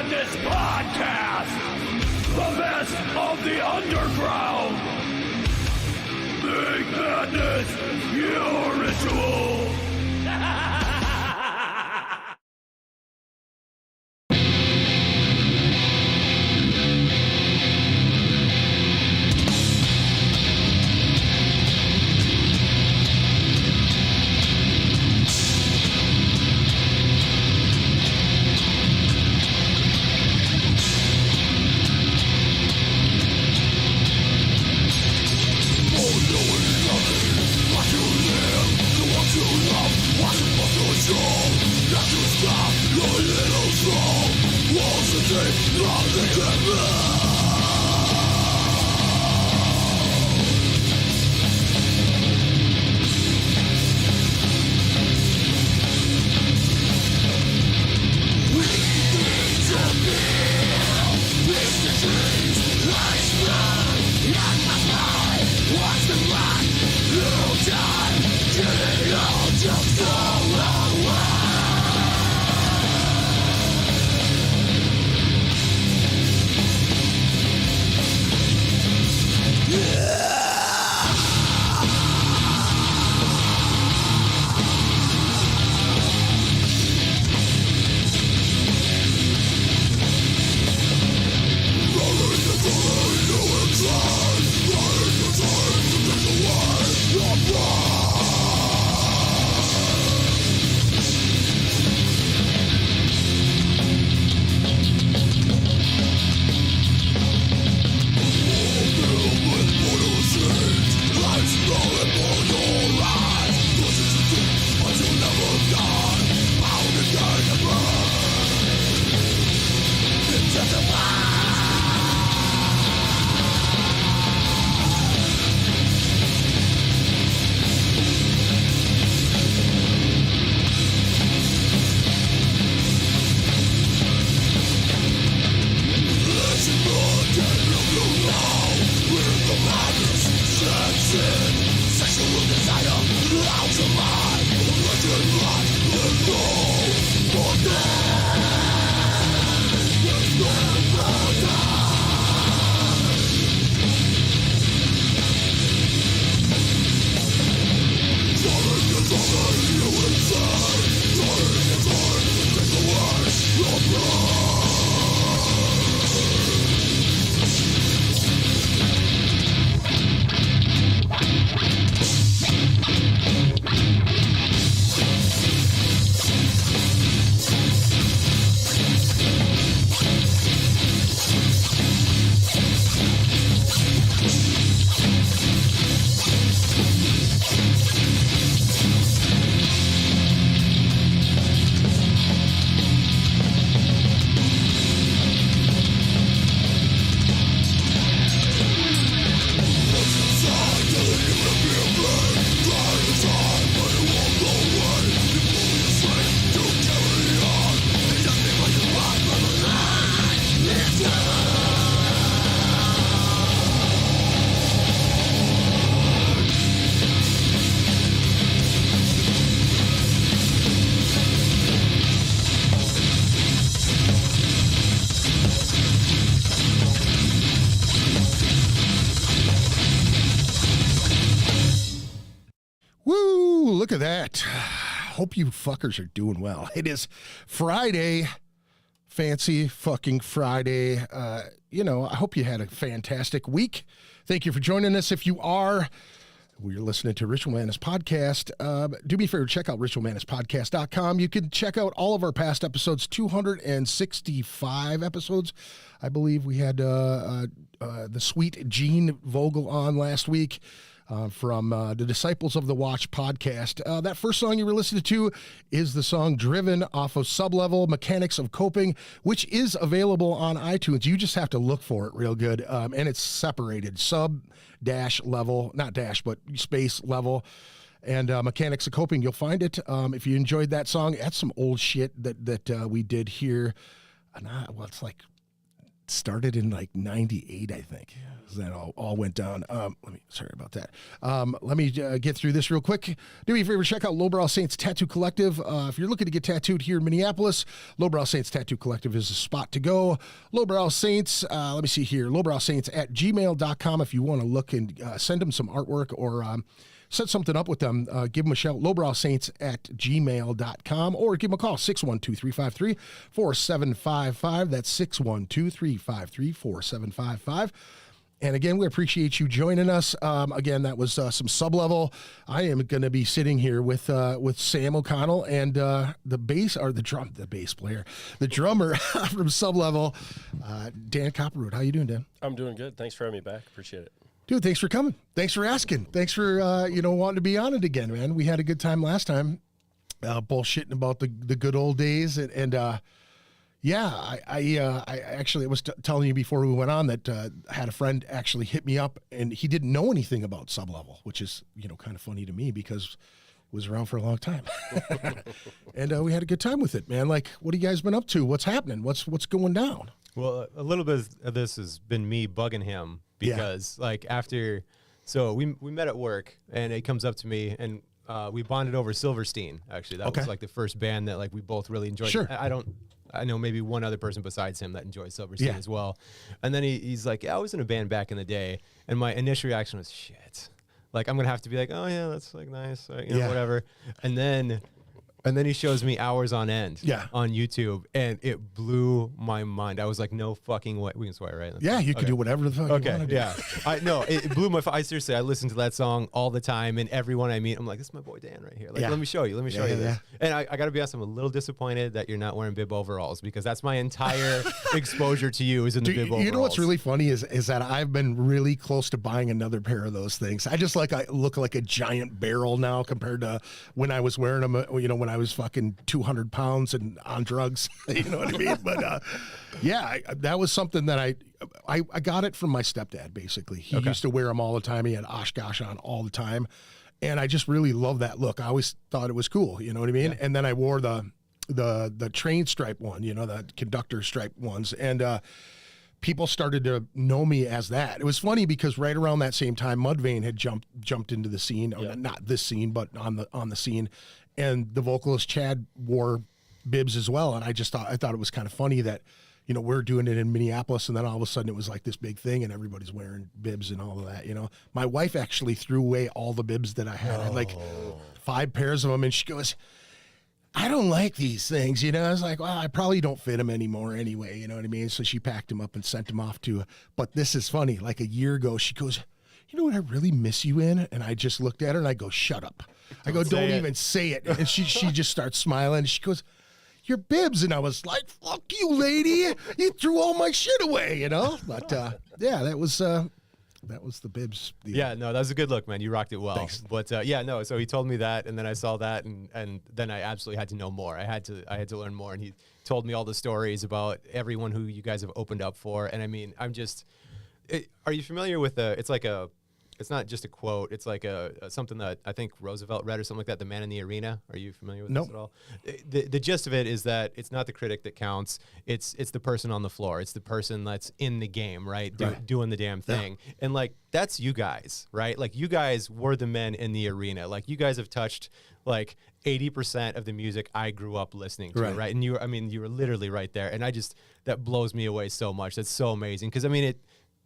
Madness Podcast! The best of the underground! Make madness your ritual! Look at that. Hope you fuckers are doing well. It is Friday, fancy fucking Friday. I hope you had a fantastic week. Thank you for joining us. If you are, we're listening to Ritual Madness Podcast. Do me a favor, check out ritualmadnesspodcast.com. You can check out all of our past episodes, 265 episodes. I believe we had the sweet Gene Vogel on last week. From the Disciples of the Watch podcast. That first song you were listening to is the song Driven off of Sublevel, Mechanics of Coping, which is available on iTunes. You just have to look for it real good. And it's separated, sub-level, not dash, but space level. And Mechanics of Coping, you'll find it. If you enjoyed that song, that's some old shit that we did here. It's like started in like 98, I think. That all went down. Sorry about that. Let me get through this real quick. Do me a favor, check out Lowbrow Saints Tattoo Collective. If you're looking to get tattooed here in Minneapolis, Lowbrow Saints Tattoo Collective is the spot to go. Lowbrow Saints, let me see here, lowbrowsaints@gmail.com if you want to look and send them some artwork or set something up with them. Give them a shout, lowbrowsaints@gmail.com, or give them a call, 612-353-4755. That's 612-353-4755. And again, we appreciate you joining us. Again, that was some Sublevel. I am going to be sitting here with Sam O'Connell and the bass player, the drummer from Sublevel, Dan Kopperud. How you doing, Dan? I'm doing good. Thanks for having me back. Appreciate it. Dude, thanks for coming. Thanks for asking. Thanks for wanting to be on it again, man. We had a good time last time, bullshitting about the good old days, and yeah, I actually was telling you before we went on that I had a friend actually hit me up, and he didn't know anything about Sublevel, which is, kind of funny to me because it was around for a long time. And we had a good time with it, man. Like, what have you guys been up to? What's happening? What's going down? Well, a little bit of this has been me bugging him because, so we met at work, and he comes up to me, and we bonded over Silverstein, actually. That was like the first band that we both really enjoyed. Sure. I know maybe one other person besides him that enjoys Silverstein as well. And then he's like, yeah, I was in a band back in the day. And my initial reaction was, shit. Like, I'm going to have to be like, oh, yeah, that's nice, whatever. And then he shows me hours on end on YouTube, and it blew my mind. I was like, no fucking way. We can swear, right? Yeah, you can do whatever the fuck you want to do. Yeah. It blew my I seriously, I listen to that song all the time, and everyone I meet, I'm like, this is my boy Dan right here. Like, let me show you. Let me show you this. And I got to be honest, I'm a little disappointed that you're not wearing bib overalls, because that's my entire exposure to you is in the bib overalls. You know what's really funny is that I've been really close to buying another pair of those things. I look like a giant barrel now compared to when I was wearing them, when I was fucking 200 pounds and on drugs, you know what I mean? But that was something that I got it from my stepdad, basically. He used to wear them all the time. He had Oshkosh on all the time. And I just really love that look. I always thought it was cool, you know what I mean? Yeah. And then I wore the train stripe one, the conductor stripe ones. And people started to know me as that. It was funny because right around that same time, Mudvayne had jumped into the scene, or not this scene, but on the scene. And the vocalist Chad wore bibs as well. And I thought it was kind of funny that, we're doing it in Minneapolis, and then all of a sudden it was like this big thing and everybody's wearing bibs and all of that, My wife actually threw away all the bibs that I had. I had like 5 pairs of them, and she goes, I don't like these things, I was like, well, I probably don't fit them anymore anyway, you know what I mean? So she packed them up and sent them off but this is funny, like a year ago, she goes, you know what I really miss you in? And I just looked at her and I go, shut up. I go, don't even say it. And she just starts smiling. She goes, your bibs. And I was like, fuck you, lady. You threw all my shit away, But that was the bibs. Yeah, no, that was a good look, man. You rocked it well. Thanks. But so he told me that, and then I saw that, and then I absolutely had to know more. I had to learn more, and he told me all the stories about everyone who you guys have opened up for. And I mean, are you familiar with it's not just a quote. It's like something that I think Roosevelt read or something like that. The Man in the Arena. Are you familiar with this at all? The gist of it is that it's not the critic that counts. It's the person on the floor. It's the person that's in the game, right? Doing the damn thing. Yeah. And that's you guys, right? Like, you guys were the men in the arena. Like, you guys have touched 80% of the music I grew up listening to, right? And you were literally right there. And that blows me away so much. That's so amazing. Because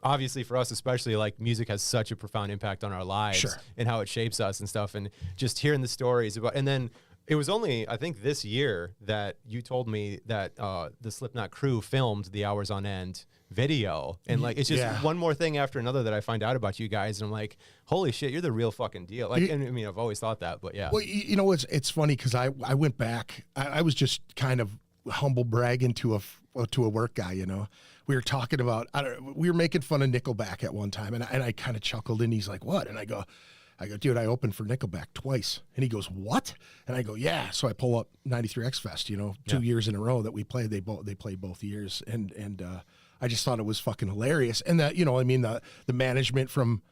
obviously for us especially, music has such a profound impact on our lives and how it shapes us and stuff, and just hearing the stories about. And then it was only, I think, this year that you told me that the Slipknot crew filmed the Hours on End video, and it's just one more thing after another that I find out about you guys, and I'm like, holy shit, you're the real fucking deal. I've always thought that, but yeah. Well, it's funny because I went back. I was just kind of humble bragging to a work guy, We were talking about, we were making fun of Nickelback at one time, and I kind of chuckled, and he's like, what? And I go, dude, I opened for Nickelback twice. And he goes, what? And I go, yeah. So I pull up 93 X Fest, 2 years in a row that we played. They played both years. And I just thought it was fucking hilarious. And that, the management from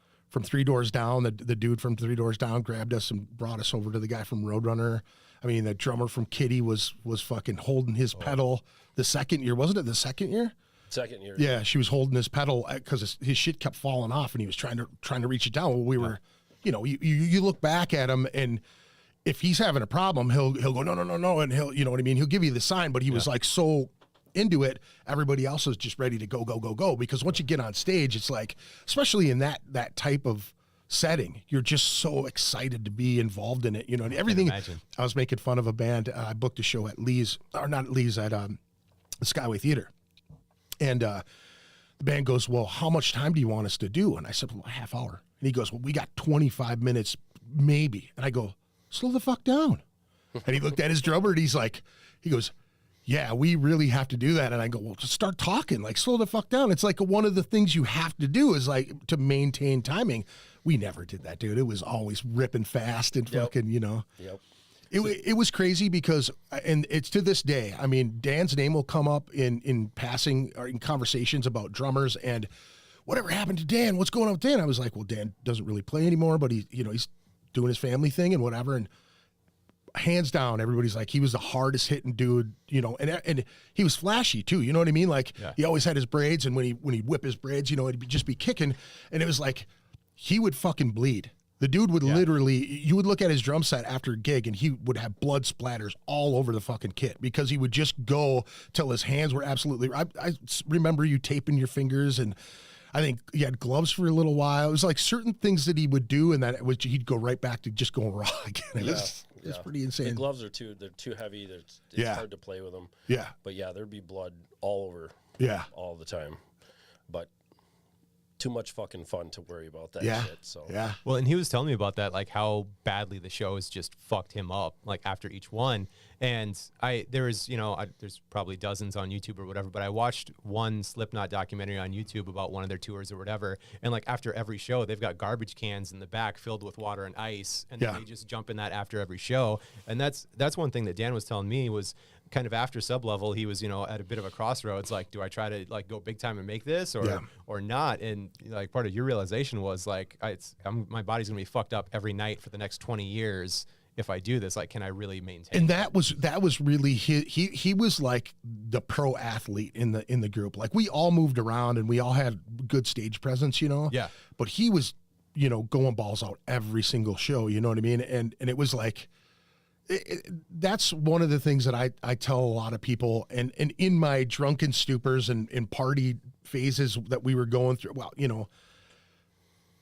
Three Doors Down, the dude from Three Doors Down grabbed us and brought us over to the guy from Roadrunner. The drummer from Kitty was fucking holding his pedal the second year. Wasn't it the second year? Second year. Yeah, she was holding his pedal because his shit kept falling off, and he was trying to reach it down. Well, we were, you know, you look back at him, and if he's having a problem, he'll go no, and he'll, you know what I mean. He'll give you the sign, but he was like so into it. Everybody else is just ready to go because once you get on stage, it's like, especially in that type of setting, you're just so excited to be involved in it, you know, and everything. I was making fun of a band. I booked a show at Lee's, or not at Lee's, at the Skyway Theater. And the band goes, well, how much time do you want us to do? And I said, well, a half hour. And he goes, well, we got 25 minutes, maybe. And I go, slow the fuck down. And he looked at his drummer and he goes, yeah, we really have to do that. And I go, well, just start talking, like slow the fuck down. It's like one of the things you have to do is like to maintain timing. We never did that, dude. It was always ripping fast and fucking, you know. Yep. It was crazy because, and it's to this day, I mean, Dan's name will come up in passing or in conversations about drummers and whatever happened to Dan, what's going on with Dan? I was like, well, Dan doesn't really play anymore, but he, you know, he's doing his family thing and whatever. And hands down, everybody's like, he was the hardest hitting dude, you know, and he was flashy too. You know what I mean? Like he always had his braids, and when he'd whip his braids, you know, it'd just be kicking. And it was like, he would fucking bleed. The dude would literally, you would look at his drum set after a gig and he would have blood splatters all over the fucking kit because he would just go till his hands were absolutely, I remember you taping your fingers, and I think he had gloves for a little while. It was like certain things that he would do, and that he'd go right back to just going raw again. It was pretty insane. The gloves are they're too heavy. It's hard to play with them. Yeah. But yeah, there'd be blood all over. Yeah. All the time. But too much fucking fun to worry about that shit. So yeah. Well, and he was telling me about that, like how badly the shows just fucked him up, like after each one. And there's probably dozens on YouTube or whatever, but I watched one Slipknot documentary on YouTube about one of their tours or whatever. And like after every show, they've got garbage cans in the back filled with water and ice, and then they just jump in that after every show. And that's one thing that Dan was telling me was kind of after Sublevel, he was, you know, at a bit of a crossroads. Like, do I try to like go big time and make this or not? And like part of your realization was like, my body's gonna be fucked up every night for the next 20 years if I do this. Like, can I really maintain? And that was really he was like the pro athlete in the group. Like we all moved around and we all had good stage presence, you know. Yeah. But he was, you know, going balls out every single show. You know what I mean? And it was like. That's one of the things that I tell a lot of people, and in my drunken stupors and party phases that we were going through, well, you know,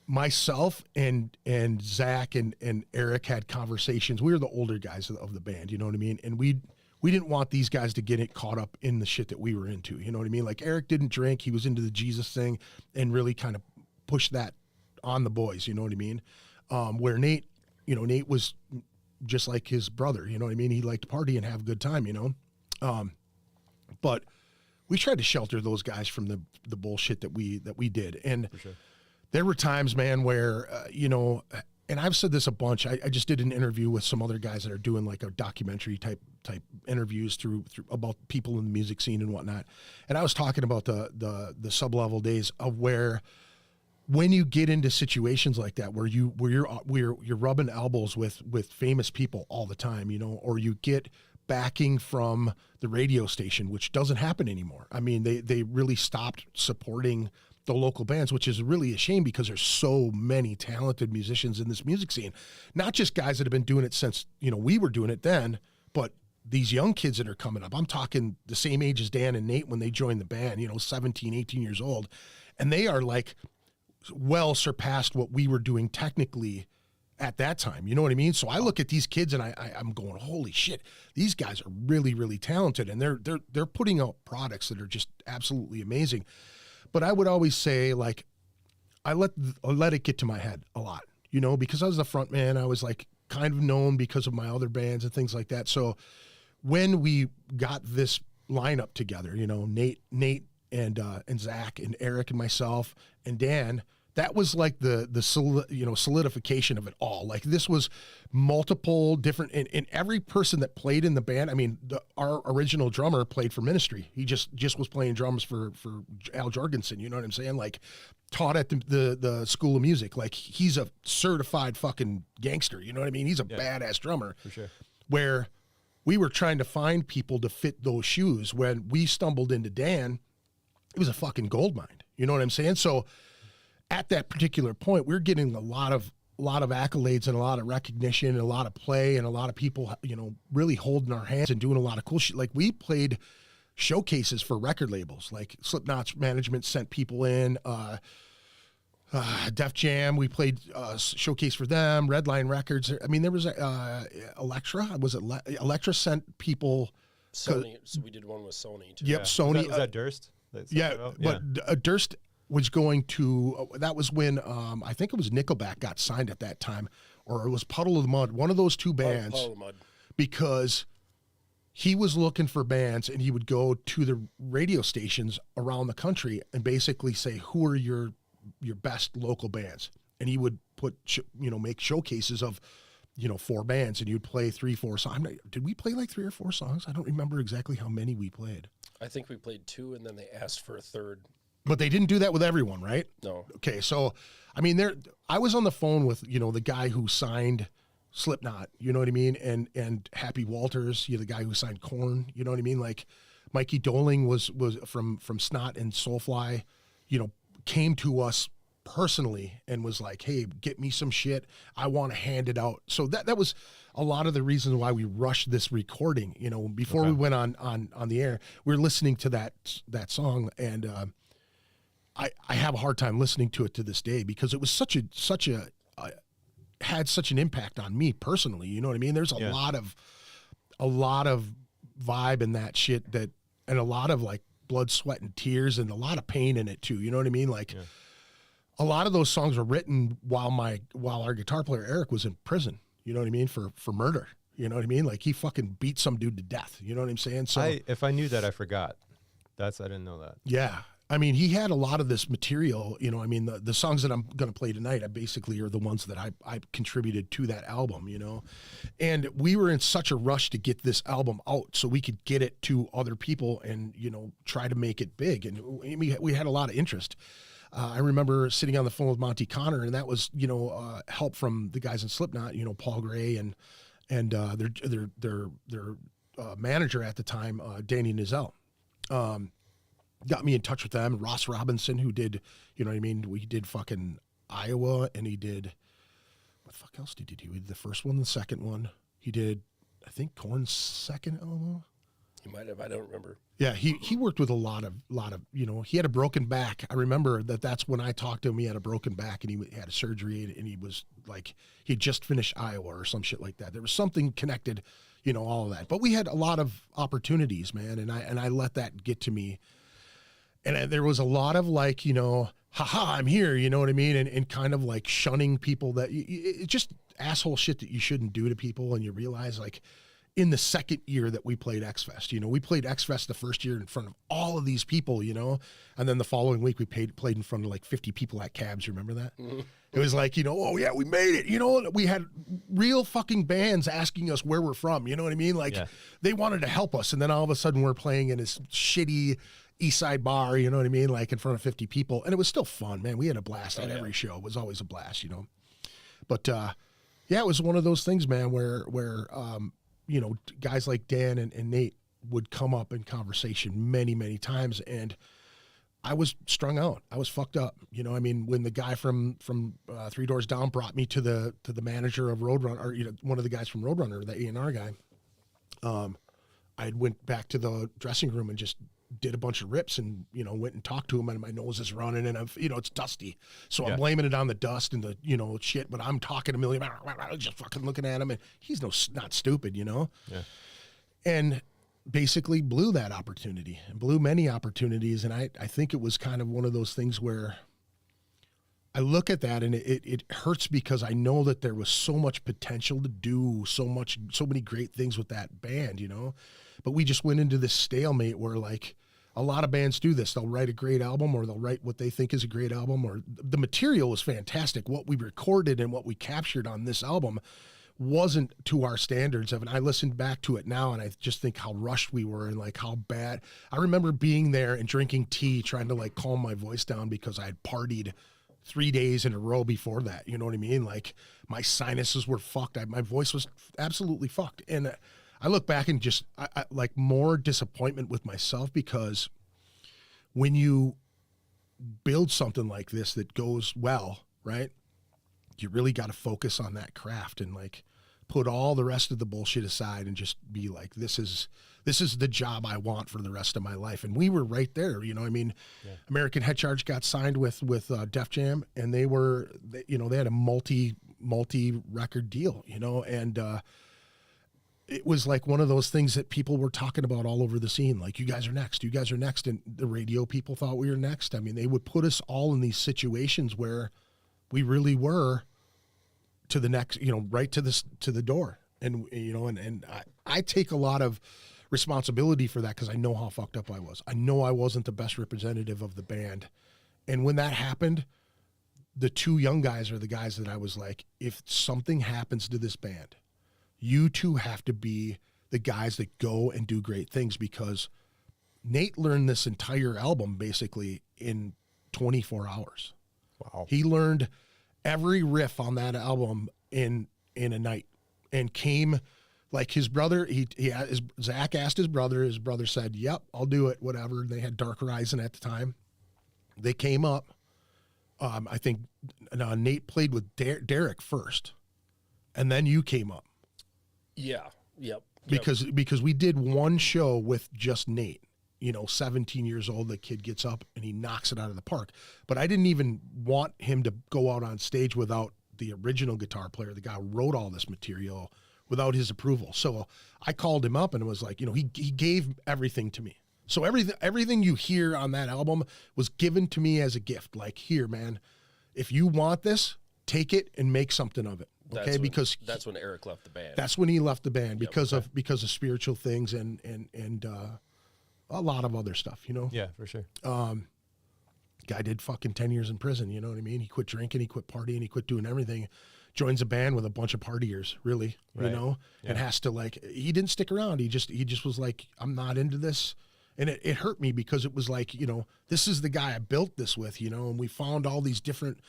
myself and Zach and Eric had conversations. We were the older guys of the band, you know what I mean? And we didn't want these guys to get caught up in the shit that we were into, you know what I mean? Like Eric didn't drink, he was into the Jesus thing and really kind of pushed that on the boys, you know what I mean? Where Nate was just like his brother, you know what I mean? He liked to party and have a good time, you know? But we tried to shelter those guys from the bullshit that we did. And there were times, man, where, you know, and I've said this a bunch. I just did an interview with some other guys that are doing like a documentary type interviews through about people in the music scene and whatnot. And I was talking about the Sublevel days of where, when you get into situations like that, where you're rubbing elbows with famous people all the time, you know, or you get backing from the radio station, which doesn't happen anymore. I mean, they really stopped supporting the local bands, which is really a shame because there's so many talented musicians in this music scene, not just guys that have been doing it since, you know, we were doing it then, but these young kids that are coming up. I'm talking the same age as Dan and Nate when they joined the band, you know, 17, 18 years old. And they are like, well surpassed what we were doing technically at that time. You know what I mean? So I look at these kids and I'm going, holy shit, these guys are really, really talented. And they're putting out products that are just absolutely amazing. But I would always say, like, I let it get to my head a lot, you know, because I was the front man. I was like kind of known because of my other bands and things like that. So when we got this lineup together, you know, Nate and Zach and Eric and myself and Dan, that was like the solidification of it all. Like this was multiple different, and every person that played in the band. I mean, our original drummer played for Ministry. He just was playing drums for Al Jorgensen. You know what I'm saying? Like taught at the School of Music. Like he's a certified fucking gangster. You know what I mean? He's a badass drummer. For sure. Where we were trying to find people to fit those shoes when we stumbled into Dan. it was a fucking gold mine. You know what I'm saying? So at that particular point, we're getting a lot of accolades and a lot of recognition and a lot of play and a lot of people, you know, really holding our hands and doing a lot of cool shit. Like we played showcases for record labels, like Slipknot's management sent people in, Def Jam, we played showcase for them, Redline Records. I mean, there was Elektra. Elektra sent people. Sony. So we did one with Sony too. Yep, Yeah. Sony. Was that Durst? But Durst was going to. That was when I think it was Nickelback got signed at that time, or it was Puddle of the Mud. One of those two bands. Puddle of the Mud. Because he was looking for bands, and he would go to the radio stations around the country and basically say, "Who are your best local bands?" And he would put, make showcases of, 4 bands, and you'd play 3-4 songs. Did we play like 3 or 4 songs? I don't remember exactly how many we played. I think we played 2, and then they asked for a third. But they didn't do that with everyone, right? No. Okay, so I mean, I was on the phone with the guy who signed Slipknot, you know what I mean, and Happy Walters, the guy who signed Korn, you know what I mean. Like Mikey Doling was from Snot and Soulfly, came to us personally and was like, "Hey, get me some shit. I want to hand it out." So that was a lot of the reasons why we rushed this recording. Before we went on the air, we were listening to that song, and I have a hard time listening to it to this day because it was such a had such an impact on me personally. You know what I mean? There's a lot of vibe in that shit and a lot of like blood, sweat, and tears, and a lot of pain in it too. You know what I mean? Like. Yeah. A lot of those songs were written while our guitar player Eric was in prison. You know what I mean? For murder. You know what I mean? Like he fucking beat some dude to death. You know what I'm saying? So if I knew that, I forgot. I didn't know that. Yeah. I mean, he had a lot of this material. I mean, the songs that I'm going to play tonight, I basically are the ones that I contributed to that album. And we were in such a rush to get this album out so we could get it to other people and try to make it big. And we had a lot of interest. I remember sitting on the phone with Monty Connor, and that was, help from the guys in Slipknot, Paul Gray and their manager at the time, Danny Nizell, got me in touch with them. Ross Robinson, who did, we did fucking Iowa, and he did, what the fuck else did he do? He did the first one, the second one. He did, I think, Korn's second album. He might have, I don't remember. Yeah, he worked with a lot of, he had a broken back. I remember that's when I talked to him. He had a broken back and he had a surgery and he was like, he had just finished Iowa or some shit like that. There was something connected, all of that. But we had a lot of opportunities, man, and I let that get to me. And there was a lot of like, haha, I'm here, you know what I mean? And kind of like shunning people that, it's just asshole shit that you shouldn't do to people. And you realize like, in the second year that we played X-Fest, we played X-Fest the first year in front of all of these people, and then the following week we played in front of like 50 people at Cabs. You remember that? Mm-hmm. It was like, oh yeah, we made it. We had real fucking bands asking us where we're from. You know what I mean? Like they wanted to help us. And then all of a sudden we're playing in this shitty East Side bar, you know what I mean? Like in front of 50 people. And it was still fun, man. We had a blast at every show. It was always a blast, But yeah, it was one of those things, man, where guys like Dan and Nate would come up in conversation many, many times. And I was strung out. I was fucked up. I mean, when the guy from 3 Doors Down brought me to the manager of Roadrunner, or, one of the guys from Roadrunner, the A&R guy, I went back to the dressing room and just did a bunch of rips and, went and talked to him, and my nose is running and it's dusty. So I'm blaming it on the dust and the, shit, but I'm talking a million, just fucking looking at him, and he's not stupid, Yeah. And basically blew that opportunity and blew many opportunities. And I think it was kind of one of those things where I look at that and it hurts because I know that there was so much potential to do so many great things with that band, but we just went into this stalemate where like a lot of bands do this. They'll write a great album, or they'll write what they think is a great album, or the material was fantastic. What we recorded and what we captured on this album wasn't to our standards of, and I listened back to it now and I just think how rushed we were and like how bad. I remember being there and drinking tea, trying to like calm my voice down because I had partied 3 days in a row before that. You know what I mean? Like my sinuses were fucked. My voice was absolutely fucked. And I look back and just I like more disappointment with myself because when you build something like this that goes well, right? You really got to focus on that craft and like put all the rest of the bullshit aside and just be like, this is the job I want for the rest of my life. And we were right there, you know. I mean, American Head Charge got signed with Def Jam, and they had a multi record deal, you know, and it was like one of those things that people were talking about all over the scene. Like, you guys are next, and the radio people thought we were next. I mean, they would put us all in these situations where we really were to the next, you know, right to the door. And, you know, and I take a lot of responsibility for that because I know how fucked up I was. I know I wasn't the best representative of the band. And when that happened, the two young guys are the guys that I was like, if something happens to this band, you two have to be the guys that go and do great things, because Nate learned this entire album basically in 24 hours. Wow. He learned every riff on that album in a night, and came like his brother. Zach asked his brother said, yep, I'll do it, whatever. And they had Dark Horizon at the time. They came up. I think Nate played with Derek first, and then you came up. Yeah. Yep. Because we did one show with just Nate, you know, 17 years old, the kid gets up and he knocks it out of the park. But I didn't even want him to go out on stage without the original guitar player, the guy who wrote all this material, without his approval. So I called him up and it was like, you know, he gave everything to me. So everything you hear on that album was given to me as a gift. Like, here, man, if you want this, take it and make something of it. Okay, because that's when Eric left the band. That's when he left the band, because of spiritual things and a lot of other stuff, you know. Yeah, for sure. Guy did fucking 10 years in prison. You know what I mean? He quit drinking, he quit partying, he quit doing everything. Joins a band with a bunch of partiers, really, you know, and has to, like, he didn't stick around. He just was like, I'm not into this. And it hurt me, because it was like, you know, this is the guy I built this with, you know, and we found all these different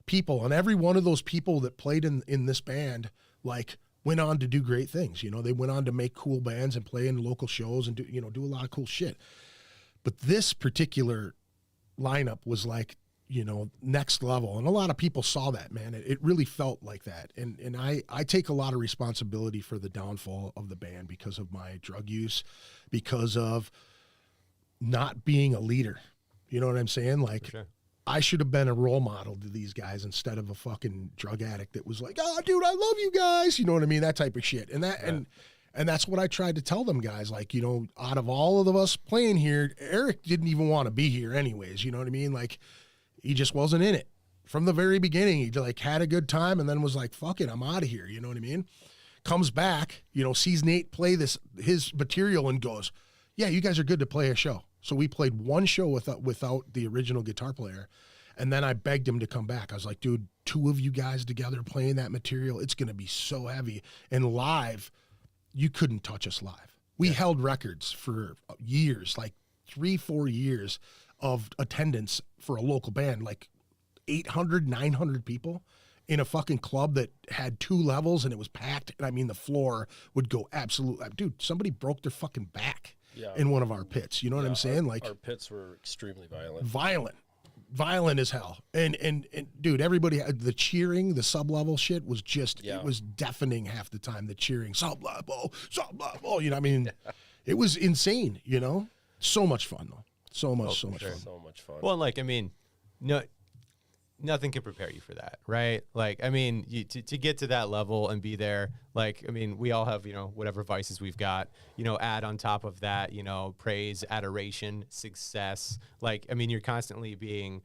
people, and every one of those people that played in this band, like, went on to do great things. You know, they went on to make cool bands and play in local shows and do a lot of cool shit. But this particular lineup was like, you know, next level. And a lot of people saw that, man. It really felt like that. And I take a lot of responsibility for the downfall of the band because of my drug use, because of not being a leader. You know what I'm saying? Like, For sure. I should have been a role model to these guys instead of a fucking drug addict that was like, oh, dude, I love you guys. You know what I mean? That type of shit. And and that's what I tried to tell them guys. Like, you know, out of all of us playing here, Eric didn't even want to be here anyways. You know what I mean? Like, he just wasn't in it from the very beginning. He like had a good time and then was like, fuck it, I'm out of here. You know what I mean? Comes back, you know, sees Nate play his material and goes, yeah, you guys are good to play a show. So we played one show without the original guitar player. And then I begged him to come back. I was like, dude, two of you guys together playing that material, it's going to be so heavy. And live, you couldn't touch us live. We held records for years, like 3-4 years of attendance for a local band, like 800, 900 people in a fucking club that had 2 levels and it was packed. And I mean, the floor would go absolutely, dude, somebody broke their fucking back in one of our pits. You know what I'm saying? Like, our pits were extremely violent. Violent as hell. And dude, everybody had the cheering, the Sublevel shit was just, it was deafening half the time. The cheering, Sublevel, you know what I mean? It was insane, you know? So much fun though. So much fun. So much fun. Well, like, I mean, nothing can prepare you for that, right? Like, I mean, to get to that level and be there, like, I mean, we all have, you know, whatever vices we've got, you know, add on top of that, you know, praise, adoration, success. Like, I mean, you're constantly being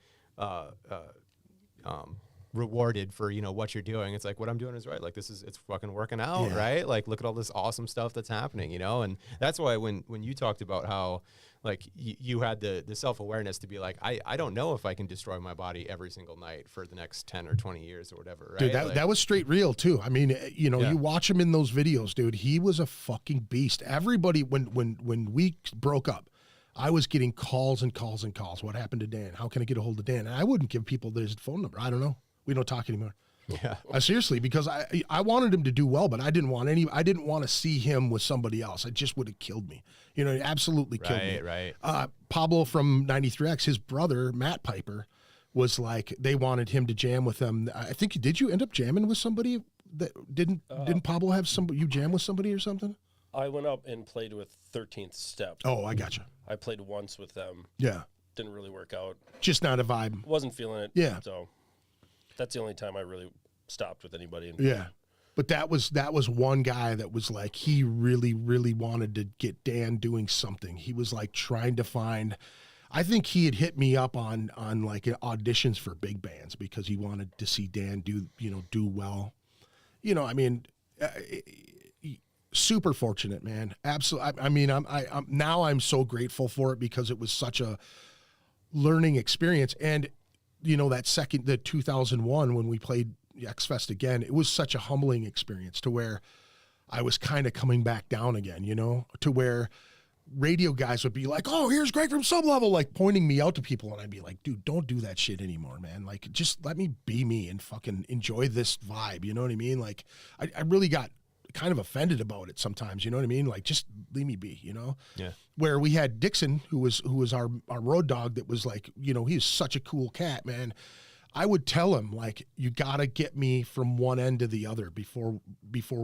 rewarded for, you know, what you're doing. It's like, what I'm doing is right. Like, it's fucking working out, right? Like, look at all this awesome stuff that's happening, you know? And that's why when you talked about how, like, you had the self-awareness to be like, I don't know if I can destroy my body every single night for the next 10 or 20 years or whatever, right? Dude, that was straight real too. I mean, you know, you watch him in those videos, dude, he was a fucking beast. Everybody, when we broke up, I was getting calls and calls and calls. What happened to Dan? How can I get a hold of Dan? And I wouldn't give people his phone number. I don't know. We don't talk anymore. Yeah. Seriously, because I wanted him to do well, but I didn't want to see him with somebody else. It just would have killed me. You know, it absolutely killed me. Right. Pablo from 93X, his brother, Matt Piper, was like, they wanted him to jam with them. I think, did you end up jamming with somebody that didn't Pablo have somebody, you jam with somebody or something? I went up and played with 13th Step. Oh, I gotcha. I played once with them. Yeah. Didn't really work out. Just not a vibe. Wasn't feeling it. Yeah. So that's the only time I really stopped with anybody. Yeah. But that was one guy that was like, he really, really wanted to get Dan doing something. He was like trying to find, I think he had hit me up on like auditions for big bands because he wanted to see Dan do well. You know, I mean, super fortunate, man. Absolutely. I mean, I'm now I'm so grateful for it because it was such a learning experience. And, you know, the 2001, when we played X Fest again, it was such a humbling experience to where I was kind of coming back down again, you know, to where radio guys would be like, "Oh, here's Greg from Sublevel," like pointing me out to people. And I'd be like, dude, don't do that shit anymore, man. Like, just let me be me and fucking enjoy this vibe. You know what I mean? Like, I really got kind of offended about it sometimes. You know what I mean? Like, just leave me be, you know? Yeah. Where we had Dixon, who was our road dog, that was like, you know, he's such a cool cat, man. I would tell him, like, you got to get me from one end to the other before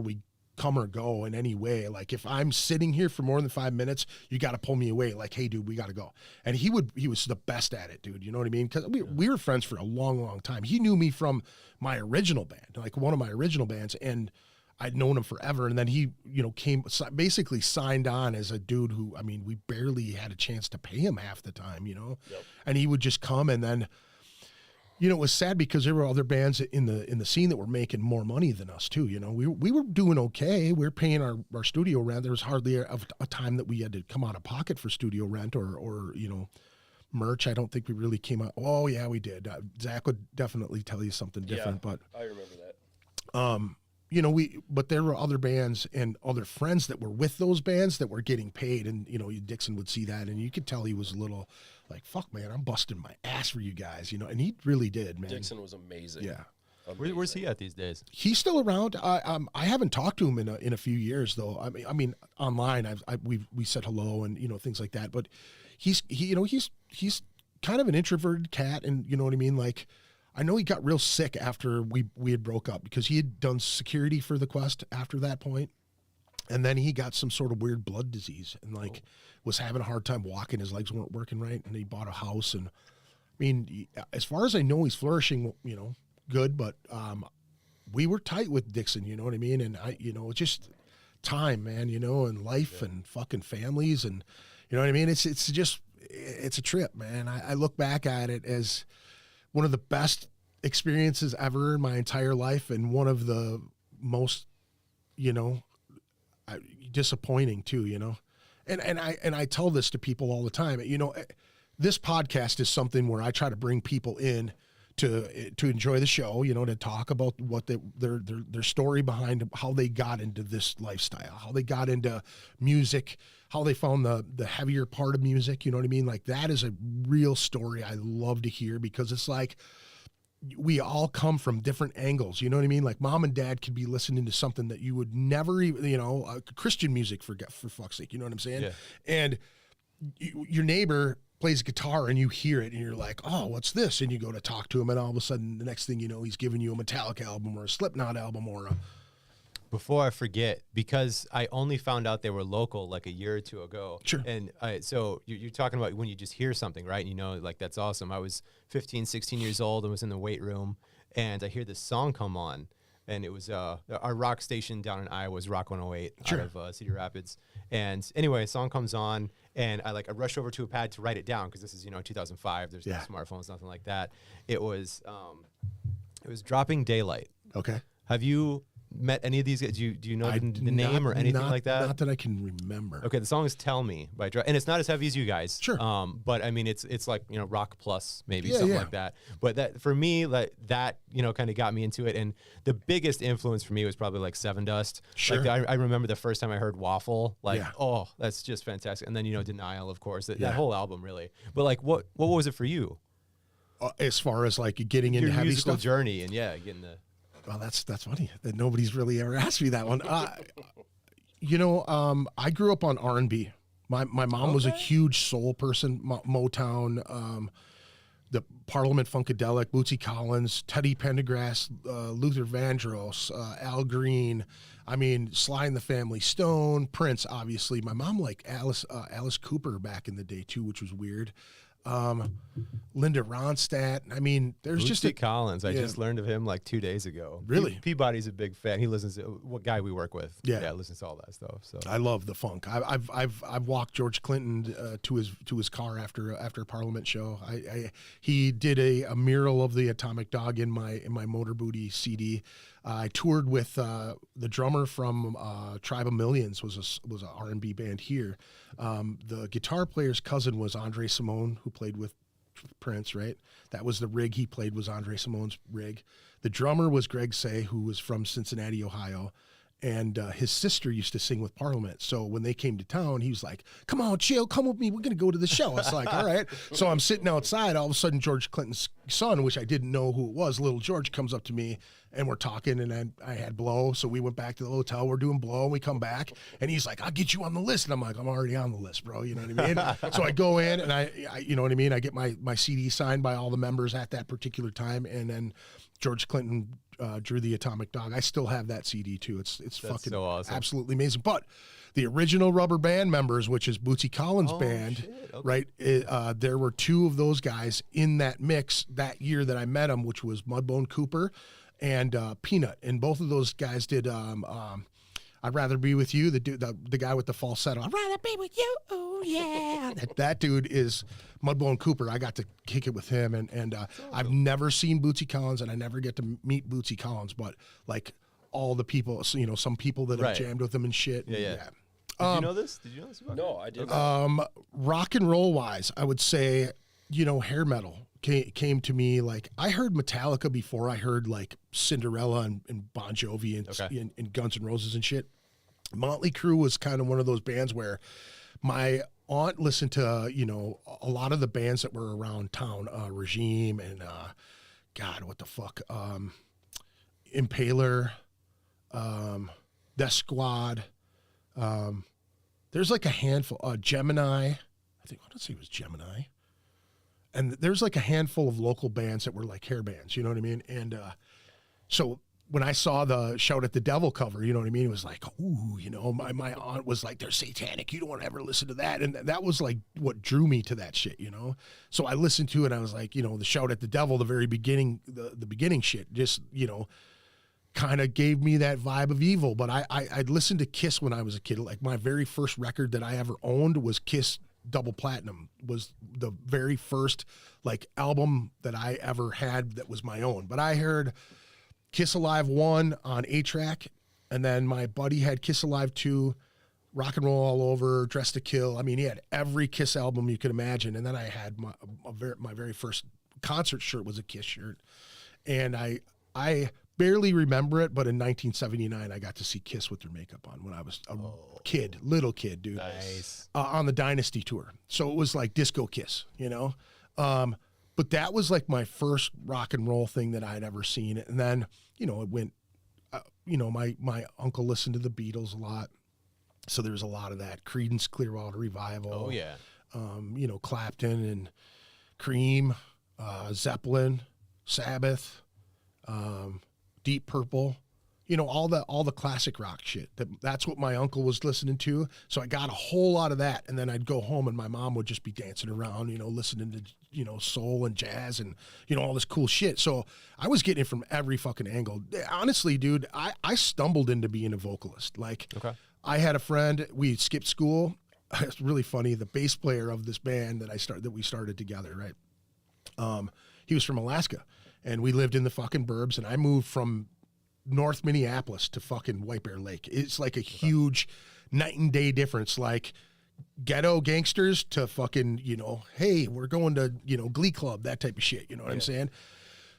we come or go in any way. Like, if I'm sitting here for more than 5 minutes, you got to pull me away. Like, hey, dude, we got to go. And he was the best at it, dude. You know what I mean? Because we were friends for a long, long time. He knew me from my original band, like one of my original bands, and I'd known him forever. And then he, you know, basically signed on as a dude who, I mean, we barely had a chance to pay him half the time, you know? Yep. And he would just come, and then, you know, it was sad because there were other bands in the scene that were making more money than us too. You know, we were doing okay. We were paying our studio rent. There was hardly a time that we had to come out of pocket for studio rent or you know, merch. I don't think we really came out. Oh yeah, we did. Zach would definitely tell you something different, but I remember that. you know, but there were other bands and other friends that were with those bands that were getting paid, and you know, Dixon would see that, and you could tell he was a little like, "Fuck, man, I'm busting my ass for you guys," you know, and he really did, man. Dixon was amazing. Yeah. Where's he at these days? He's still around. I haven't talked to him in a few years though. I mean, online we said hello and, you know, things like that. But he's kind of an introverted cat, and you know what I mean. Like, I know he got real sick after we had broke up because he had done security for the Quest after that point, and then he got some sort of weird blood disease and like was having a hard time walking. His legs weren't working right, and he bought a house. And I mean, as far as I know, he's flourishing. You know. Good, but we were tight with Dixon, you know what I mean? And you know, it's just time, man, you know, and life and fucking families, and you know what I mean? It's a trip, man. I look back at it as one of the best experiences ever in my entire life, and one of the most, you know, disappointing too, you know. And I tell this to people all the time. You know, this podcast is something where I try to bring people in to enjoy the show, you know, to talk about what their story behind how they got into this lifestyle, how they got into music, how they found the heavier part of music, you know what I mean? Like, that is a real story I love to hear, because it's like we all come from different angles, you know what I mean? Like, mom and dad could be listening to something that you would never even, you know, Christian music for fuck's sake, you know what I'm saying? Yeah. And your neighbor plays guitar and you hear it and you're like, oh, what's this? And you go to talk to him, and all of a sudden the next thing you know, he's giving you a Metallica album or a Slipknot album or a... Before I forget, because I only found out they were local like a year or two ago. Sure. And so you're talking about when you just hear something, right? And you know, like, that's awesome. I was 15, 16 years old and was in the weight room, and I hear this song come on, and it was our rock station down in Iowa was Rock 108 Sure. out of Cedar Rapids. And anyway, a song comes on, and I rush over to a pad to write it down, because this is, you know, 2005. There's no smartphones, nothing like that. It was Dropping Daylight. Okay. Have you met any of these guys? Do you know the name or anything like that? Not that I can remember. Okay, the song is "Tell Me" by and it's not as heavy as you guys. Sure. But I mean, it's like, you know, rock plus maybe something like that. But that, for me, like, that, you know, kind of got me into it. And the biggest influence for me was probably like Seven Dust. Sure. Like, I remember the first time I heard Waffle. Like, oh, that's just fantastic. And then, you know, Denial, of course. That whole album, really. But like, what was it for you? As far as like getting into Your heavy musical stuff? journey, and getting the... Well, that's funny that nobody's really ever asked me that one. I grew up on R&B. My mom was a huge soul person, Motown, the Parliament Funkadelic, Bootsy Collins, Teddy Pendergrass, Luther Vandross, Al Green. I mean, Sly and the Family Stone, Prince, obviously. My mom liked Alice Cooper back in the day too, which was weird. Linda Ronstadt. I mean, there's just Collins. I just learned of him like 2 days ago. Really? Peabody's a big fan. He listens to what guy we work with. Yeah, listens to all that stuff. So I love the funk. I've walked George Clinton to his car after a Parliament show. He did a mural of the Atomic Dog in my Motor Booty CD. I toured with the drummer from Tribe of Millions was a R&B band here. The guitar player's cousin was Andre Simone, who played with Prince, right? That was the rig he played, was Andre Simone's rig. The drummer was Greg Say, who was from Cincinnati, Ohio. And his sister used to sing with Parliament. So when they came to town, he was like, come on, chill, come with me. We're going to go to the show. I was like, all right. So I'm sitting outside. All of a sudden, George Clinton's son, which I didn't know who it was, little George, comes up to me and we're talking. And then I had Blow. So we went back to the hotel. We're doing Blow and we come back. And he's like, I'll get you on the list. And I'm like, I'm already on the list, bro. You know what I mean? So I go in and I you know what I mean? I get my CD signed by all the members at that particular time. And then George Clinton drew the Atomic Dog. I still have that CD too. It's fucking so awesome. Absolutely amazing. But the original Rubber Band members, which is Bootsy Collins' band, right? There were two of those guys in that mix that year that I met him, which was Mudbone Cooper and Peanut. And both of those guys did I'd Rather Be With You, the guy with the falsetto. I'd rather be with you, oh yeah. that dude is Mudbone Cooper. I got to kick it with him, and I've never seen Bootsy Collins, and I never get to meet Bootsy Collins, but like all the people, so, you know, some people that have jammed with him and shit. Yeah. Did you know this? About No, I didn't. Rock and roll wise, I would say, you know, hair metal came to me. Like, I heard Metallica before I heard like Cinderella and Bon Jovi and Guns N' Roses and shit. Motley Crue was kind of one of those bands where my aunt listened to, you know, a lot of the bands that were around town, Regime and God, what the fuck, Impaler, Death Squad. There's like a handful, Gemini. I think, I want to say it was Gemini. And there's like a handful of local bands that were like hair bands, you know what I mean? And so when I saw the Shout at the Devil cover, you know what I mean? It was like, ooh, you know, my aunt was like, they're satanic. You don't want to ever listen to that. And that was like what drew me to that shit, you know? So I listened to it and I was like, you know, the Shout at the Devil, the very beginning, the beginning shit, just, you know, kind of gave me that vibe of evil. But I'd listened to Kiss when I was a kid. Like my very first record that I ever owned was Kiss Double Platinum, was the very first like album that I ever had that was my own. But I heard Kiss Alive 1 on 8-track, and then my buddy had Kiss Alive 2, Rock and Roll All Over, Dress to Kill. I mean, he had every Kiss album you could imagine. And then I had my very first concert shirt was a Kiss shirt. And I barely remember it, but in 1979, I got to see Kiss with their makeup on when I was a kid, little kid, dude. Nice. On the Dynasty tour. So it was like disco Kiss, you know? But that was like my first rock and roll thing that I'd ever seen. And then, you know, it went, you know, my uncle listened to the Beatles a lot. So there was a lot of that. Creedence Clearwater Revival. Oh, yeah. You know, Clapton and Cream, Zeppelin, Sabbath, Deep Purple, you know, all the classic rock shit. That's what my uncle was listening to. So I got a whole lot of that. And then I'd go home and my mom would just be dancing around, you know, listening to, you know, soul and jazz and, you know, all this cool shit. So I was getting it from every fucking angle. Honestly, dude, I stumbled into being a vocalist. Like, I had a friend, we skipped school. It's really funny. The bass player of this band that we started together, right? He was from Alaska. And we lived in the fucking burbs, and I moved from North Minneapolis to fucking White Bear Lake. It's like a huge night and day difference, like ghetto gangsters to fucking, you know, hey, we're going to, you know, Glee Club, that type of shit, you know what I'm saying?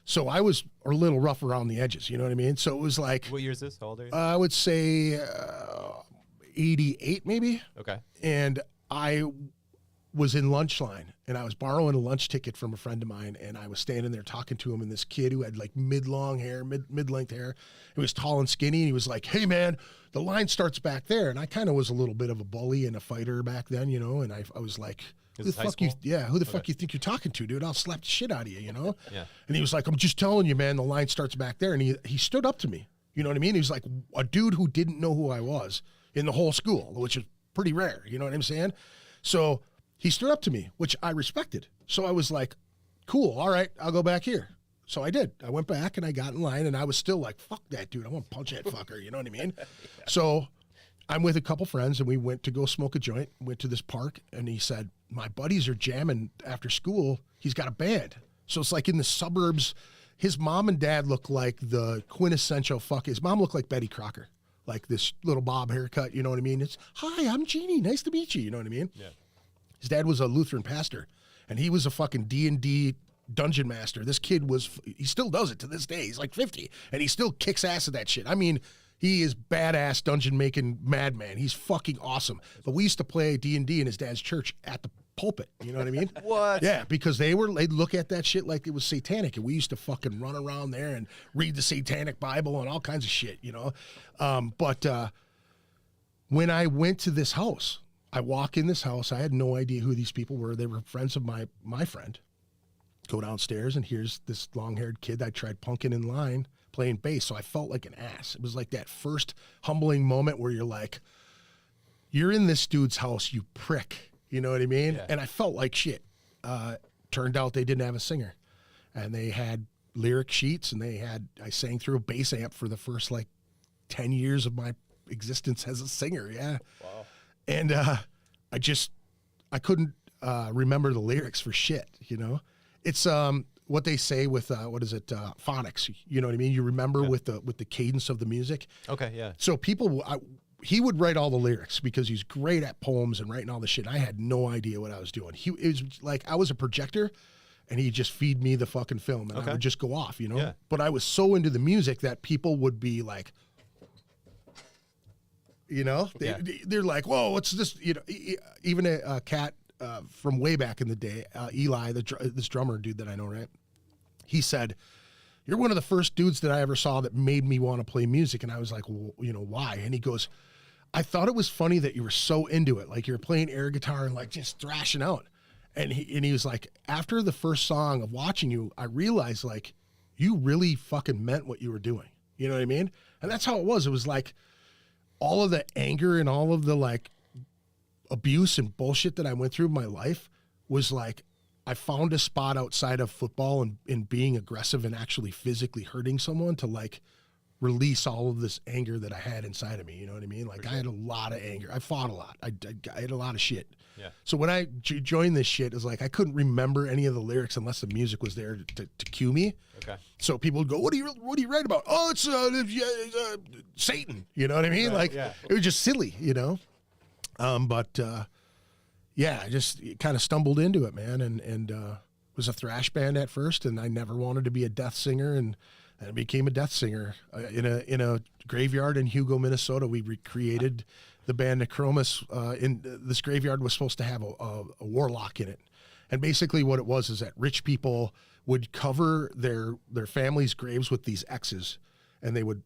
So I was a little rough around the edges, you know what I mean? So it was like... What year is this? How old are you? I would say 88 maybe. Okay. And I was in lunch line, and I was borrowing a lunch ticket from a friend of mine, and I was standing there talking to him, and this kid who had like mid-length hair, he was tall and skinny, and he was like, hey man, the line starts back there. And I kind of was a little bit of a bully and a fighter back then, you know, and I was like, who the fuck you think you're talking to, dude? I'll slap the shit out of you, you know? Yeah. And he was like, I'm just telling you, man, the line starts back there. And he stood up to me, you know what I mean? He was like a dude who didn't know who I was in the whole school, which is pretty rare, you know what I'm saying? So he stood up to me, which I respected. So I was like, cool, all right, I'll go back here. So I did. I went back and I got in line, and I was still like, fuck that dude. I want to punch that fucker, you know what I mean? Yeah. So I'm with a couple friends, and we went to go smoke a joint, went to this park, and he said, my buddies are jamming after school. He's got a band. So it's like in the suburbs. His mom and dad look like the quintessential his mom looked like Betty Crocker, like this little bob haircut, you know what I mean? It's, hi, I'm Jeannie. Nice to meet you, you know what I mean? Yeah. His dad was a Lutheran pastor, and he was a fucking D&D dungeon master. This kid he still does it to this day. He's like 50, and he still kicks ass at that shit. I mean, he is badass dungeon making madman. He's fucking awesome. But we used to play D&D in his dad's church at the pulpit. You know what I mean? What? Yeah, because they'd look at that shit like it was satanic, and we used to fucking run around there and read the satanic Bible and all kinds of shit, you know? But when I went to this house, I walk in this house. I had no idea who these people were. They were friends of my friend. Go downstairs, and here's this long-haired kid I tried punking in line playing bass. So I felt like an ass. It was like that first humbling moment where you're like, you're in this dude's house, you prick. You know what I mean? Yeah. And I felt like shit. Turned out they didn't have a singer. And they had lyric sheets, and I sang through a bass amp for the first like 10 years of my existence as a singer. Yeah. Wow. And I couldn't remember the lyrics for shit, you know? It's what they say with phonics, you know what I mean? You remember with the cadence of the music. Okay, yeah. So he would write all the lyrics because he's great at poems and writing all the shit. I had no idea what I was doing. It was like I was a projector, and he'd just feed me the fucking film, and I would just go off, you know? Yeah. But I was so into the music that people would be like, you know, they're like, whoa, what's this? You know, even a cat from way back in the day, Eli, this drummer dude that I know, right? He said, you're one of the first dudes that I ever saw that made me want to play music. And I was like, well, you know, why? And he goes, I thought it was funny that you were so into it. Like you're playing air guitar and like just thrashing out. And he was like, after the first song of watching you, I realized like you really fucking meant what you were doing. You know what I mean? And that's how it was. It was like, all of the anger and all of the like abuse and bullshit that I went through in my life was like, I found a spot outside of football and being aggressive and actually physically hurting someone to like release all of this anger that I had inside of me. You know what I mean? Like I had a lot of anger. I fought a lot. I had a lot of shit. Yeah. So when I joined this shit, it was like, I couldn't remember any of the lyrics unless the music was there to cue me. Okay. So people would go, what do you write about? Oh, it's Satan. You know what I mean? Right, like it was just silly, you know? Yeah, I just kind of stumbled into it, man. And was a thrash band at first, and I never wanted to be a death singer, and I became a death singer in a graveyard in Hugo, Minnesota. We recreated the band Necromus. In this graveyard was supposed to have a warlock in it, and basically what it was is that rich people would cover their families' graves with these X's, and they would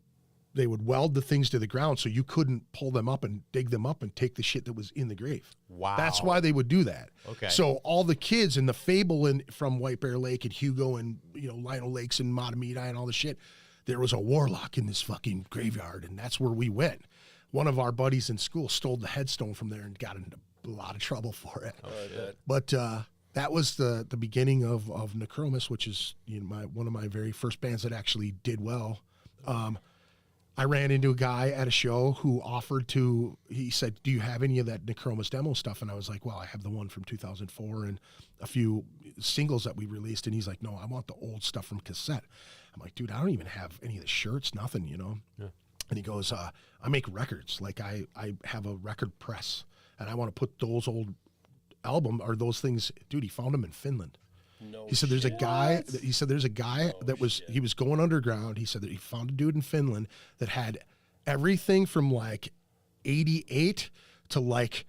weld the things to the ground so you couldn't pull them up and dig them up and take the shit that was in the grave. Wow. That's why they would do that. Okay. So all the kids in the fable from White Bear Lake and Hugo and, you know, Lionel Lakes and Matamidi and all the shit, there was a warlock in this fucking graveyard, and that's where we went. One of our buddies in school stole the headstone from there and got into a lot of trouble for it. Oh, yeah. But that was the beginning of Necromus, which is, you know, one of my very first bands that actually did well. I ran into a guy at a show who he said, do you have any of that Necromus demo stuff? And I was like, well, I have the one from 2004 and a few singles that we released. And he's like, no, I want the old stuff from cassette. I'm like, dude, I don't even have any of the shirts, nothing, you know? Yeah. And he goes, I make records. Like I have a record press, and I want to put those old album or those things. Dude, he found them in Finland. No, he said there's a guy. He said there's a guy he was going underground. He said that he found a dude in Finland that had everything from like 88 to like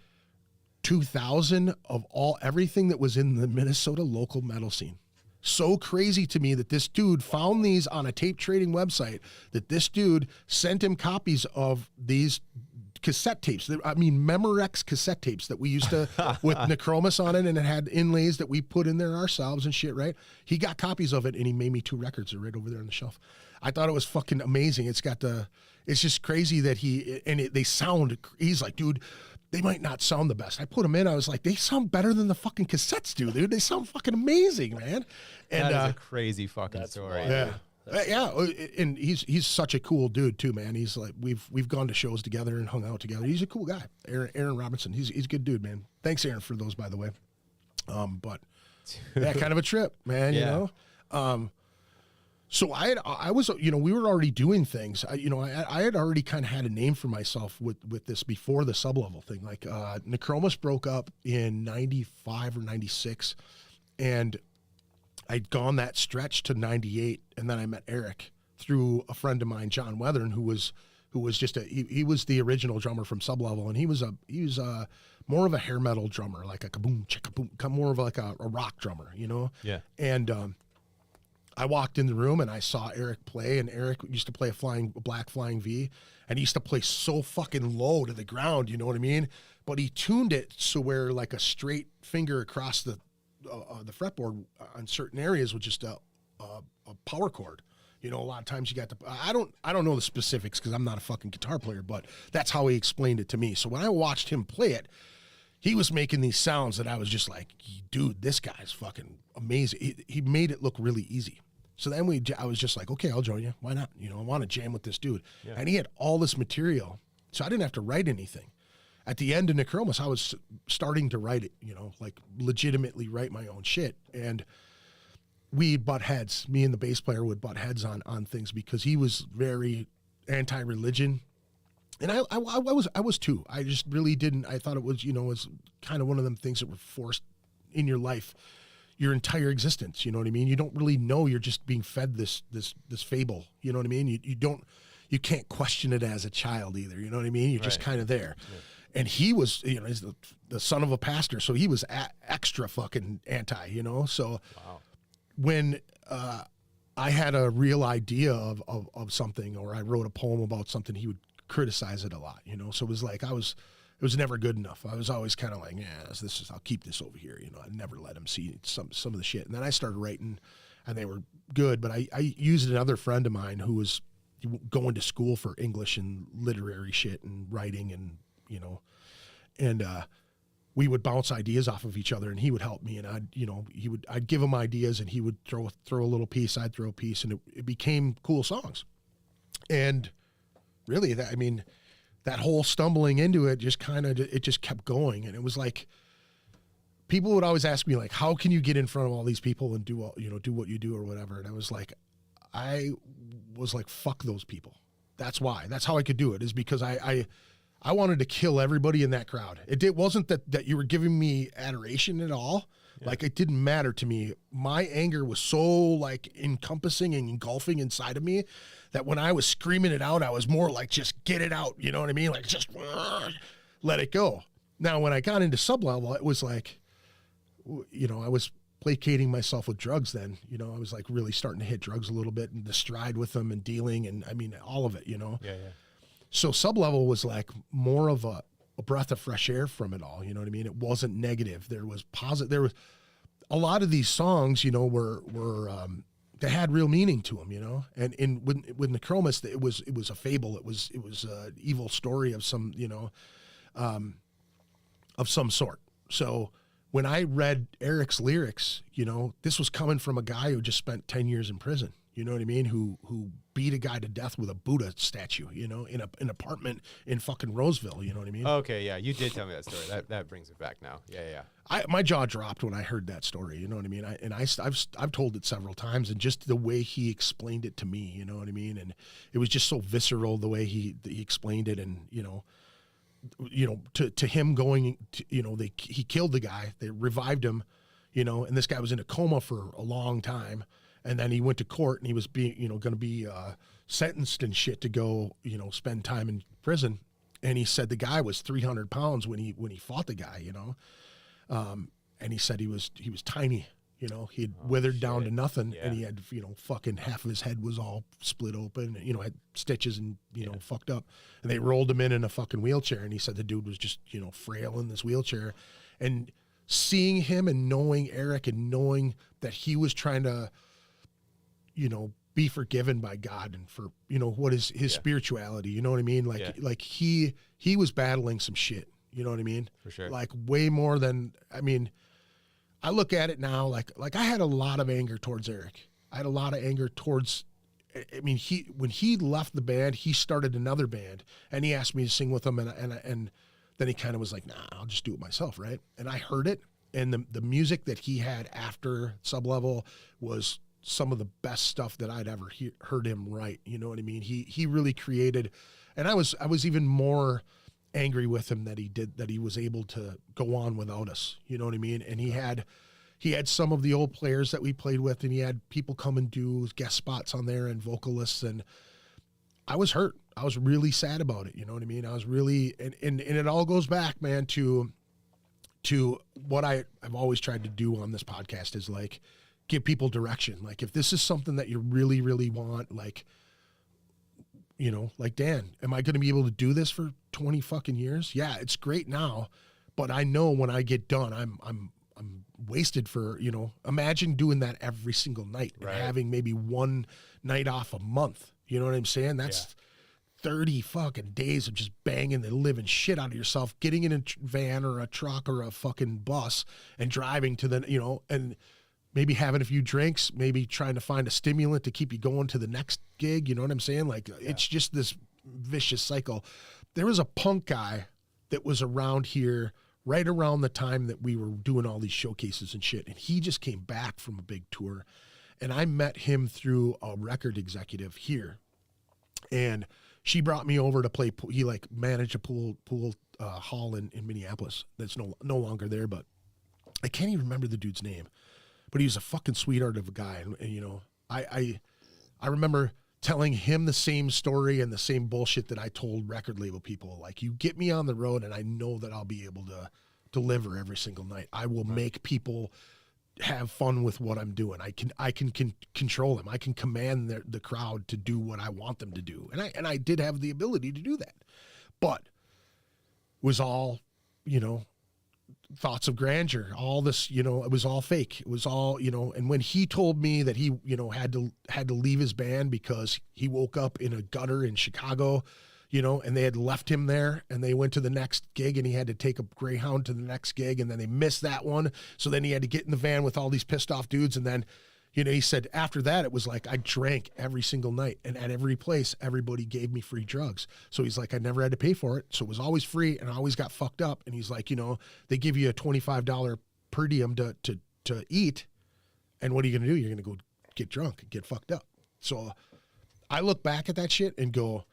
2000 of everything that was in the Minnesota local metal scene. So crazy to me that this dude found these on a tape trading website, that this dude sent him copies of these cassette tapes. I mean, Memorex cassette tapes that we used to, with Necromus on it, and it had inlays that we put in there ourselves and shit, right? He got copies of it, and he made me 2 records. They're right over there on the shelf. I thought it was fucking amazing. It's just crazy that they sound, he's like, dude, they might not sound the best. I put them in. I was like, they sound better than the fucking cassettes do, dude. They sound fucking amazing, man. And that is a crazy fucking story. Yeah. And he's such a cool dude too, man. He's like, we've gone to shows together and hung out together. He's a cool guy. Aaron Robinson. He's a good dude, man. Thanks, Aaron, for those, by the way. But yeah, kind of a trip, man. Yeah. You know. So I was, you know, we were already doing things. I had already kind of had a name for myself with this before the Sublevel thing. Like Necromus broke up in 95 or 96, and I'd gone that stretch to 98, and then I met Eric through a friend of mine, John Weathern, who was just he was the original drummer from Sublevel, and he was more of a hair metal drummer, like a kaboom chicka boom, more of like a rock drummer, you know. Yeah. And I walked in the room and I saw Eric play, and Eric used to play a black flying V, and he used to play so fucking low to the ground, you know what I mean? But he tuned it so where like a straight finger across the fretboard on certain areas was just a power chord. You know, a lot of times you got I don't know the specifics because I'm not a fucking guitar player, but that's how he explained it to me. So when I watched him play it, he was making these sounds that I was just like, dude, this guy's fucking amazing. He made it look really easy. So then I was just like, okay, I'll join you. Why not? You know, I want to jam with this dude. Yeah. And he had all this material, so I didn't have to write anything. At the end of Necromus, I was starting to write it, you know, like legitimately write my own shit. And we'd butt heads. Me and the bass player would butt heads on things because he was very anti-religion. And I was too. I just really didn't. I thought it was, you know, was kind of one of them things that were forced in your life, your entire existence. You know what I mean? You don't really know. You're just being fed this fable. You know what I mean? You can't question it as a child either. You know what I mean? You're just kind of there. Yeah. And he was, you know, he's the son of a pastor, so he was extra fucking anti, you know? So when I had a real idea of something, or I wrote a poem about something, he would criticize it a lot, you know? So it was like, it was never good enough. I was always kind of like, yeah, I'll keep this over here, you know? I never let him see some of the shit. And then I started writing, and they were good, but I used another friend of mine who was going to school for English and literary shit and writing and, you know, and we would bounce ideas off of each other, and he would help me, and I'd give him ideas, and he would throw a little piece, I'd throw a piece, and it became cool songs. And really, that whole stumbling into it just kept going. And it was like, people would always ask me, like, how can you get in front of all these people and do what you do or whatever? And I was like, fuck those people. That's why. That's how I could do it, is because I wanted to kill everybody in that crowd. It wasn't that you were giving me adoration at all. Yeah. Like, it didn't matter to me. My anger was so like encompassing and engulfing inside of me that when I was screaming it out, I was more like, just get it out. You know what I mean? Like, just let it go. Now, when I got into Sublevel, it was like, you know, I was placating myself with drugs then. You know, I was like really starting to hit drugs a little bit and the stride with them and dealing, and I mean, all of it, you know? Yeah. So Sublevel was like more of a breath of fresh air from it all. You know what I mean? It wasn't negative. There was positive. There was a lot of these songs, you know, were they had real meaning to them, you know. And with Necromus, it was a fable. It was an evil story of some, you know, of some sort. So when I read Eric's lyrics, you know, this was coming from a guy who just spent 10 years in prison. You know what I mean? Who beat a guy to death with a Buddha statue, you know, in an apartment in fucking Roseville. You know what I mean? Okay, yeah, you did tell me that story. That brings it back now. Yeah. My jaw dropped when I heard that story. You know what I mean? I've told it several times, and just the way he explained it to me. You know what I mean? And it was just so visceral the way he explained it, and you know, to him going, you know, he killed the guy, they revived him, you know, and this guy was in a coma for a long time. And then he went to court, and he was being, you know, going to be sentenced and shit to go, you know, spend time in prison. And he said the guy was 300 pounds when he fought the guy, and he said he was tiny, he had withered down to nothing, and he had, fucking half of his head was all split open, had stitches and, fucked up. And they rolled him in a fucking wheelchair. And he said the dude was just, frail in this wheelchair. And seeing him and knowing Eric and knowing that he was trying to, be forgiven by God and for, what is his spirituality, you know what I mean? Like he was battling some shit, you know what I mean? For sure. Like way more than, I look at it now, like I had a lot of anger towards Eric. I had a lot of anger towards, when he left the band, he started another band and he asked me to sing with him. And then he kind of was like, nah, I'll just do it myself. Right. And I heard it. And the music that he had after Sublevel was some of the best stuff that I'd ever heard him write. You know what I mean? He really created, and I was even more angry with him that he was able to go on without us. You know what I mean? And he had some of the old players that we played with, and he had people come and do guest spots on there and vocalists. And I was hurt. I was really sad about it. You know what I mean? I was really, and it all goes back, man, to what I've always tried to do on this podcast is like, give people direction. Like if this is something that you really, really want, like, like Dan, am I going to be able to do this for 20 fucking years? Yeah, it's great now, but I know when I get done, I'm wasted for, imagine doing that every single night and having maybe one night off a month. You know what I'm saying? That's 30 fucking days of just banging the living shit out of yourself, getting in a van or a truck or a fucking bus and driving to the, and maybe having a few drinks, maybe trying to find a stimulant to keep you going to the next gig. You know what I'm saying? Like it's just this vicious cycle. There was a punk guy that was around here right around the time that we were doing all these showcases and shit. And he just came back from a big tour, and I met him through a record executive here. And she brought me over to play. He like managed a pool hall in Minneapolis. That's no longer there, but I can't even remember the dude's name. But he was a fucking sweetheart of a guy. And I remember telling him the same story and the same bullshit that I told record label people. Like, you get me on the road and I know that I'll be able to deliver every single night. I will make people have fun with what I'm doing. I can control them. I can command the crowd to do what I want them to do. And I did have the ability to do that. But it was all, thoughts of grandeur, all this, it was all fake. It was all, and when he told me that he, had to leave his band because he woke up in a gutter in Chicago, and they had left him there and they went to the next gig and he had to take a Greyhound to the next gig and then they missed that one. So then he had to get in the van with all these pissed off dudes. And then, he said after that, it was like, I drank every single night and at every place, everybody gave me free drugs. So he's like, I never had to pay for it. So it was always free and I always got fucked up. And he's like, they give you a $25 per diem to eat. And what are you going to do? You're going to go get drunk and get fucked up. So I look back at that shit and go,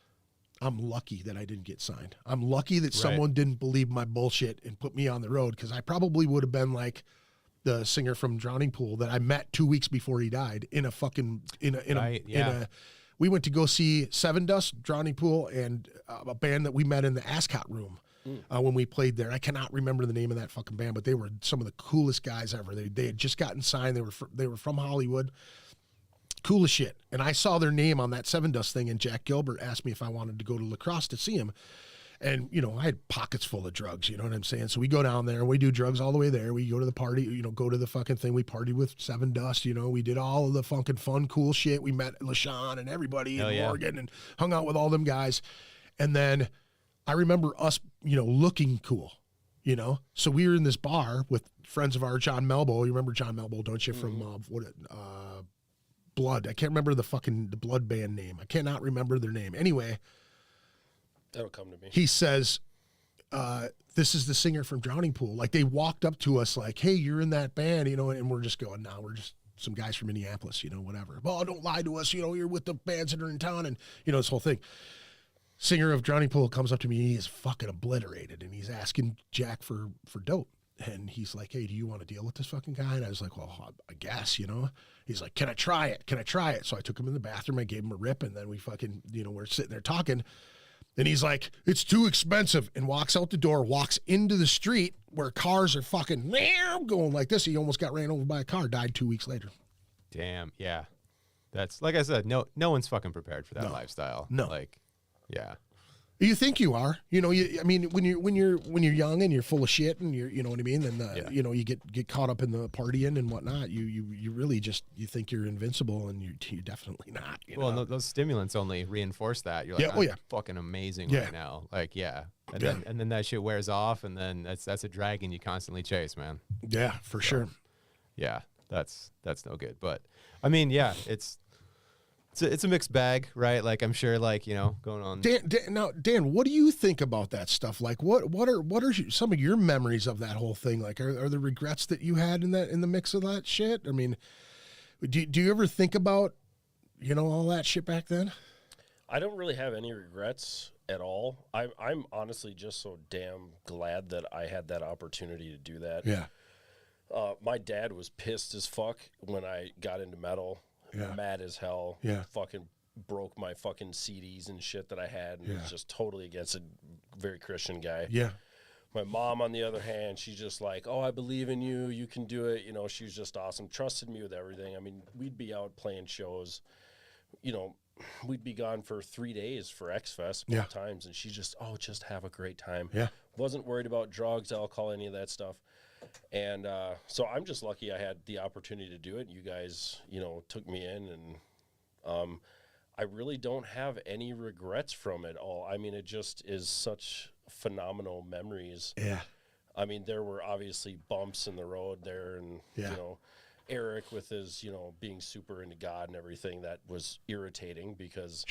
I'm lucky that I didn't get signed. I'm lucky that someone didn't believe my bullshit and put me on the road. Cause I probably would have been like the singer from Drowning Pool that I met 2 weeks before he died in a fucking, we went to go see Seven Dust, Drowning Pool, and a band that we met in the Ascot room when we played there. I cannot remember the name of that fucking band, but they were some of the coolest guys ever. They had just gotten signed. They were from Hollywood. Cool as shit. And I saw their name on that Seven Dust thing, and Jack Gilbert asked me if I wanted to go to La Crosse to see him. And, I had pockets full of drugs, you know what I'm saying? So we go down there and we do drugs all the way there. We go to the party, go to the fucking thing. We partied with Seven Dust, we did all of the fucking fun, cool shit. We met LaShawn and everybody in Morgan and hung out with all them guys. And then I remember us, looking cool, So we were in this bar with friends of ours, John Melbo. You remember John Melbo, don't you? From, Blood. I can't remember the Blood band name. I cannot remember their name. Anyway, that'll come to me. He says, this is the singer from Drowning Pool. Like, they walked up to us like, hey, you're in that band, and we're just going, no, we're just some guys from Minneapolis, whatever. Well, don't lie to us, you're with the bands that are in town, and, this whole thing. Singer of Drowning Pool comes up to me, he is fucking obliterated, and he's asking Jack for dope. And he's like, hey, do you want to deal with this fucking guy? And I was like, well, I guess, He's like, can I try it? Can I try it? So I took him in the bathroom. I gave him a rip. And then we fucking, we're sitting there talking. And he's like, it's too expensive, and walks out the door, walks into the street where cars are fucking going like this. He almost got ran over by a car, died 2 weeks later. Damn. Yeah. That's like I said, no one's fucking prepared for that No. lifestyle. No. Like, yeah. You think you are, you know, I mean, when you're young and you're full of shit and you know what I mean? Then, you know, you get caught up in the partying and whatnot. You really just, you think you're invincible, and you're definitely not. Well, no, those stimulants only reinforce that. You're like, I'm fucking amazing right now. Like, and then that shit wears off, and then that's a dragon you constantly chase, man. Yeah, for sure. Yeah, that's no good. But I mean, yeah, it's a mixed bag, right? Like, I'm sure, like, you know, going on. Dan, what do you think about that stuff? Like, what are some of your memories of that whole thing? Like, are there regrets that you had in the mix of that shit? I mean, do you ever think about, you know, all that shit back then? I don't really have any regrets at all. I'm honestly just so damn glad that I had that opportunity to do that. Yeah. My dad was pissed as fuck when I got into metal. Yeah. Mad as hell. Yeah. Fucking broke my fucking CDs and shit that I had, and was just totally against a very Christian guy. Yeah. My mom, on the other hand, she's just like, oh, I believe in you. You can do it. You know, she was just awesome. Trusted me with everything. I mean, we'd be out playing shows. You know, we'd be gone for 3 days for X-Fest both times, and she just have a great time. Yeah. Wasn't worried about drugs, alcohol, any of that stuff. And so I'm just lucky I had the opportunity to do it. You guys, you know, took me in, and I really don't have any regrets from it all. I mean, it just is such phenomenal memories. Yeah. I mean, there were obviously bumps in the road there, and, you know, Eric with his, you know, being super into God and everything, that was irritating because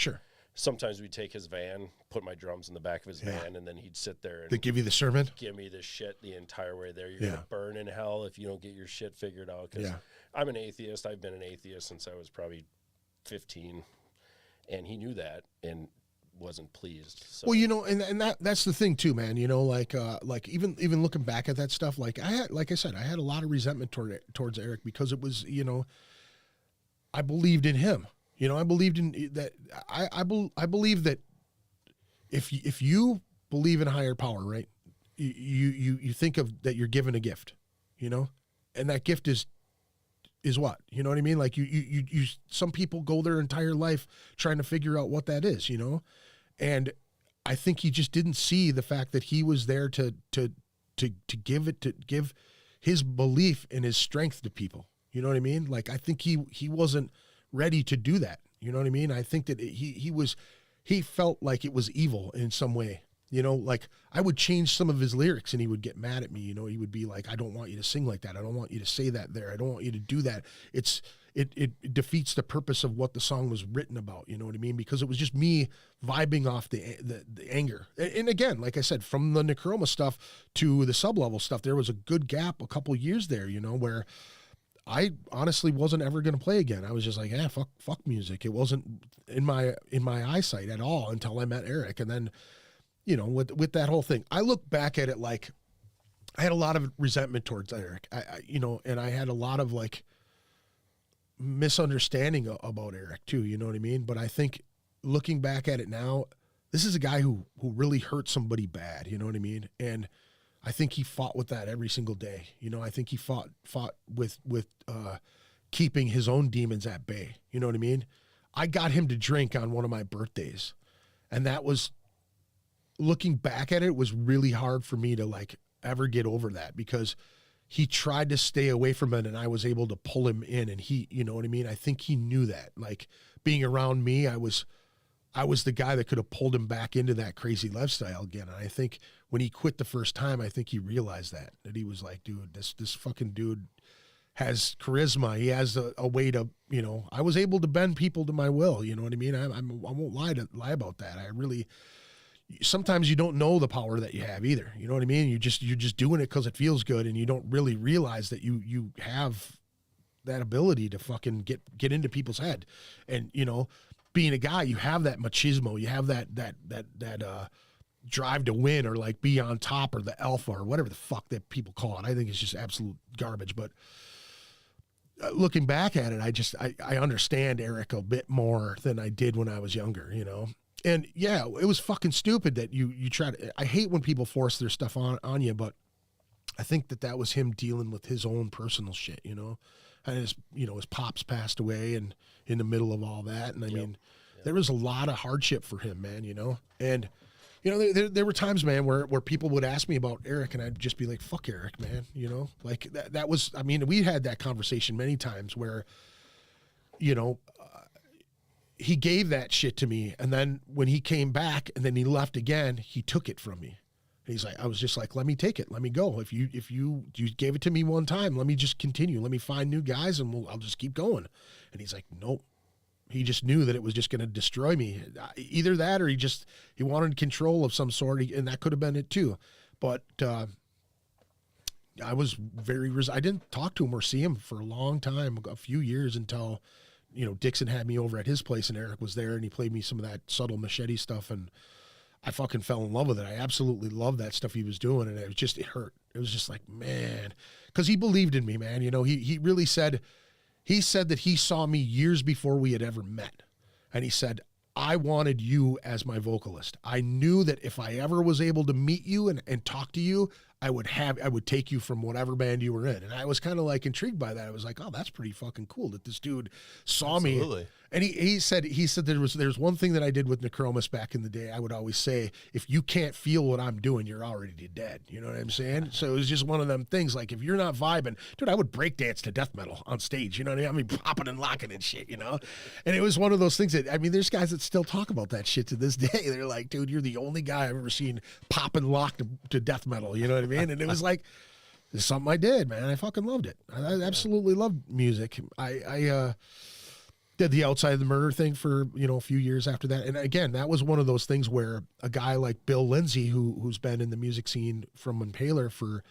sometimes we'd take his van, put my drums in the back of his van, and then he'd sit there and they give you the sermon, give me this shit the entire way there. You're gonna burn in hell if you don't get your shit figured out. Because I'm an atheist. I've been an atheist since I was probably 15, and he knew that and wasn't pleased. So. Well, you know, and that's the thing too, man. You know, like even looking back at that stuff, like I said, I had a lot of resentment towards Eric because it was, you know, I believed in him. You know, I believed in that. I believe that if you believe in a higher power, right? You think of that you're given a gift, you know, and that gift is what, you know what I mean? Like you some people go their entire life trying to figure out what that is, you know, and I think he just didn't see the fact that he was there to give his belief and his strength to people. You know what I mean? Like, I think he wasn't ready to do that. You know what I mean? I think that he felt like it was evil in some way. You know, like I would change some of his lyrics and he would get mad at me. You know, he would be like, I don't want you to sing like that. I don't want you to say that there. I don't want you to do that. It defeats the purpose of what the song was written about. You know what I mean? Because it was just me vibing off the anger. And again, like I said, from the Necroma stuff to the Sublevel stuff, there was a good gap, a couple years there, you know, where I honestly wasn't ever going to play again. I was just like, fuck music. It wasn't in my eyesight at all until I met Eric. And then, you know, with that whole thing, I look back at it like I had a lot of resentment towards Eric. You know, and I had a lot of like misunderstanding about Eric too. You know what I mean? But I think looking back at it now, this is a guy who really hurt somebody bad. You know what I mean? And I think he fought with that every single day. You know, I think he fought with keeping his own demons at bay. You know what I mean? I got him to drink on one of my birthdays, and that was, looking back at it, was really hard for me to like ever get over that, because he tried to stay away from it and I was able to pull him in, and he, you know what I mean? I think he knew that, like, being around me, I was the guy that could have pulled him back into that crazy lifestyle again. And I think when he quit the first time, I think he realized that he was like, dude, this fucking dude has charisma. He has a way to, you know, I was able to bend people to my will. You know what I mean? I won't lie about that. Sometimes you don't know the power that you have either. You know what I mean? You're just doing it because it feels good, and you don't really realize that you have that ability to fucking get into people's head. And, you know, being a guy, you have that machismo, you have that drive to win, or like be on top, or the alpha, or whatever the fuck that people call it. I think it's just absolute garbage. But looking back at it, I understand Eric a bit more than I did when I was younger, you know? And yeah, it was fucking stupid that you try to. I hate when people force their stuff on you, but I think that was him dealing with his own personal shit, you know. And his pops passed away, and in the middle of all that, and I mean, there was a lot of hardship for him, man, you know. And you know, there were times, man, where people would ask me about Eric, and I'd just be like, "Fuck Eric, man," you know. Like that was. I mean, we had that conversation many times where, you know. He gave that shit to me, and then when he came back and then he left again, he took it from me. And he's like, I was just like, let me take it, let me go. If you gave it to me one time, let me just continue. Let me find new guys, and I'll just keep going. And he's like, nope. He just knew that it was just going to destroy me. Either that, or he wanted control of some sort, and that could have been it too. But I was I didn't talk to him or see him for a long time, a few years, until. You know, Dixon had me over at his place, and Eric was there, and he played me some of that Subtle Machete stuff, and I fucking fell in love with it. I absolutely loved that stuff he was doing, and it hurt. It was just like, man, because he believed in me, man. You know, he really said that he saw me years before we had ever met, and he said, I wanted you as my vocalist. I knew that if I ever was able to meet you and talk to you, I would take you from whatever band you were in. And I was kind of like intrigued by that. I was like, oh, that's pretty fucking cool that this dude saw me. And he said there's one thing that I did with Necromus back in the day. I would always say, if you can't feel what I'm doing, you're already dead. You know what I'm saying? So it was just one of them things. Like, if you're not vibing, dude, I would break dance to death metal on stage. You know what I mean? Popping and locking and shit, you know? And it was one of those things that, I mean, there's guys that still talk about that shit to this day. They're like, dude, you're the only guy I've ever seen pop and lock to death metal. You know what I mean? And it was like, it's something I did, man. I fucking loved it. I absolutely loved music. I did the Outside of the Murder thing for, you know, a few years after that. And again, that was one of those things where a guy like Bill Lindsay, who's been in the music scene from Impaler for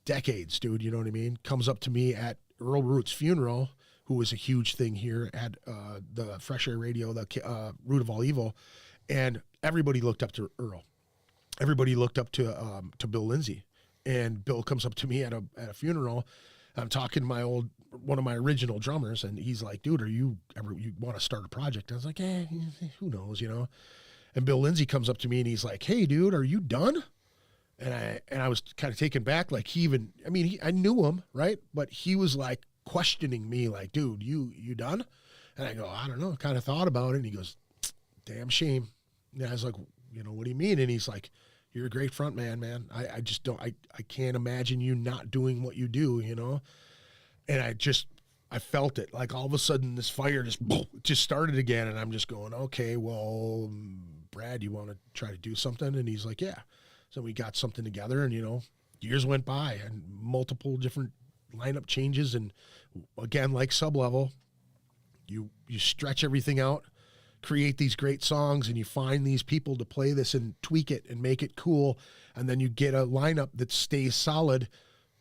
decades, dude, you know what I mean, comes up to me at Earl Root's funeral, who was a huge thing here at the Fresh Air Radio, the Root of All Evil. And everybody looked up to Earl. Everybody looked up to Bill Lindsay. And Bill comes up to me at a funeral. I'm talking to one of my original drummers, and he's like, dude, you want to start a project? I was like, who knows, you know? And Bill Lindsay comes up to me, and he's like, hey, dude, are you done? And I was kind of taken back. Like, I knew him, right? But he was like questioning me, like, dude, you done? And I go, I don't know. Kind of thought about it. And he goes, damn shame. And I was like, you know, what do you mean? And he's like, you're a great front man. I just don't, I can't imagine you not doing what you do, you know? And I felt it. Like, all of a sudden this fire just started again. And I'm just going, okay, well, Brad, you want to try to do something? And he's like, yeah. So we got something together, and, you know, years went by, and multiple different lineup changes. And again, like Sublevel, you stretch everything out, create these great songs, and you find these people to play this and tweak it and make it cool, and then you get a lineup that stays solid,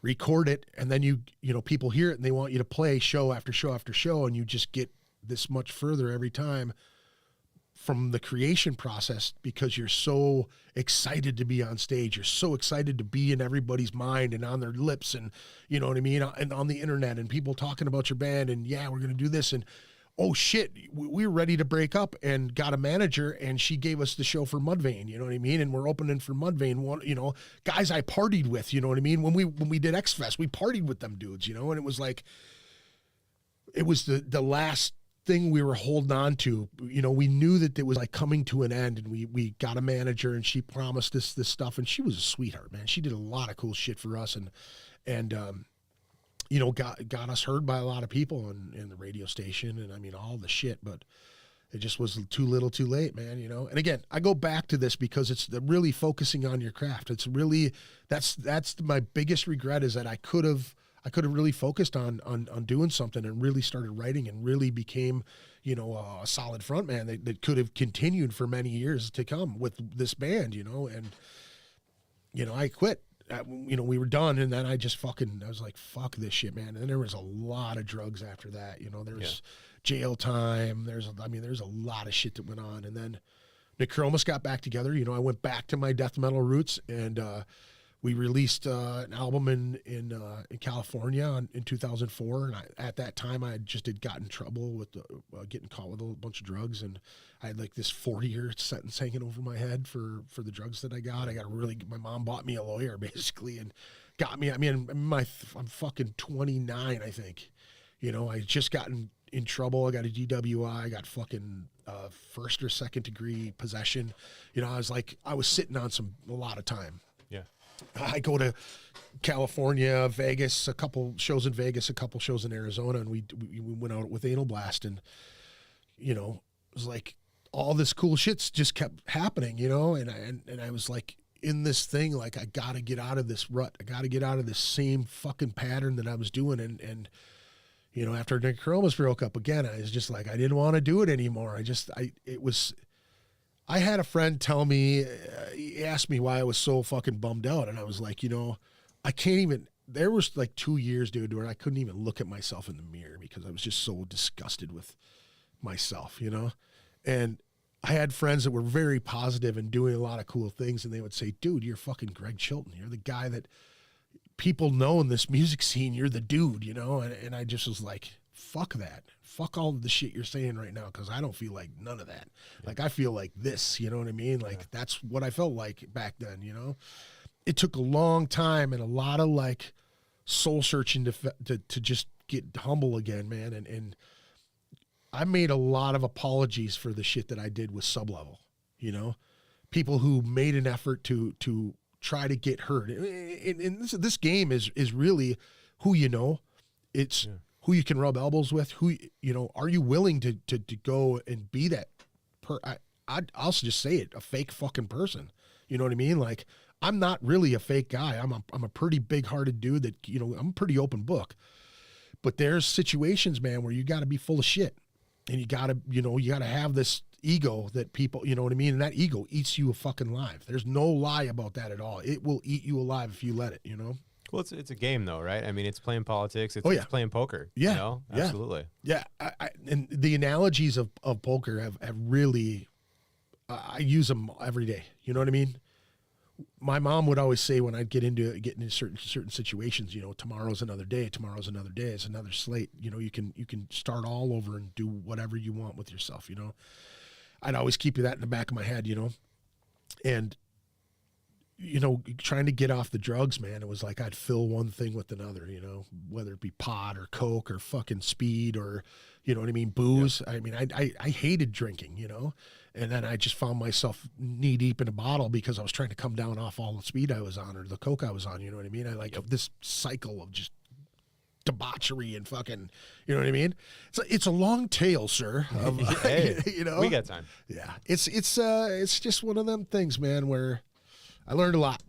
record it, and then you know, people hear it and they want you to play show after show after show, and you just get this much further every time from the creation process, because you're so excited to be on stage. You're so excited to be in everybody's mind and on their lips, and, you know what I mean, and on the internet, and people talking about your band, and yeah, we're going to do this, and oh shit, we were ready to break up, and got a manager, and she gave us the show for Mudvayne, you know what I mean? And we're opening for Mudvayne, one, you know, guys I partied with, you know what I mean? When we did X-Fest, we partied with them dudes, you know, and it was like, it was the last thing we were holding on to. You know, we knew that it was like coming to an end, and we got a manager, and she promised us this stuff, and she was a sweetheart, man. She did a lot of cool shit for us, and you know, got us heard by a lot of people in the radio station, and I mean, all the shit, but it just was too little too late, man, you know? And again, I go back to this because it's really focusing on your craft. It's really, that's my biggest regret, is that I could have really focused on doing something, and really started writing, and really became, you know, a solid front man that could have continued for many years to come with this band, you know? And, you know, I quit. You know, we were done, and then I was like, fuck this shit, man. And then there was a lot of drugs after that, you know, there's jail time, there's a lot of shit that went on. And then Necromus got back together. You know, I went back to my death metal roots, and we released an album in California in 2004, and at that time I just had gotten in trouble with getting caught with a bunch of drugs, and I had like this 40-year sentence hanging over my head for the drugs that I got. My mom bought me a lawyer basically and got me. I mean, I'm fucking 29, I think. You know, I just gotten in trouble. I got a DWI. I got fucking first or second degree possession. You know, I was sitting on a lot of time. Yeah. I go to California, Vegas, a couple shows in Vegas, a couple shows in Arizona, and we went out with Anal Blast, and you know, it was like all this cool shit's just kept happening, you know, and I was like in this thing, like I got to get out of this rut. I got to get out of this same fucking pattern that I was doing, and you know, after Nick Chromas broke up again, I was just like, I didn't want to do it anymore. I had a friend tell me, he asked me why I was so fucking bummed out. And I was like, you know, I can't even, there was like 2 years, dude, where I couldn't even look at myself in the mirror because I was just so disgusted with myself, you know? And I had friends that were very positive and doing a lot of cool things. And they would say, dude, you're fucking Greg Chilton. You're the guy that people know in this music scene. You're the dude, you know? And I just was like, fuck that. Fuck all of the shit you're saying right now, because I don't feel like none of that. Yeah. Like, I feel like this, you know what I mean? Like, that's what I felt like back then, you know? It took a long time and a lot of, like, soul searching to just get humble again, man. And I made a lot of apologies for the shit that I did with Sublevel, you know? People who made an effort to try to get heard. And this game is really who you know. It's... Yeah. Who you can rub elbows with, who, you know, are you willing to go and be that I'll just say it, a fake fucking person. You know what I mean? Like, I'm not really a fake guy. I'm a pretty big hearted dude that, you know, I'm a pretty open book, but there's situations, man, where you got to be full of shit, and you got to have this ego that people, you know what I mean? And that ego eats you a fucking alive. There's no lie about that at all. It will eat you alive if you let it, you know? Well, it's a game, though, right? I mean, it's playing politics. It's playing poker. Yeah. You know? Absolutely. Yeah. And the analogies of poker have really, I use them every day. You know what I mean? My mom would always say when I'd get into certain situations, you know, tomorrow's another day. It's another slate. You know, you can start all over and do whatever you want with yourself, you know? I'd always keep that in the back of my head, you know? And, you know, trying to get off the drugs, man, it was like I'd fill one thing with another, you know, whether it be pot or coke or fucking speed or, you know what I mean, booze. Yeah. I mean, I hated drinking, you know, and then I just found myself knee deep in a bottle because I was trying to come down off all the speed I was on or the coke I was on, you know what I mean? I like this cycle of just debauchery and fucking, you know what I mean? It's a long tale, sir. Of, hey, you know, we got time. Yeah, it's just one of them things, man, where I learned a lot,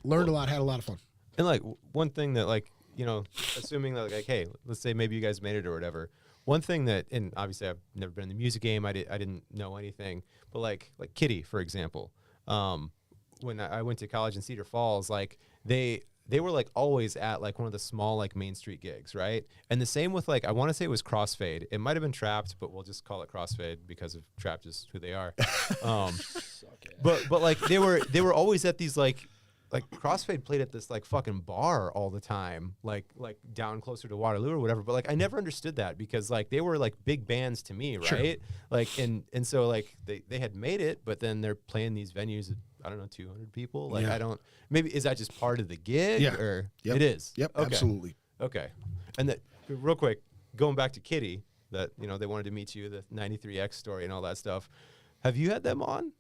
had a lot of fun. And like one thing that, like, you know, assuming that like, hey, let's say maybe you guys made it or whatever. One thing that, and obviously I've never been in the music game. I didn't know anything, but like Kitty, for example, when I went to college in Cedar Falls, like they were like always at like one of the small like Main Street gigs, right? And the same with like, I want to say it was Crossfade. It might have been Trapped, but we'll just call it Crossfade because of Trapped is who they are. But like they were always at these like Crossfade played at this like fucking bar all the time, like down closer to Waterloo or whatever. But like I never understood that because like they were like big bands to me, right? Sure. Like and so like they had made it, but then they're playing these venues at, I don't know, 200 people. Like I don't, maybe is that just part of the gig? Yeah. Or yep. It is. Yep. Okay. Absolutely. Okay. And that real quick, going back to Kitty, that, you know, they wanted to meet you, the 93X story and all that stuff. Have you had them on?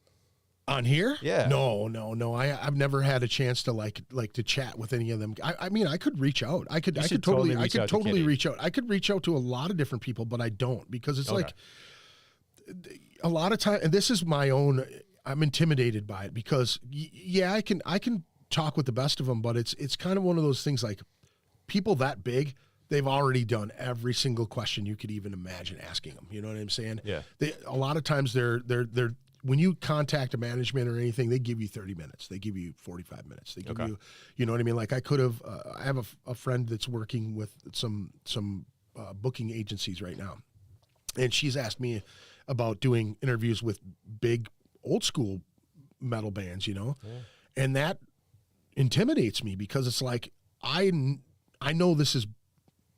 On here? Yeah. No. I've never had a chance to like to chat with any of them. I mean, I could reach out. I could totally reach out. I could reach out to a lot of different people, but I don't, because it's like a lot of time, and this is my own, I'm intimidated by it because I can talk with the best of them, but it's kind of one of those things, like people that big, they've already done every single question you could even imagine asking them. You know what I'm saying? Yeah. A lot of times they're when you contact a management or anything, they give you 30 minutes. They give you 45 minutes. They give you, you know what I mean? Like I could have, I have a friend that's working with some booking agencies right now. And she's asked me about doing interviews with big old school metal bands, you know? Yeah. And that, intimidates me because it's like, I know this is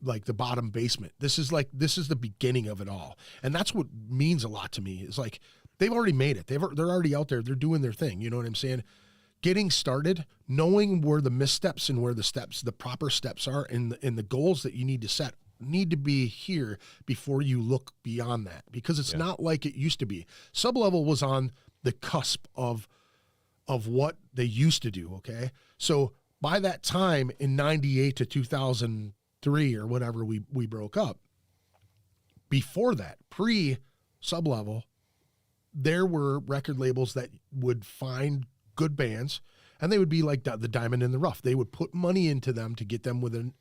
like the bottom basement. This is the beginning of it all. And that's what means a lot to me. It's like, they've already made it. They're already out there. They're doing their thing. You know what I'm saying? Getting started, knowing where the missteps and where the proper steps are, and the goals that you need to set need to be here before you look beyond that, because it's not like it used to be. Sublevel was on the cusp of what they used to do. Okay. So by that time in 98 to 2003 or whatever, we broke up. Before that, pre Sublevel, there were record labels that would find good bands, and they would be like the diamond in the rough. They would put money into them to get them with an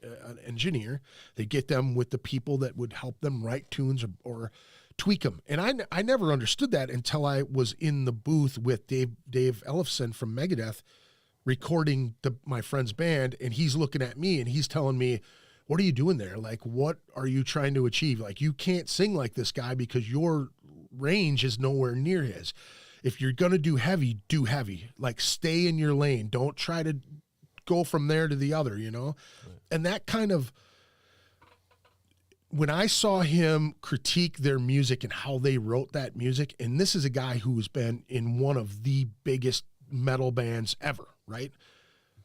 engineer. They get them with the people that would help them write tunes or tweak them. And I never understood that until I was in the booth with Dave Ellefson from Megadeth recording my friend's band, and he's looking at me and he's telling me, what are you doing there? Like, what are you trying to achieve? Like, you can't sing like this guy because your range is nowhere near his. If you're going to do heavy, do heavy. Like, stay in your lane. Don't try to go from there to the other, you know? Right. And that kind of, when I saw him critique their music and how they wrote that music, and this is a guy who's been in one of the biggest metal bands ever, right?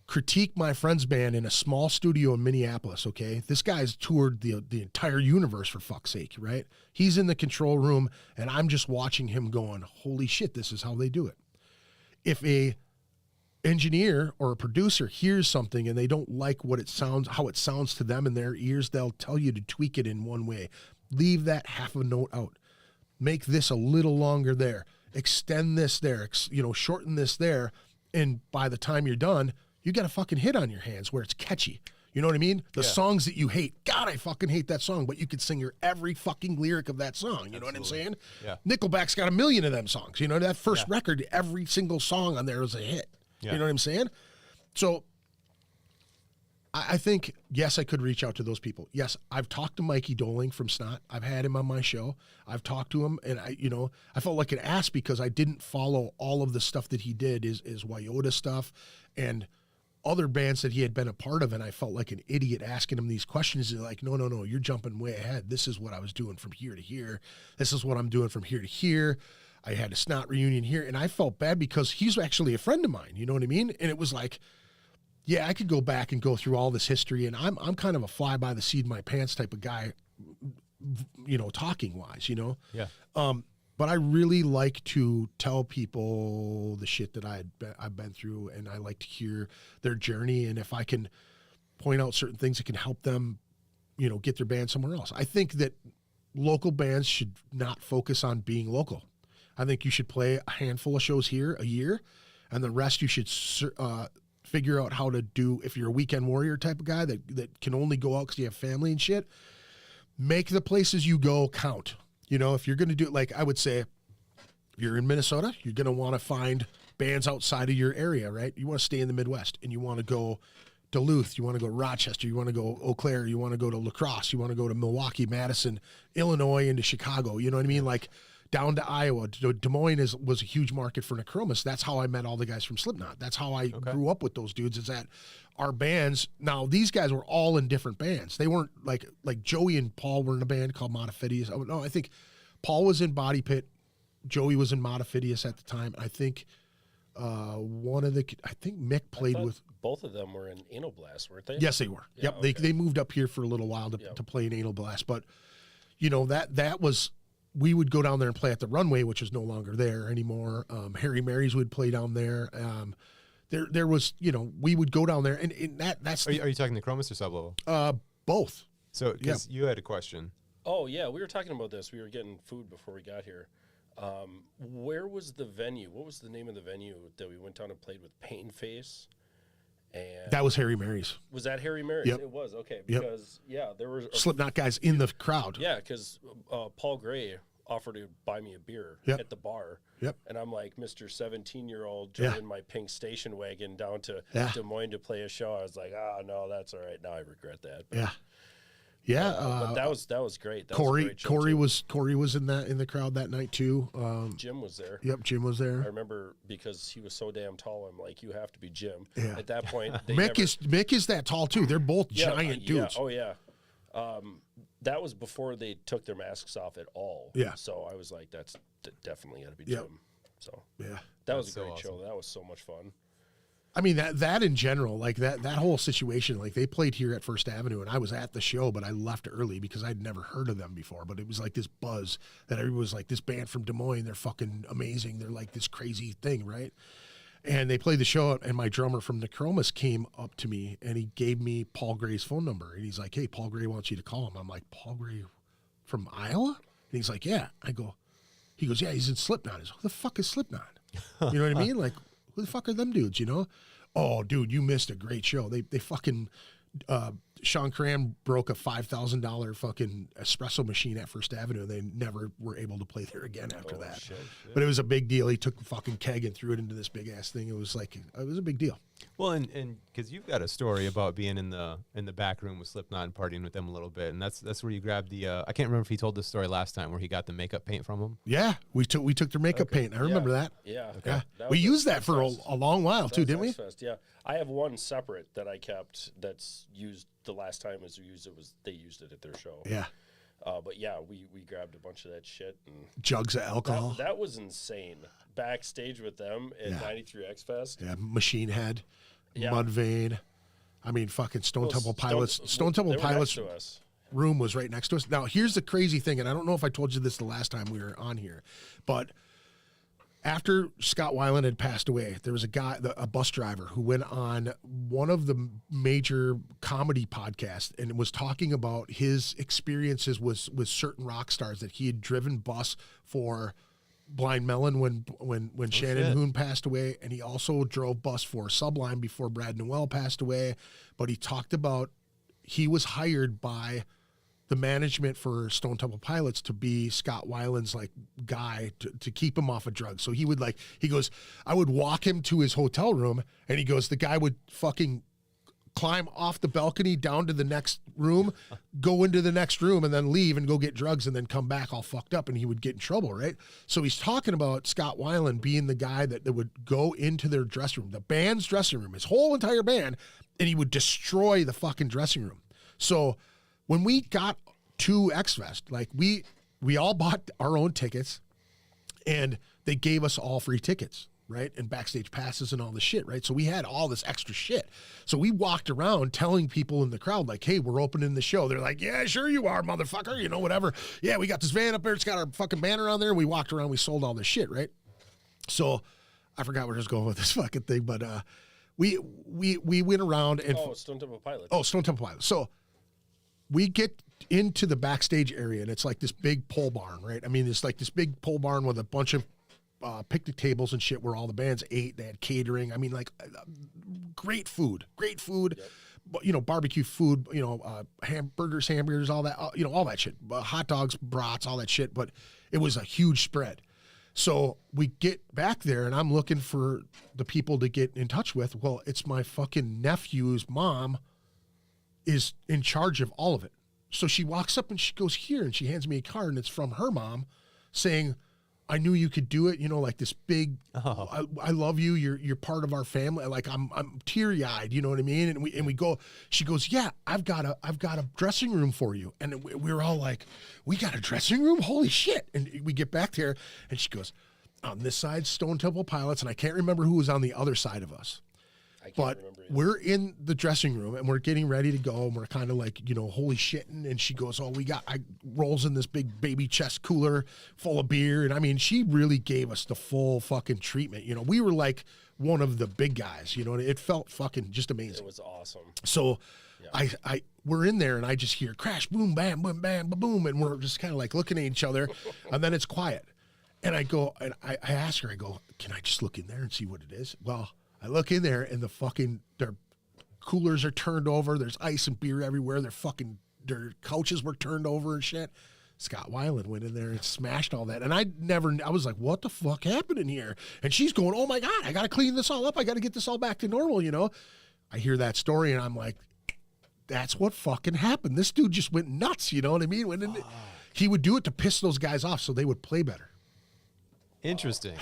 Critique my friend's band in a small studio in Minneapolis, okay? This guy's toured the entire universe, for fuck's sake, right? He's in the control room, and I'm just watching him going, holy shit, this is how they do it. If a engineer or a producer hears something and they don't like how it sounds to them in their ears, they'll tell you to tweak it in one way. Leave that half a note out. Make this a little longer there. Extend this there, shorten this there, and by the time you're done, you got a fucking hit on your hands where it's catchy. You know what I mean? The songs that you hate. God, I fucking hate that song, but you could sing every fucking lyric of that song. You know what I'm saying? Yeah. Nickelback's got 1 million of them songs. You know, that first record, every single song on there is a hit. Yeah. You know what I'm saying? So I think, yes, I could reach out to those people. Yes, I've talked to Mikey Doling from Snot. I've had him on my show. I've talked to him, and I felt like an ass because I didn't follow all of the stuff that he did, his Wyota stuff and other bands that he had been a part of, and I felt like an idiot asking him these questions. He's like, no, you're jumping way ahead. This is what I was doing from here to here. This is what I'm doing from here to here. I had a Snot reunion here, and I felt bad because he's actually a friend of mine. You know what I mean? And it was like, yeah, I could go back and go through all this history, and I'm kind of a fly by the seat of my pants type of guy, talking wise, Yeah. But I really like to tell people the shit that I've been through, and I like to hear their journey. And if I can point out certain things that can help them, get their band somewhere else. I think that local bands should not focus on being local. I think you should play a handful of shows here a year, and the rest you should figure out how to do. If you're a weekend warrior type of guy that can only go out because you have family and shit, make the places you go count. If you're going to do it, like I would say, if you're in Minnesota, you're going to want to find bands outside of your area, right? You want to stay in the Midwest, and you want to go Duluth, you want to go Rochester, you want to go Eau Claire, you want to go to La Crosse, you want to go to Milwaukee, Madison, Illinois, into Chicago. You know what I mean? Like down to Iowa. Des Moines was a huge market for Necromus. That's how I met all the guys from Slipknot. That's how I grew up with those dudes, is that our bands. Now, these guys were all in different bands. They weren't like Joey and Paul were in a band called Monofidius. Oh, no, I think Paul was in Body Pit. Joey was in Monofidius at the time. I think Mick played with. Both of them were in Anal Blast, weren't they? Yes, they were. Yeah, yep. Okay. They moved up here for a little while to play in Anal Blast. But, that was, we would go down there and play at the Runway, which is no longer there anymore. Harry Mary's would play down there. There was, we would go down there, and that's. Are you talking Necromus or Sublevel? Both. So, because you had a question. Oh, yeah, we were talking about this. We were getting food before we got here. Where was the venue? What was the name of the venue that we went down and played with Painface? And that was Harry Mary's. Was that Harry Mary's? Yep. It was, okay. Because, there were Slipknot guys in the crowd. Yeah, because Paul Gray offered to buy me a beer at the bar. Yep. And I'm like, Mr. 17-year-old driving my pink station wagon down to Des Moines to play a show. I was like, no, that's all right. Now I regret that. But, Yeah, but that was great. That was a Corey great show, too. Corey was in the crowd that night too. Jim was there. Yep, Jim was I there. remember because he was so damn tall. I'm like, you have to be Jim. Yeah. At that point, they Mick is that tall too. They're both giant dudes. Yeah, oh yeah. That was before they took their masks off at all. Yeah. So I was like, that's definitely got to be Yep. Jim. So Yeah. that was a so great awesome. show. That was so much fun. I mean that in general, like that whole situation, like they played here at First Avenue, and I was at the show, but I left early because I'd never heard of them before. But it was like this buzz that everyone was like, this band from Des Moines, they're fucking amazing. They're like this crazy thing, right? And they played the show, and my drummer from Necromus came up to me, and he gave me Paul Gray's phone number, and he's like, "Hey, Paul Gray wants you to call him." I'm like, "Paul Gray from Iowa?" And he's like, "Yeah." He goes, "Yeah, he's in Slipknot." Who the fuck is Slipknot? You know what I mean? Like, who the fuck are them dudes, you know? Oh, dude, you missed a great show. They fucking, Sean Cram broke a $5,000 fucking espresso machine at First Avenue, and they never were able to play there again after that. Shit. But it was a big deal. He took the fucking keg and threw it into this big ass thing. It was like, it was a big deal. Well, and because you've got a story about being in the back room with Slipknot and partying with them a little bit, and that's where you grabbed the. I can't remember if he told this story last time where he got the makeup paint from him. Yeah, we took their makeup paint. I remember that. Yeah. Yeah, That we was used at that for Fest. a long while too, That didn't was we? at Fest, yeah. I have one separate that I kept that's used. The last time it was used, they used it at their show. Yeah, But yeah, we grabbed a bunch of that shit and jugs of alcohol. that was insane. Backstage with them at Yeah. 93 X Fest. Yeah, Machine Head, Yeah. Mudvayne. I mean, fucking Stone Well, Temple Pilots. Stone Temple they were Pilots next to us. room was right next to us. Now, here's the crazy thing, and I don't know if I told you this the last time we were on here, but after Scott Weiland had passed away, there was a bus driver who went on one of the major comedy podcasts and was talking about his experiences with certain rock stars that he had driven bus for Blind Melon when Shannon shit. Hoon passed away, and he also drove bus for Sublime before Brad Nowell passed away. But he talked about he was hired by the management for Stone Temple Pilots to be Scott Weiland's like guy to keep him off of drugs. So he goes, I would walk him to his hotel room, and he goes, the guy would fucking climb off the balcony down to the next room, go into the next room, and then leave and go get drugs and then come back all fucked up, and he would get in trouble, right? So he's talking about Scott Weiland being the guy that would go into their dressing room, the band's dressing room, his whole entire band, and he would destroy the fucking dressing room. So when we got to X-Fest, like we all bought our own tickets, and they gave us all free tickets, right? And backstage passes and all the shit, right? So we had all this extra shit. So we walked around telling people in the crowd, like, hey, we're opening the show. They're like, yeah, sure you are, motherfucker. You know, whatever. Yeah, we got this van up there. It's got our fucking banner on there. We walked around. We sold all this shit, right? So I forgot where I was going with this fucking thing, but we went around and Stone Temple Pilots. Stone Temple Pilots. So we get into the backstage area, and it's like this big pole barn, right? I mean, it's like this big pole barn with a bunch of picnic tables and shit where all the bands ate. They had catering. I mean, like great food, but, you know, barbecue food, you know, hamburgers, all that, you know, all that shit, hot dogs, brats, all that shit. But it was a huge spread. So we get back there, and I'm looking for the people to get in touch with. Well, it's my fucking nephew's mom is in charge of all of it. So she walks up and she goes here, and she hands me a card, and it's from her mom saying, I knew you could do it. You know, like this big, I love you. You're part of our family. Like I'm teary eyed, you know what I mean? And we go, she goes, yeah, I've got a dressing room for you. And we were all like, we got a dressing room? Holy shit. And we get back there, and she goes, on this side, Stone Temple Pilots. And I can't remember who was on the other side of us. But we're in the dressing room, and we're getting ready to go, and we're kind of like, you know, holy shit. And she goes, I rolls in this big baby chest cooler full of beer. And I mean, she really gave us the full fucking treatment. You know, we were like one of the big guys, you know, it felt fucking just amazing. It was awesome. So we're in there, and I just hear crash, boom, bam, boom, bam, boom. And we're just kind of like looking at each other, and then it's quiet. And I go, and I ask her, I go, can I just look in there and see what it is? Well, I look in there, and their coolers are turned over. There's ice and beer everywhere. Their couches were turned over and shit. Scott Weiland went in there and smashed all that. And I was like, what the fuck happened in here? And she's going, oh my God, I got to clean this all up. I got to get this all back to normal, you know? I hear that story, and I'm like, that's what fucking happened. This dude just went nuts. You know what I mean? He would do it to piss those guys off so they would play better. Interesting.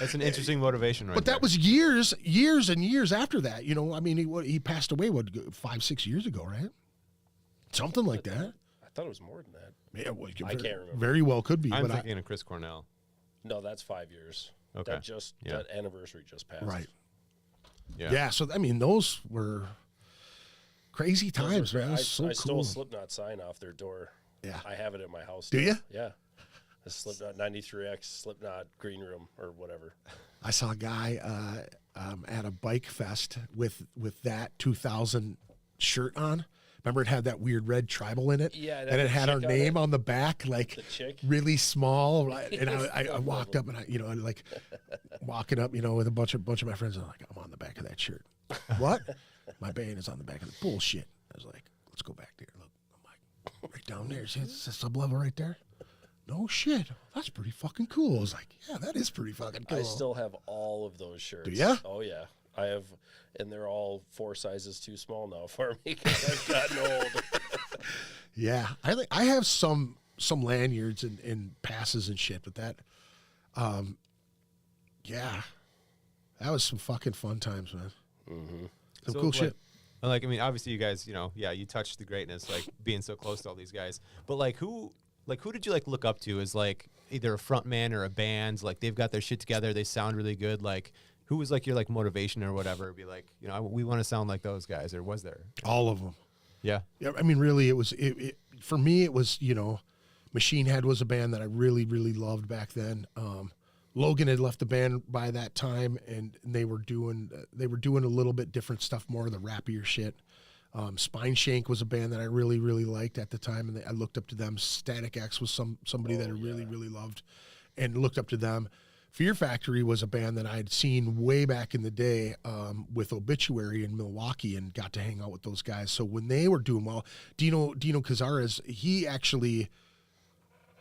That's an interesting motivation, right? But that was years and years after that. You know, I mean, he passed away 5-6 years ago, right? Something like that. I thought it was more than that. Yeah, well, I can't remember. Very well could be. I'm but thinking of Chris Cornell. No, that's 5 years. Okay. That anniversary just passed. right. Yeah. Yeah. So I mean, those were crazy times, man. It I was so stole cool. a Slipknot sign off their door. Yeah. I have it at my house. Do still. ya? Yeah. The Slipknot 93X Slipknot green room or whatever. I saw a guy at a bike fest with that 2000 shirt on. Remember, it had that weird red tribal in it. Yeah, and it had our name on the back, like The chick? really small. Right? And I walked up and I like walking up, with a bunch of my friends. I'm like, I'm on the back of that shirt. What? My band is on the back of the bullshit. I was like, let's go back there. Look, I'm like, right down there. See, it's a Sublevel right there. No shit. That's pretty fucking cool. I was like, yeah, that is pretty fucking cool. I still have all of those shirts. Do ya? Oh yeah, I have, and they're all 4 sizes too small now for me because I've gotten old. Yeah, I have some lanyards and passes and shit, but that, yeah, that was some fucking fun times, man. Mm-hmm. Some So, cool like, shit. Like, I mean, obviously you guys, you touched the greatness, like being so close to all these guys. But like, who did you like look up to as like either a front man or a band? Like they've got their shit together, they sound really good. Like, who was like your like motivation or whatever? Be like, we want to sound like those guys, or was there? All of them. Yeah. Yeah, I mean, really, it was for me. It was Machine Head was a band that I really really loved back then. Logan had left the band by that time, and they were doing a little bit different stuff, more of the rappier shit. Spine Shank was a band that I really really liked at the time, and I looked up to them. Static X was somebody that I really really loved, and looked up to them. Fear Factory was a band that I had seen way back in the day with Obituary in Milwaukee, and got to hang out with those guys. So when they were doing well, Dino Cazares, he actually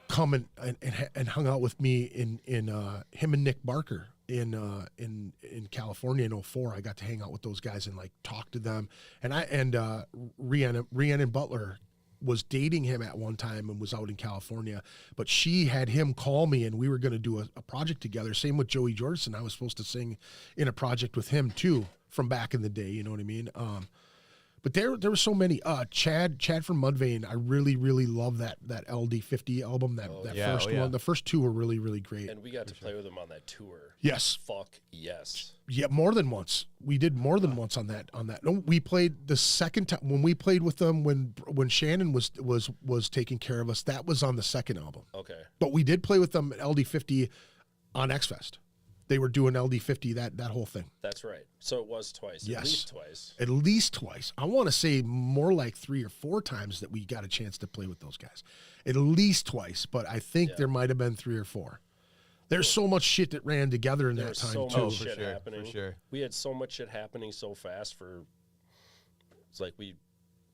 come and hung out with me in him and Nick Barker in California in 2004. I got to hang out with those guys and like talk to them. And Rhiannon Butler was dating him at one time and was out in California, but she had him call me and we were going to do a project together. Same with Joey Jordison. I was supposed to sing in a project with him too from back in the day. You know what I mean? But there were so many. Chad from Mudvayne, I really, really love that LD50 album, that first one. The first two were really, really great. And we got to play with them on that tour. Yes. Fuck yes. Yeah, more than once. We did more than once on that. No, we played the second time when we played with them when Shannon was taking care of us. That was on the second album. Okay. But we did play with them at LD50 on X Fest. They were doing LD50, that whole thing. That's right. So it was twice. Yes. At least twice. At least twice. I want to say more like 3 or 4 times that we got a chance to play with those guys. At least twice, but I think there might have been 3 or 4. There's so much shit that ran together in There that was time so too. much for shit sure, happening. for sure. We had so much shit happening so fast it's like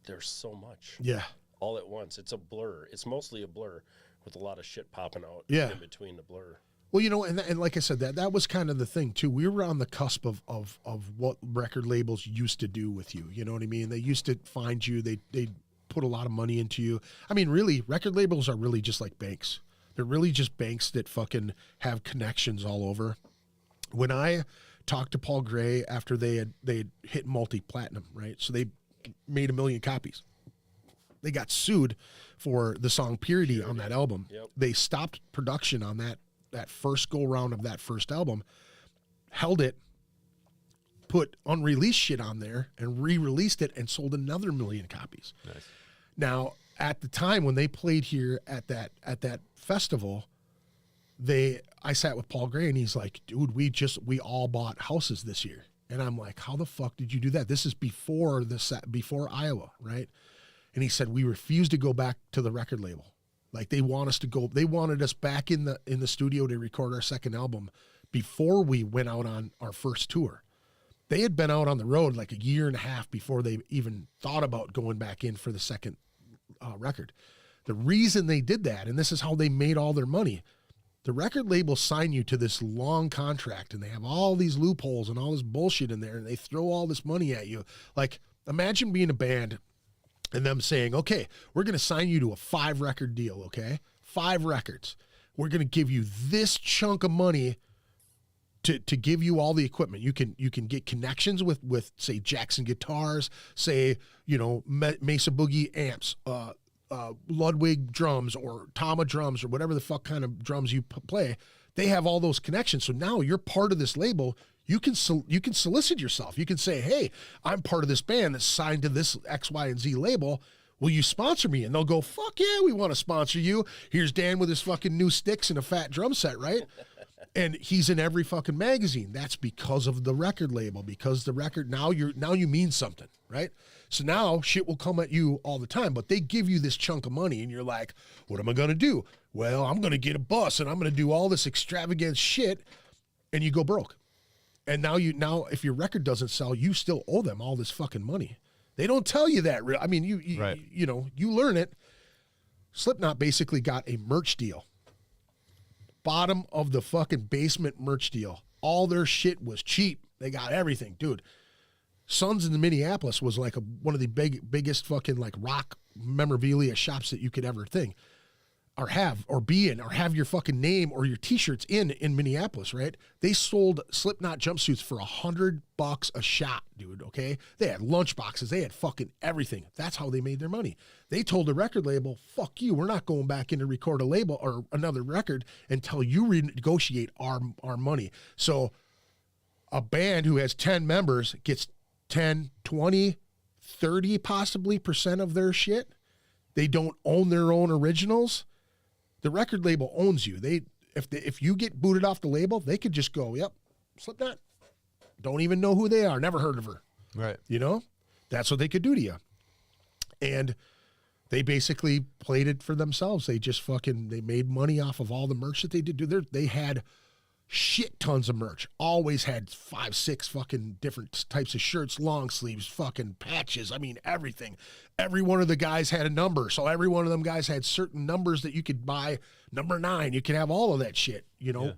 there's so much. Yeah. All at once. It's a blur. It's mostly a blur with a lot of shit popping out Yeah. in between the blur. Well, and like I said, that was kind of the thing too. We were on the cusp of what record labels used to do with you. You know what I mean? They used to find you. They put a lot of money into you. I mean, really, record labels are really just like banks. They're really just banks that fucking have connections all over. When I talked to Paul Gray after they had hit multi-platinum, right? So they made 1 million copies. They got sued for the song Purity on that album. Yep. They stopped production on that first go round of that first album, held it, put unreleased shit on there, and re-released it and sold another 1 million copies. Nice. Now, at the time when they played here at that festival, I sat with Paul Gray and he's like, dude, we all bought houses this year. And I'm like, how the fuck did you do that? This is before Iowa, right? And he said, we refuse to go back to the record label. Like they wanted us back in the studio to record our second album before we went out on our first tour. They had been out on the road like 1.5 years before they even thought about going back in for the second record. The reason they did that, and this is how they made all their money, the record labels sign you to this long contract and they have all these loopholes and all this bullshit in there and they throw all this money at you. Like imagine being a band and them saying, okay, we're going to sign you to a 5-record deal, okay? 5 records. We're going to give you this chunk of money to give you all the equipment. You can get connections with say Jackson guitars, say, Mesa Boogie amps, Ludwig drums or Tama drums or whatever the fuck kind of drums you play. They have all those connections. So now you're part of this label. You can solicit yourself. You can say, hey, I'm part of this band that's signed to this X, Y, and Z label. Will you sponsor me? And they'll go, fuck yeah, we want to sponsor you. Here's Dan with his fucking new sticks and a fat drum set, right? And he's in every fucking magazine. That's because of the record label, because the record, now you mean something, right? So now shit will come at you all the time, but they give you this chunk of money and you're like, what am I going to do? Well, I'm going to get a bus and I'm going to do all this extravagant shit, and you go broke. And now if your record doesn't sell, you still owe them all this fucking money. They don't tell you that. I mean, you learn it. Slipknot basically got a merch deal. Bottom of the fucking basement merch deal. All their shit was cheap. They got everything, dude. Sons in the Minneapolis was like one of the biggest fucking like rock memorabilia shops that you could ever think or have or be in or have your fucking name or your t-shirts in Minneapolis, right? They sold Slipknot jumpsuits for $100 a shot, dude, okay? They had lunch boxes. They had fucking everything. That's how they made their money. They told the record label, fuck you, we're not going back in to record a label or another record until you renegotiate our money. So a band who has 10 members gets 10, 20, 30 possibly % of their shit. They don't own their own originals. The record label owns you. If you get booted off the label, they could just go, yep, Slipknot. Don't even know who they are. Never heard of her. Right. That's what they could do to you. And they basically played it for themselves. They just they made money off of all the merch that they did. They had shit tons of merch. Always had 5, 6 fucking different types of shirts, long sleeves, fucking patches. I mean, everything. Every one of the guys had a number. So every one of them guys had certain numbers that you could buy. Number 9, you could have all of that shit,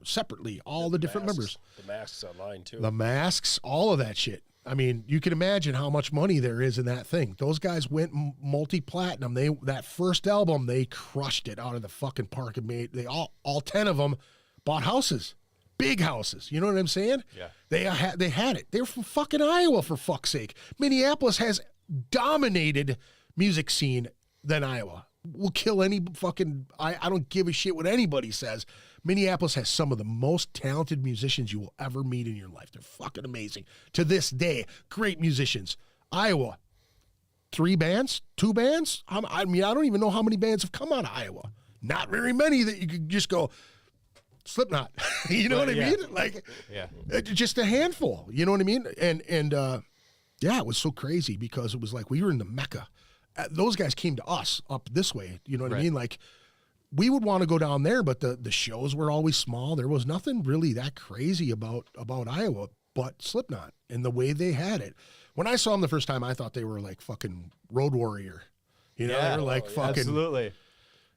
separately, all the different numbers. The masks online too. The masks, all of that shit. I mean, you can imagine how much money there is in that thing. Those guys went multi-platinum. That first album, they crushed it out of the fucking park and all 10 of them bought houses. Big houses, you know what I'm saying? Yeah. They had it. They're from fucking Iowa, for fuck's sake. Minneapolis has dominated music scene than Iowa. We'll kill any fucking, I don't give a shit what anybody says. Minneapolis has some of the most talented musicians you will ever meet in your life. They're fucking amazing. To this day, great musicians. Iowa, 3 bands, 2 bands? I mean, I don't even know how many bands have come out of Iowa. Not very many that you could just go, Slipknot. You know what I mean? Like, just a handful. You know what I mean? And it was so crazy because it was like we were in the Mecca. Those guys came to us up this way. You know what I mean? Like, we would want to go down there, but the shows were always small. There was nothing really that crazy about Iowa, but Slipknot and the way they had it. When I saw them the first time, I thought they were like fucking Road Warrior. They were like fucking absolutely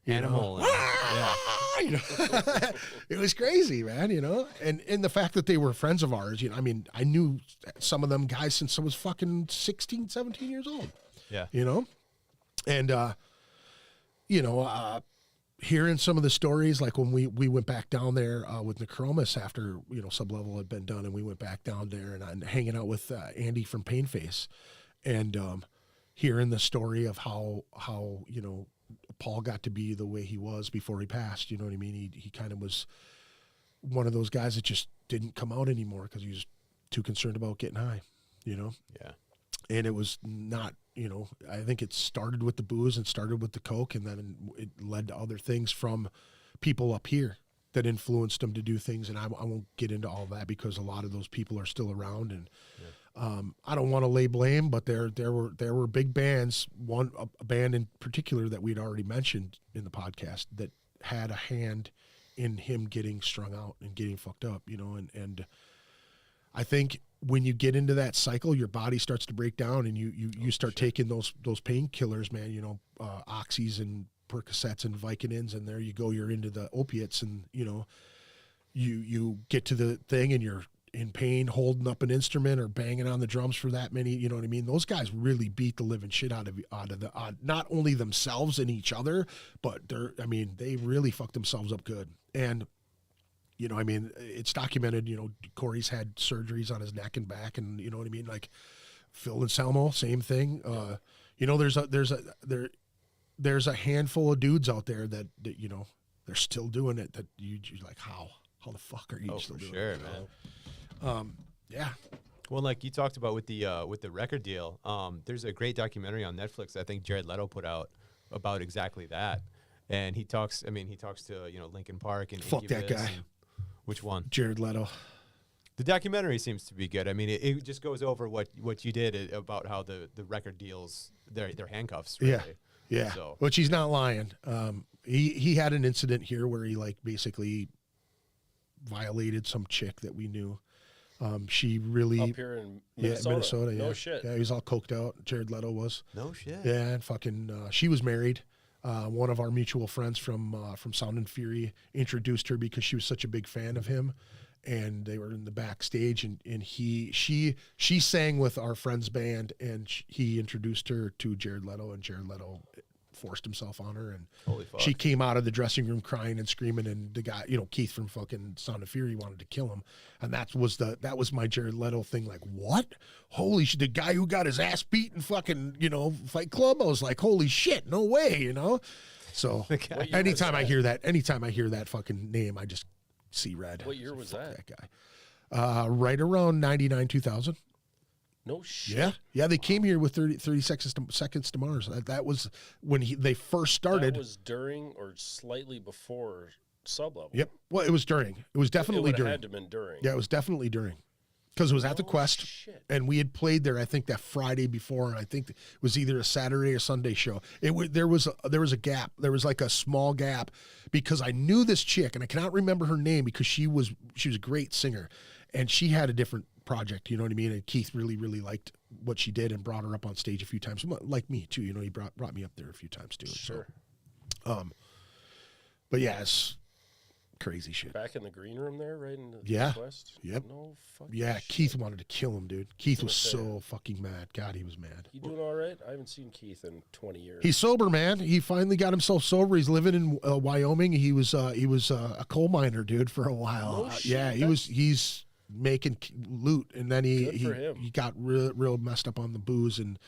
animal. It was crazy, man, and the fact that they were friends of ours, I mean, I knew some of them guys since I was fucking 16, 17 years old. Yeah. And, hearing some of the stories, like when we went back down there with Necromus after, Sublevel had been done, and we went back down there and I'm hanging out with Andy from Painface, and hearing the story of how Paul got to be the way he was before he passed. You know what I mean? He kind of was one of those guys that just didn't come out anymore because he was too concerned about getting high, Yeah. And it was not, I think it started with the booze and started with the coke, and then it led to other things from people up here that influenced him to do things. And I won't get into all that because a lot of those people are still around. And I don't want to lay blame, but there were big bands, a band in particular that we'd already mentioned in the podcast that had a hand in him getting strung out and getting fucked up, and I think when you get into that cycle, your body starts to break down, and you start taking those painkillers, man, oxys and Percocets and Vicodins, and there you go, you're into the opiates, and you get to the thing, and you're in pain holding up an instrument or banging on the drums for that many, you know what I mean? Those guys really beat the living shit out of not only themselves and each other, but they really fucked themselves up good. And you know, I mean, it's documented, you know, Corey's had surgeries on his neck and back, and you know what I mean? Like Phil Anselmo, same thing. You know, there's a handful of dudes out there that you know, they're still doing it, that you're like, how the fuck are you still doing it? Man. Yeah. Well, like you talked about with the record deal, there's a great documentary on Netflix I think Jared Leto put out about exactly that. And he talks to, you know, Linkin Park and fuck that guy. Which one? Jared Leto. The documentary seems to be good. I mean, it just goes over what you did about how the record deals, their handcuffs. Really. Yeah. So. Which he's not lying. He had an incident here where he like basically violated some chick that we knew. She really Up here in Minnesota. Yeah. No shit. Yeah, he was all coked out. Jared Leto was. No shit. Yeah, and fucking she was married. One of our mutual friends from Sound and Fury introduced her because she was such a big fan of him, and they were in the backstage, and she sang with our friend's band, and he introduced her to Jared Leto, and Jared Leto forced himself on her, and Holy fuck. She came out of the dressing room crying and screaming, and the guy, you know, Keith from fucking Sound of Fury wanted to kill him, and that was my Jared Leto thing. Like, what? Holy shit! The guy who got his ass beat in fucking, you know, Fight Club. I was like, holy shit, no way, you know. So anytime I hear that fucking name, I just see red. What year was that? Guy. Right around 99, 2000. No shit. Yeah. They came here with 30 seconds to Mars. That was when they first started. That was during or slightly before Sublevel. Yep. Well, it was during. It was definitely during. It had to have been during. Yeah, it was definitely during. Because it was at the Quest, shit. And we had played there, I think, that Friday before, and I think it was either a Saturday or Sunday show. There was a gap. There was like a small gap because I knew this chick, and I cannot remember her name because she was a great singer, and she had a different project, you know what I mean? And Keith really, really liked what she did and brought her up on stage a few times, like me too. You know, he brought me up there a few times too. Sure. So, but yeah, it's crazy shit. Back in the green room there, right in the Quest? Yep. No fucking Yeah, shit. Keith wanted to kill him, dude. Keith was so fucking mad. God, he was mad. You doing all right? I haven't seen Keith in 20 years. He's sober, man. He finally got himself sober. He's living in Wyoming. He was a coal miner, dude, for a while. No shit. Yeah, he's making loot, and then he got real messed up on the booze and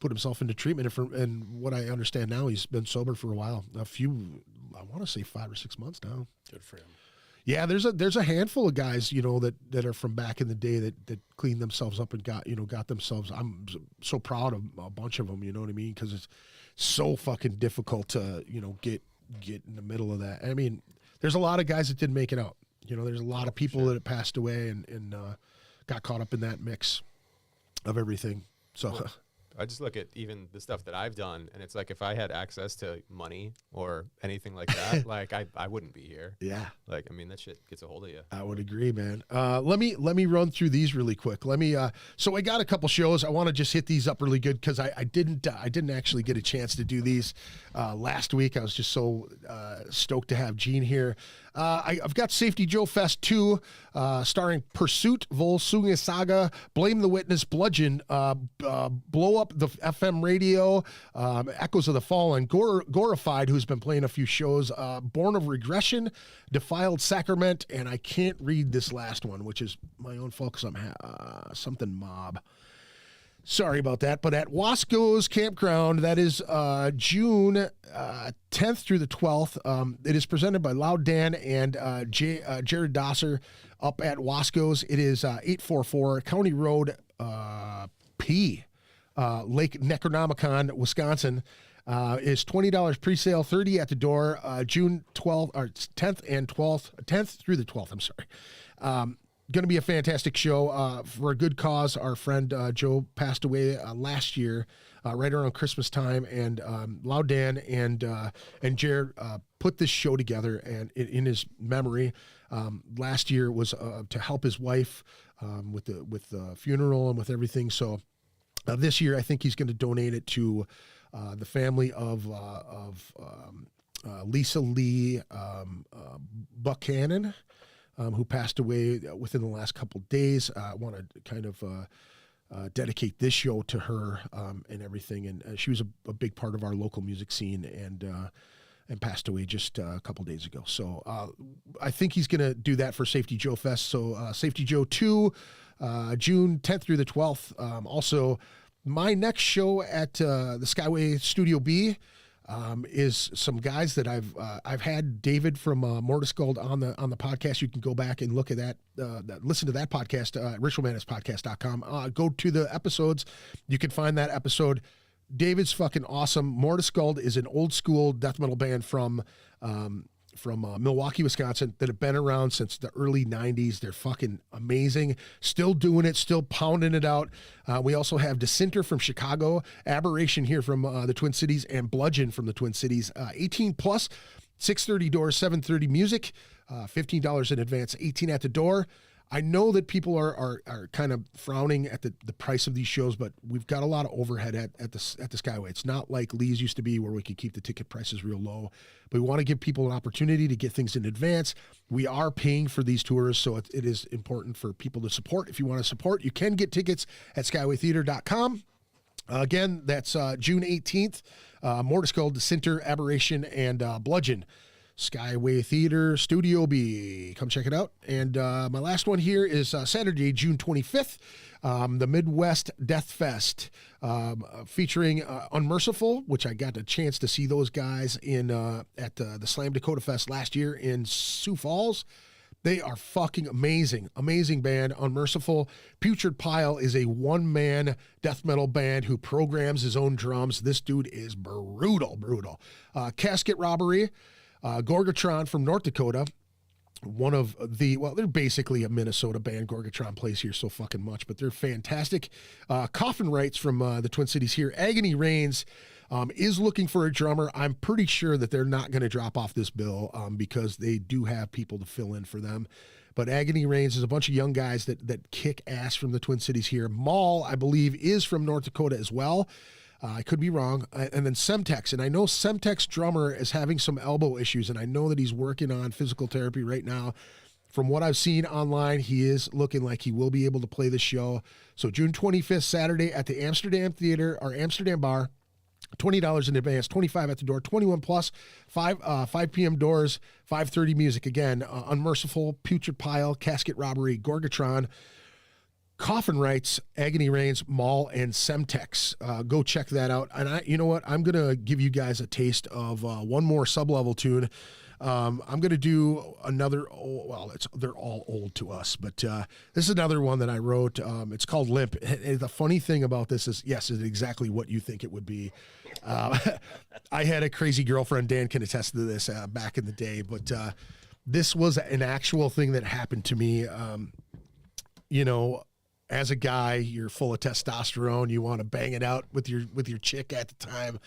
put himself into treatment. And what I understand now, he's been sober for a while. I want to say 5 or 6 months now. Good for him. Yeah, there's a handful of guys, you know, that are from back in the day that cleaned themselves up and got themselves. I'm so proud of a bunch of them, you know what I mean? Because it's so fucking difficult to, you know, get in the middle of that. I mean, there's a lot of guys that didn't make it out. You know, there's a lot of people that have passed away and got caught up in that mix of everything. So I just look at even the stuff that I've done, and it's like if I had access to money or anything like that, like I wouldn't be here. Yeah. Like, I mean, that shit gets a hold of you. I would agree, man. Let me run through these really quick. So I got a couple shows. I want to just hit these up really good because I didn't actually get a chance to do these last week. I was just so stoked to have Gene here. I've got Safety Joe Fest 2, starring Pursuit, Volsunga Saga, Blame the Witness, Bludgeon, Blow Up the FM Radio, Echoes of the Fallen, Gorified, who's been playing a few shows, Born of Regression, Defiled Sacrament, and I can't read this last one, which is my own fault because I'm something mob. Sorry about that, but at Wasco's Campground, that is June 10th through the 12th. It is presented by Loud Dan and Jared Dosser up at Wasco's. It is 844 County Road P, Lake Necronomicon, Wisconsin. Is $20 pre-sale, $30 at the door. June 12th or 10th and 12th, 10th through the 12th. I'm sorry. Going to be a fantastic show for a good cause. Our friend Joe passed away last year, right around Christmas time, and Loud Dan and Jared put this show together, and in his memory, last year was to help his wife with the funeral and with everything. So this year, I think he's going to donate it to the family of Lisa Lee Buchanan. who passed away within the last couple days. I want to kind of dedicate this show to her and everything. And she was a big part of our local music scene and passed away just a couple days ago. So I think he's going to do that for Safety Joe Fest. So Safety Joe 2, June 10th through the 12th. Also, my next show at the Skyway Studio B is some guys that I've had David from Mortisgold on the podcast. You can go back and look at that, listen to that podcast at ritualmanispodcast.com. Go to the episodes. You can find that episode. David's fucking awesome. Mortisgold is an old school death metal band from Milwaukee, Wisconsin, that have been around since the early 90s. They're fucking amazing. Still doing it, still pounding it out. We also have Dissenter from Chicago, Aberration here from the Twin Cities, and Bludgeon from the Twin Cities. 18 plus, 6:30 doors, 7:30 music, $15 in advance, 18 at the door. I know that people are kind of frowning at the price of these shows, but we've got a lot of overhead at the Skyway. It's not like Lee's used to be where we could keep the ticket prices real low. But we want to give people an opportunity to get things in advance. We are paying for these tours, so it is important for people to support. If you want to support, you can get tickets at skywaytheater.com. Again, that's June 18th. Mortisgold, Dissenter, Aberration, and Bludgeon. Skyway Theater, Studio B. Come check it out. And my last one here is Saturday, June 25th, the Midwest Death Fest, featuring Unmerciful, which I got a chance to see those guys in at the Slam Dakota Fest last year in Sioux Falls. They are fucking amazing. Amazing band, Unmerciful. Putrid Pile is a one-man death metal band who programs his own drums. This dude is brutal. Casket Robbery. Gorgatron from North Dakota, they're basically a Minnesota band. Gorgatron plays here so fucking much, but they're fantastic. Coffin Rights from the Twin Cities here. Agony Reigns is looking for a drummer. I'm pretty sure that they're not going to drop off this bill because they do have people to fill in for them. But Agony Reigns is a bunch of young guys that kick ass from the Twin Cities here. Maul, I believe, is from North Dakota as well. I could be wrong. And then Semtex. And I know Semtex drummer is having some elbow issues, and I know that he's working on physical therapy right now. From what I've seen online, he is looking like he will be able to play the show. So June 25th, Saturday at the Amsterdam Theater, or Amsterdam Bar. $20 in advance, $25 at the door, 21 plus, 5 p.m. doors, 5:30 music. Again, Unmerciful, Putrid Pile, Casket Robbery, Gorgatron, Coffin Rights, Agony Reigns, Maul, and Semtex. Go check that out. And you know what? I'm going to give you guys a taste of one more Sublevel tune. I'm going to do another, they're all old to us, but this is another one that I wrote. It's called Limp. And the funny thing about this is, yes, it's exactly what you think it would be. I had a crazy girlfriend, Dan can attest to this, back in the day, but this was an actual thing that happened to me. As a guy, you're full of testosterone. You want to bang it out with your chick at the time.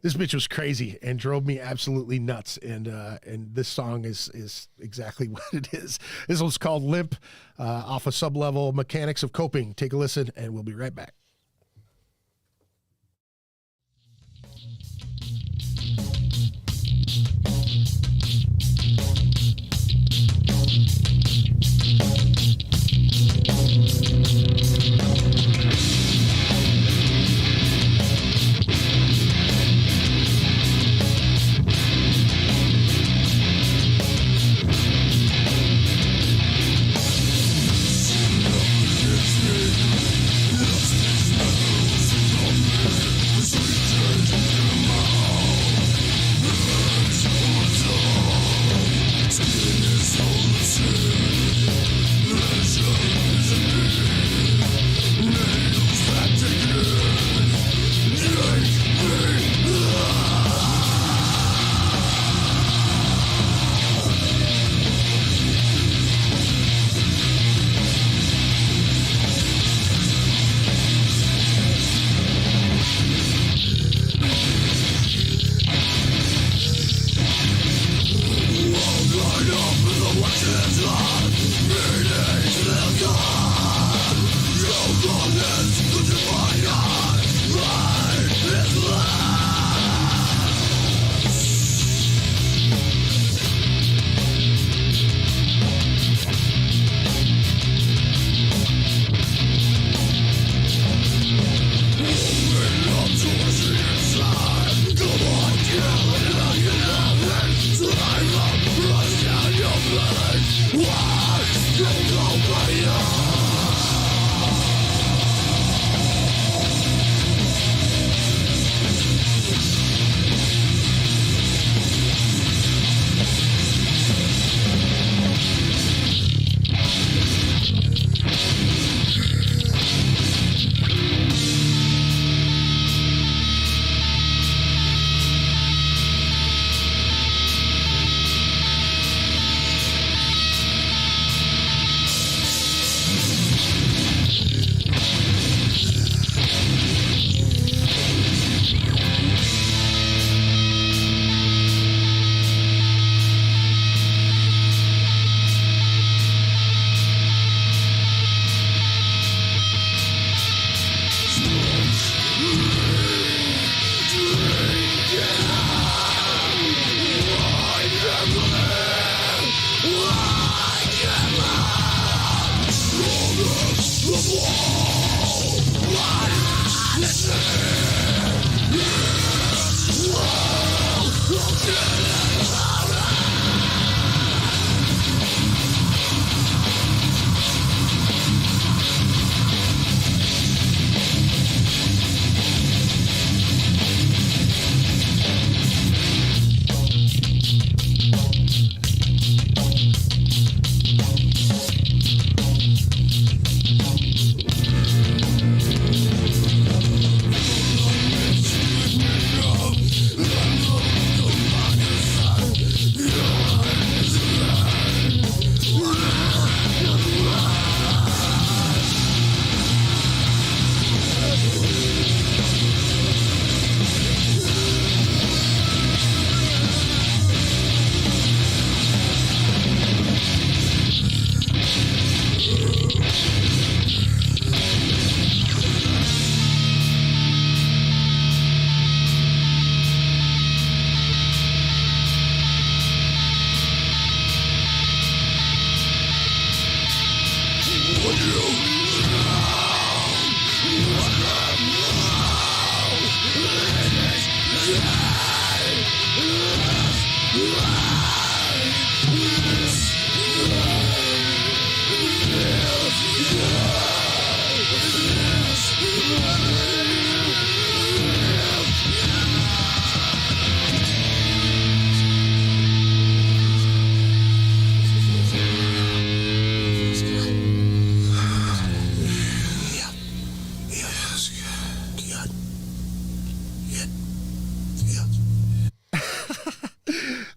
This bitch was crazy and drove me absolutely nuts. And this song is exactly what it is. This one's called Limp, off of Sublevel, Mechanics of Coping. Take a listen, and we'll be right back. Yes.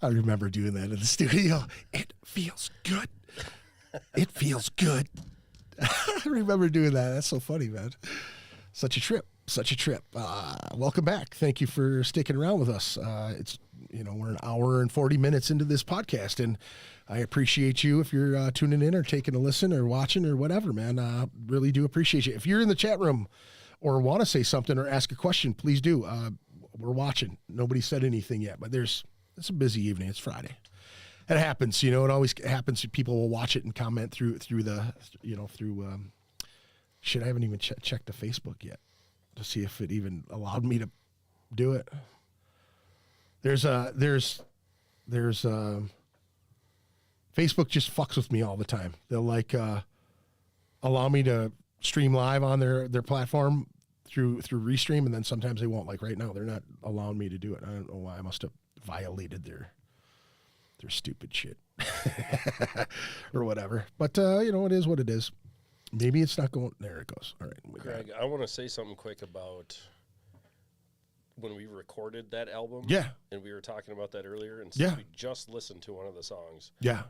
I remember doing that in the studio. It feels good. It feels good. I remember doing that. That's so funny, man. Such a trip. Such a trip. Welcome back. Thank you for sticking around with us. It's, we're an hour and 40 minutes into this podcast, and I appreciate you if you're tuning in or taking a listen or watching or whatever, man. Really do appreciate you. If you're in the chat room or want to say something or ask a question, please do. We're watching. Nobody said anything yet, but it's a busy evening. It's Friday. It happens, it always happens. People will watch it and comment through shit. I haven't even checked the Facebook yet to see if it even allowed me to do it. There's Facebook just fucks with me all the time. They'll allow me to stream live on their platform through Restream, and then sometimes they won't. Like right now, they're not allowing me to do it. I don't know why. I must have violated their stupid shit or whatever. But it is what it is. Maybe it's not going. There it goes. All right, Greg, I want to say something quick about when we recorded that album. Yeah, and we were talking about that earlier. And yeah, we just listened to one of the songs. Yeah.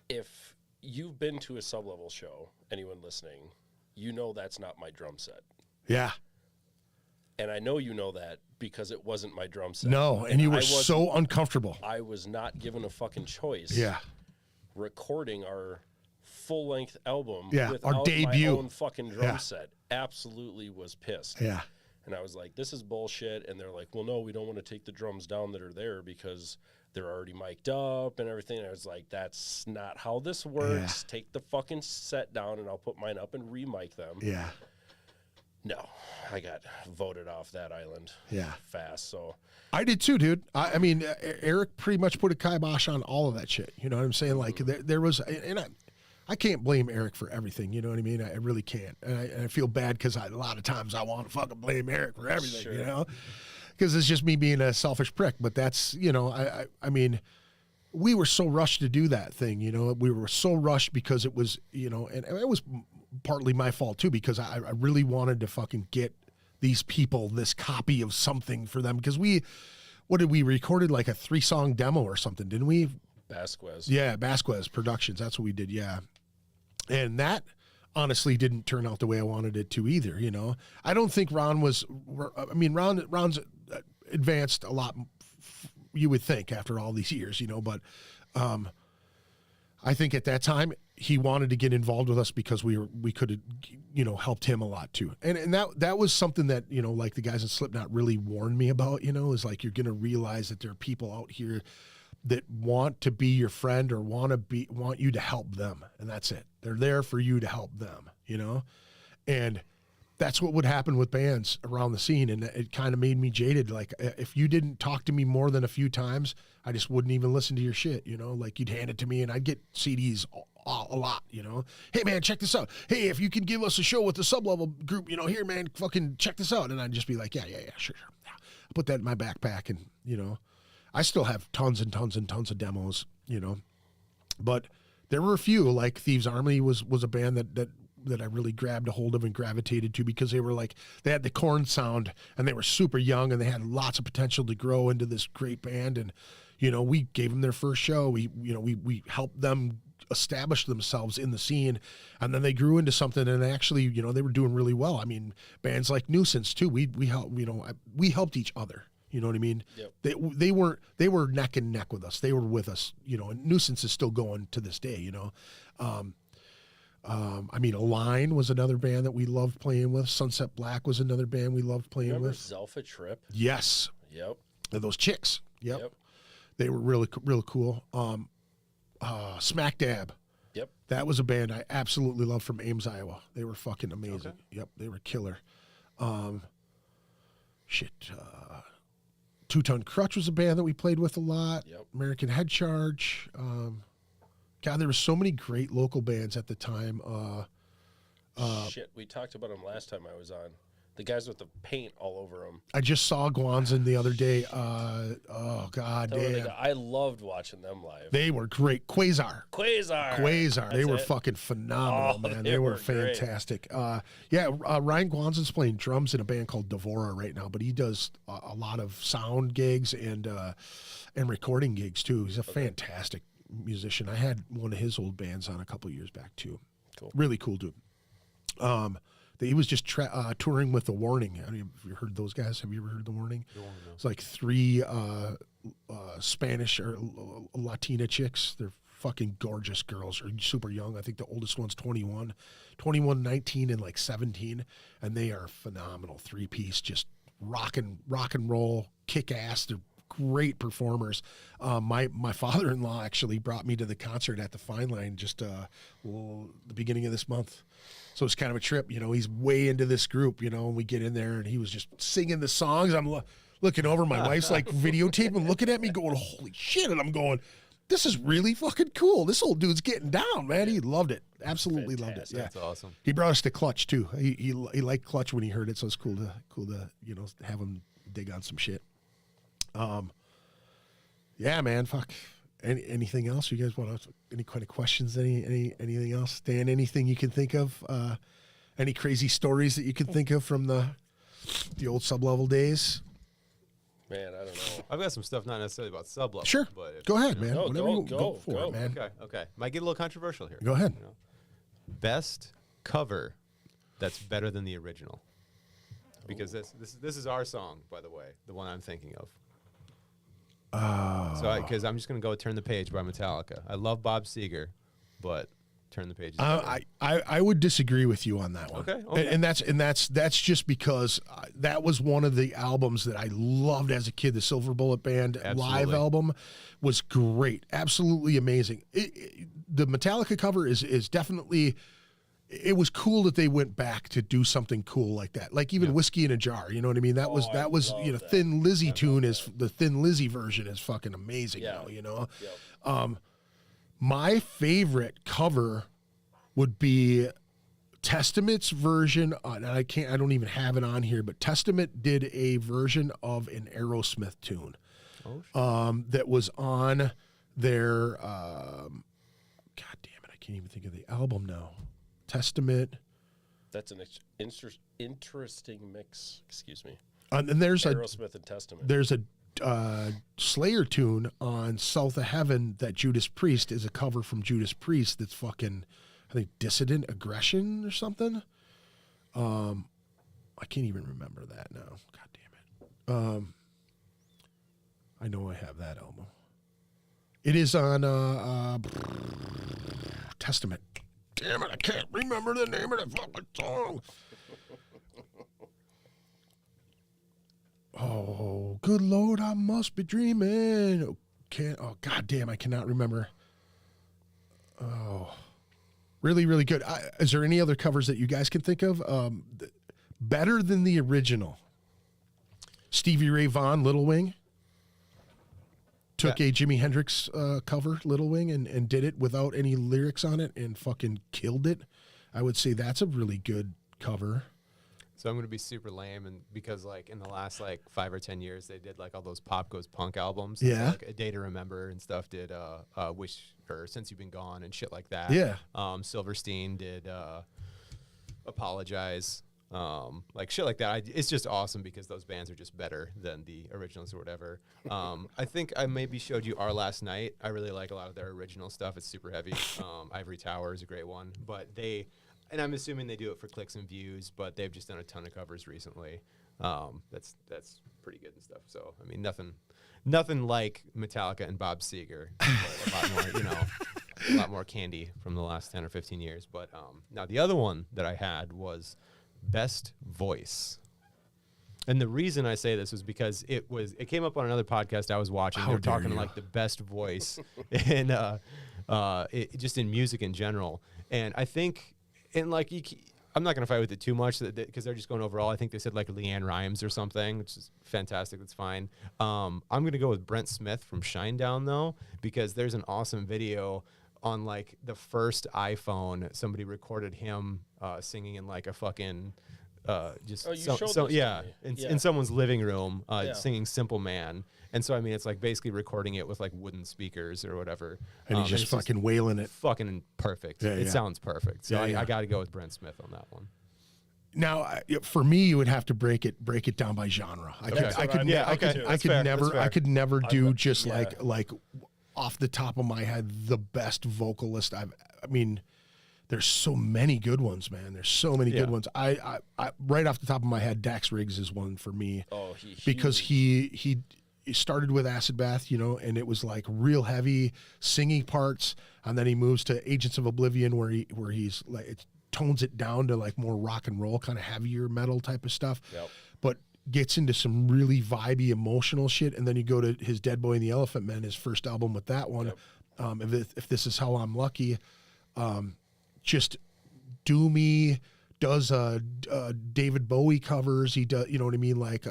If you've been to a Sublevel show, anyone listening, that's not my drum set. Yeah. And I know you know that because it wasn't my drum set. No, and you were so uncomfortable. I was not given a fucking choice. Yeah. Recording our full-length album without our debut. My own fucking drum set. Absolutely was pissed. Yeah. And I was like, this is bullshit. And they're like, well, no, we don't want to take the drums down that are there because they're already mic'd up and everything. And I was like, that's not how this works. Yeah. Take the fucking set down and I'll put mine up and re-mic them. Yeah. No, I got voted off that island fast. So I did too, dude. I mean, Eric pretty much put a kibosh on all of that shit. You know what I'm saying? Like there was, and I can't blame Eric for everything. You know what I mean? I really can't. And I feel bad because a lot of times I want to fucking blame Eric for everything, sure. Because it's just me being a selfish prick. But that's, I mean, we were so rushed to do that thing, we were so rushed because it was, and it was partly my fault too, because I really wanted to fucking get these people this copy of something for them. Because we recorded like a 3-song demo or something, didn't we? Vasquez. Yeah, Vasquez Productions. That's what we did. Yeah. And that honestly didn't turn out the way I wanted it to either. I don't think Ron's advanced a lot, you would think, after all these years, but I think at that time he wanted to get involved with us because we could have, helped him a lot too. And that was something that, like the guys in Slipknot really warned me about, is like, you're going to realize that there are people out here that want to be your friend or want you to help them. And that's it. They're there for you to help them, and that's what would happen with bands around the scene. And it kind of made me jaded. Like if you didn't talk to me more than a few times, I just wouldn't even listen to your shit. Like you'd hand it to me and I'd get CDs a lot, Hey man, check this out. Hey, if you can give us a show with the Sublevel group, here, man, fucking check this out. And I'd just be like, yeah, sure. Yeah. I put that in my backpack and, I still have tons and tons and tons of demos, but there were a few, like Thieves Army was a band that I really grabbed a hold of and gravitated to because they had the Korn sound and they were super young and they had lots of potential to grow into this great band. And, we gave them their first show. We helped them establish themselves in the scene, and then they grew into something and actually, they were doing really well. I mean, bands like Nuisance too. We helped each other. You know what I mean? Yep. They were neck and neck with us. They were with us, and Nuisance is still going to this day, I mean, Align was another band that we loved playing with. Sunset Black was another band we loved playing with. Zelfa Trip? Yes. Yep. And those chicks. Yep. They were really, really cool. Smack Dab. Yep. That was a band I absolutely loved from Ames, Iowa. They were fucking amazing. Okay. Yep, they were killer. Two Ton Crutch was a band that we played with a lot. Yep. American Head Charge. God, there were so many great local bands at the time. Shit, we talked about them last time I was on. The guys with the paint all over them. I just saw Guanzin the other day. Oh, God damn. I loved watching them live. They were great. Quasar. Quasar. They That's were it. fucking phenomenal, Oh, man. they They were were great. fantastic. Ryan Guanzin's playing drums in a band called Devora right now, but he does a lot of sound gigs and recording gigs too. He's a fantastic musician. I had one of his old bands on a couple years back too. Cool. Really cool dude. He was just touring with The Warning. I mean, have you heard those guys? Have you ever heard The Warning? It's like three Spanish or Latina chicks. They're fucking gorgeous girls. Are super young. I think the oldest one's 21, 19, and like 17. And they are phenomenal. Three-piece, just rock and roll, kick ass. They're great performers. My father-in-law actually brought me to the concert at the Fine Line just the beginning of this month. So it's kind of a trip, he's way into this group, and we get in there and he was just singing the songs. I'm looking over, my wife's like videotaping, looking at me going, holy shit. And I'm going, this is really fucking cool. This old dude's getting down, man. He loved it. Absolutely loved it. Yeah. That's awesome. He brought us to Clutch too. He liked Clutch when he heard it. So it's cool to have him dig on some shit. Yeah, man, fuck. Anything else you guys want to? Any kind of questions? Anything else? Dan, anything you can think of? Any crazy stories that you can think of from the old Sublevel days? Man, I don't know. I've got some stuff not necessarily about Sublevel. Sure. But Go ahead, man. No, Whatever go for it, man. Okay. Might get a little controversial here. Go ahead. Best cover that's better than the original. Because this is our song, by the way, the one I'm thinking of. So, because I'm just gonna go with "Turn the Page" by Metallica. I love Bob Seger, but "Turn the Page" is better. I would disagree with you on that one. Okay. And that's just because that was one of the albums that I loved as a kid. The Silver Bullet Band live Absolutely. album was great, absolutely amazing. The Metallica cover is definitely. It was cool that they went back to do something cool like that, like even Whiskey in a Jar. You know what I mean? That was I love that. Thin Lizzy tune is the Thin Lizzy version is fucking amazing. Yeah. Though, my favorite cover would be Testament's version, and I don't even have it on here, but Testament did a version of an Aerosmith tune that was on their, God damn it, I can't even think of the album now. Testament. That's an interesting mix. Excuse me. And there's Aerosmith and Testament. There's a Slayer tune on South of Heaven that Judas Priest is a cover from Judas Priest that's fucking, I think, Dissident Aggression or something. I can't even remember that now. God damn it. I know I have that album. It is on Testament. Damn it, I can't remember the name of the fucking song. Oh, good Lord, I must be dreaming. Oh, God damn, I cannot remember. Oh, really, really good. Is there any other covers that you guys can think of? Better than the original. Stevie Ray Vaughan, Little Wing. Took a Jimi Hendrix cover, Little Wing, and did it without any lyrics on it and fucking killed it. I would say that's a really good cover. So I'm gonna be super lame, and because like in the last like 5 or 10 years, they did like all those Pop Goes Punk albums. Yeah. Like A Day to Remember and stuff. Did Wish or Since You've Been Gone and shit like that. Yeah. Silverstein did Apologize. Like shit like that. It's just awesome because those bands are just better than the originals or whatever. I think I maybe showed you Our Last Night. I really like a lot of their original stuff. It's super heavy. Ivory Tower is a great one, but and I'm assuming they do it for clicks and views, but they've just done a ton of covers recently. That's pretty good and stuff. So I mean, nothing like Metallica and Bob Seger, but a lot more, a lot more candy from the last 10 or 15 years. But now the other one that I had was Best Voice. And the reason I say this is because it came up on another podcast I was watching. They were talking like the best voice in just in music in general. And I think, and like, I'm not going to fight with it too much because they're just going overall. I think they said like Leanne Rhymes or something, which is fantastic. That's fine. I'm going to go with Brent Smith from Shinedown though, because there's an awesome video on like the first iPhone. Somebody recorded him singing in like a fucking just in someone's living room singing Simple Man. And so I mean it's like basically recording it with like wooden speakers or whatever, and he's just fucking wailing it, fucking perfect. It sounds perfect. So I got to go with Brent Smith on that one. Now, for me, you would have to break it down by genre. I could never do just like off the top of my head the best vocalist I mean, there's so many good ones, man. There's so many good ones. I right off the top of my head, Dax Riggs is one for me. Oh, because he started with Acid Bath, you know, and it was like real heavy singing parts, and then he moves to Agents of Oblivion where he's like it tones it down to like more rock and roll, kind of heavier metal type of stuff. Yep. But gets into some really vibey, emotional shit, and then you go to his Dead Boy and the Elephant Men, his first album with that one. Yep. If This Is How I'm Lucky, just doomy, does David Bowie covers. He does, you know what I mean, like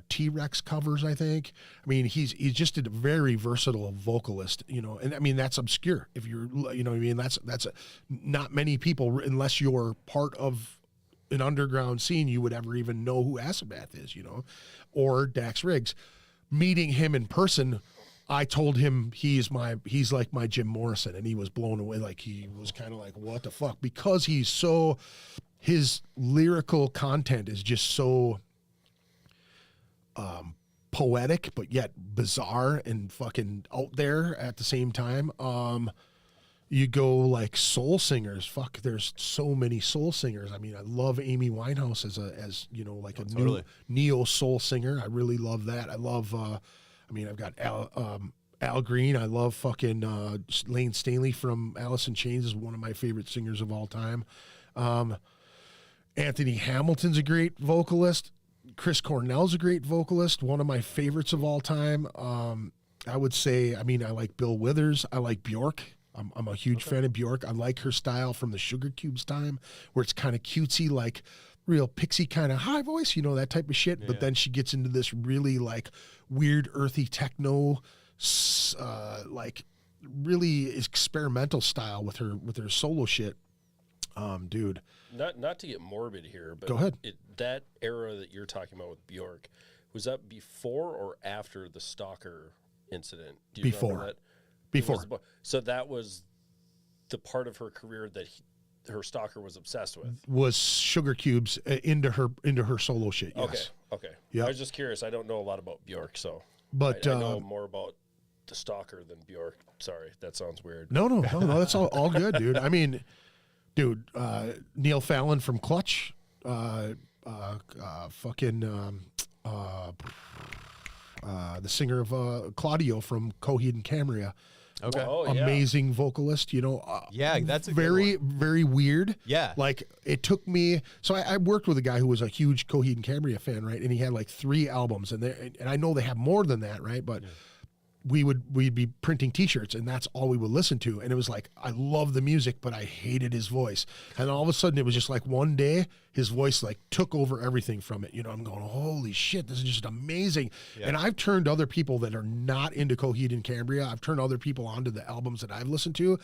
T-Rex covers, I think. I mean, he's just a very versatile vocalist, you know, and I mean, that's obscure. If you're, you know what I mean, that's not many people, unless you're part of an underground scene, you would ever even know who Acid Bath is, you know, or Dax Riggs. Meeting him in person, I told him he's like my Jim Morrison, and he was blown away. Like, he was kind of like, what the fuck? Because his lyrical content is just so poetic, but yet bizarre and fucking out there at the same time. You go like soul singers. Fuck, there's so many soul singers. I mean, I love Amy Winehouse as you know, like new neo soul singer. I really love that. I love. I mean, I've got Al Green. I love fucking Lane Staley from Alice in Chains is one of my favorite singers of all time. Anthony Hamilton's a great vocalist. Chris Cornell's a great vocalist, one of my favorites of all time. I would say, I mean, I like Bill Withers. I like Bjork. I'm a huge fan of Bjork. I like her style from the Sugar Cubes time, where it's kind of cutesy, like real pixie kind of high voice, you know, that type of shit. Yeah. But then she gets into this really like weird earthy techno, like really experimental style with her solo shit. Dude. Not to get morbid here, but go ahead. That era that you're talking about with Bjork, was that before or after the Stalker incident? Do you remember that? Before. So that was the part of her career that her stalker was obsessed with. Was Sugar Cubes into her solo shit? Yes. Okay. Yeah. I was just curious. I don't know a lot about Bjork, so but I know more about the stalker than Bjork. Sorry, that sounds weird. No. That's all good, dude. I mean, dude, Neil Fallon from Clutch, the singer of Claudio from Coheed and Cambria. Okay. Amazing vocalist, you know. That's a very, very weird. Yeah. Like, it took me. So I worked with a guy who was a huge Coheed and Cambria fan, right? And he had like 3 albums, and I know they have more than that, right? But we'd be printing T-shirts, and that's all we would listen to. And it was like, I love the music, but I hated his voice. And all of a sudden, it was just like one day, his voice like took over everything from it. You know, I'm going, holy shit, this is just amazing. Yeah. And I've turned other people that are not into Coheed and Cambria, I've turned other people onto the albums that I've listened to,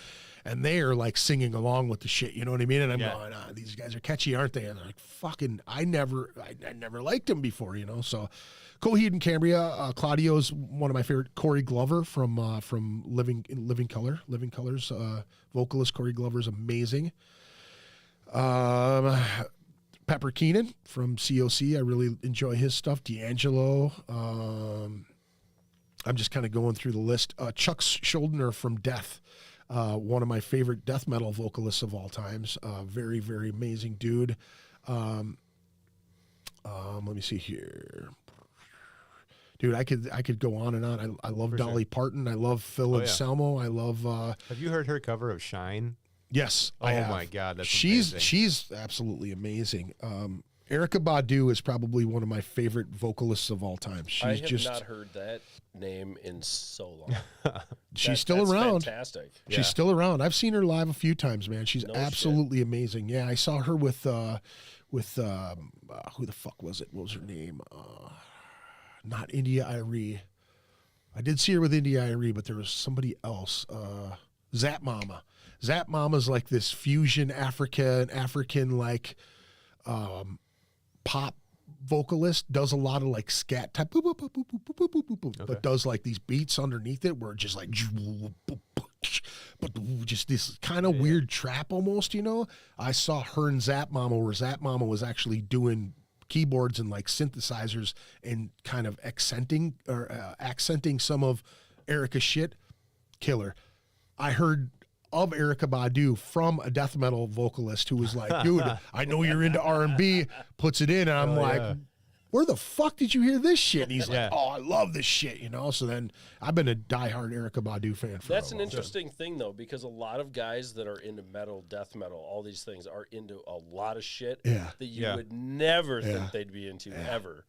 and they are like singing along with the shit. You know what I mean? And I'm going, these guys are catchy, aren't they? And they're like, fucking, I never liked them before, you know? So Coheed and Cambria, Claudio's one of my favorite. Corey Glover from Living Colors, vocalist Corey Glover's amazing. Pepper Keenan from COC, I really enjoy his stuff. D'Angelo, I'm just kind of going through the list. Chuck Schuldiner from Death, one of my favorite death metal vocalists of all times. Very, very amazing dude. Let me see here. Dude, I could go on and on. I love Dolly Parton. I love Phil Anselmo. I love. Have you heard her cover of Shine? Yes. Oh my God, that's amazing. She's absolutely amazing. Erykah Badu is probably one of my favorite vocalists of all time. I have not heard that name in so long. She's still around. Fantastic. She's still around. I've seen her live a few times, man. She's No absolutely amazing. Yeah, I saw her with who the fuck was it? What was her name? Not India Arie. I did see her with India Arie, but there was somebody else. Zap Mama. Zap Mama's like this fusion African like pop vocalist, does a lot of like scat type, boop, boop, boop, boop, boop, boop, boop, boop, boop, but does like these beats underneath it where it just like just this kind of weird trap almost, you know. I saw her and Zap Mama, where Zap Mama was actually doing keyboards and like synthesizers and kind of accenting some of Erykah's shit. Killer. I heard of Erykah Badu from a death metal vocalist who was like, dude, I know you're into R&B, puts it in, and I'm like, where the fuck did you hear this shit? And he's like, oh, I love this shit, you know? So then I've been a diehard Erykah Badu fan for That's an interesting thing, though, because a lot of guys that are into metal, death metal, all these things are into a lot of shit that you would never think they'd be into, ever.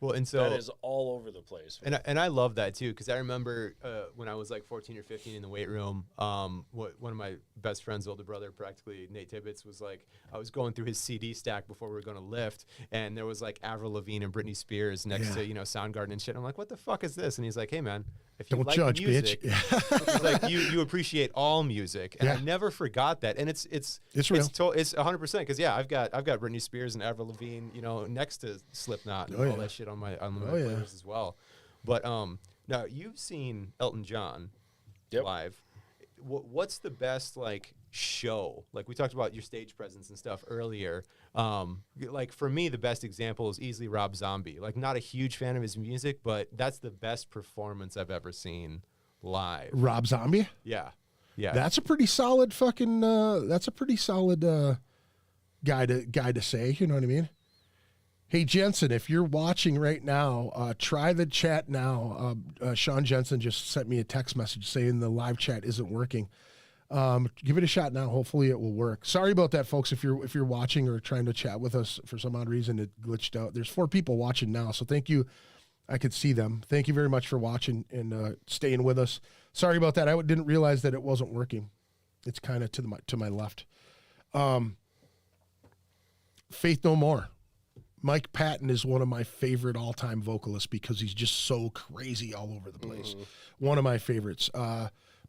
Well, and so that is all over the place. And I love that, too, because I remember when I was like 14 or 15 in the weight room, one of my best friend's older brother, practically Nate Tibbetts, was like, I was going through his CD stack before we were going to lift, and there was like Avril Lavigne and Britney Spears next to, you know, Soundgarden and shit. I'm like, what the fuck is this? And he's like, hey, man, if you don't like judge, music, bitch. he's like, you appreciate all music. And I never forgot that. And it's real. It's 100%, because I've got Britney Spears and Avril Lavigne, you know, next to Slipknot and all that shit on my playlist as well. But now you've seen Elton John live. What's the best like show? Like we talked about your stage presence and stuff earlier. Like for me, the best example is easily Rob Zombie. Like not a huge fan of his music, but that's the best performance I've ever seen live. Rob Zombie? Yeah. That's a pretty solid fucking. That's a pretty solid guy to say. You know what I mean? Hey Jensen, if you're watching right now, try the chat now. Sean Jensen just sent me a text message saying the live chat isn't working. Give it a shot now. Hopefully it will work. Sorry about that, folks. If you're watching or trying to chat with us for some odd reason, it glitched out. There's 4 people watching now, so thank you. I could see them. Thank you very much for watching and staying with us. Sorry about that. I didn't realize that it wasn't working. It's kind of to my left. Faith No More. Mike Patton is one of my favorite all-time vocalists because he's just so crazy all over the place. One of my favorites.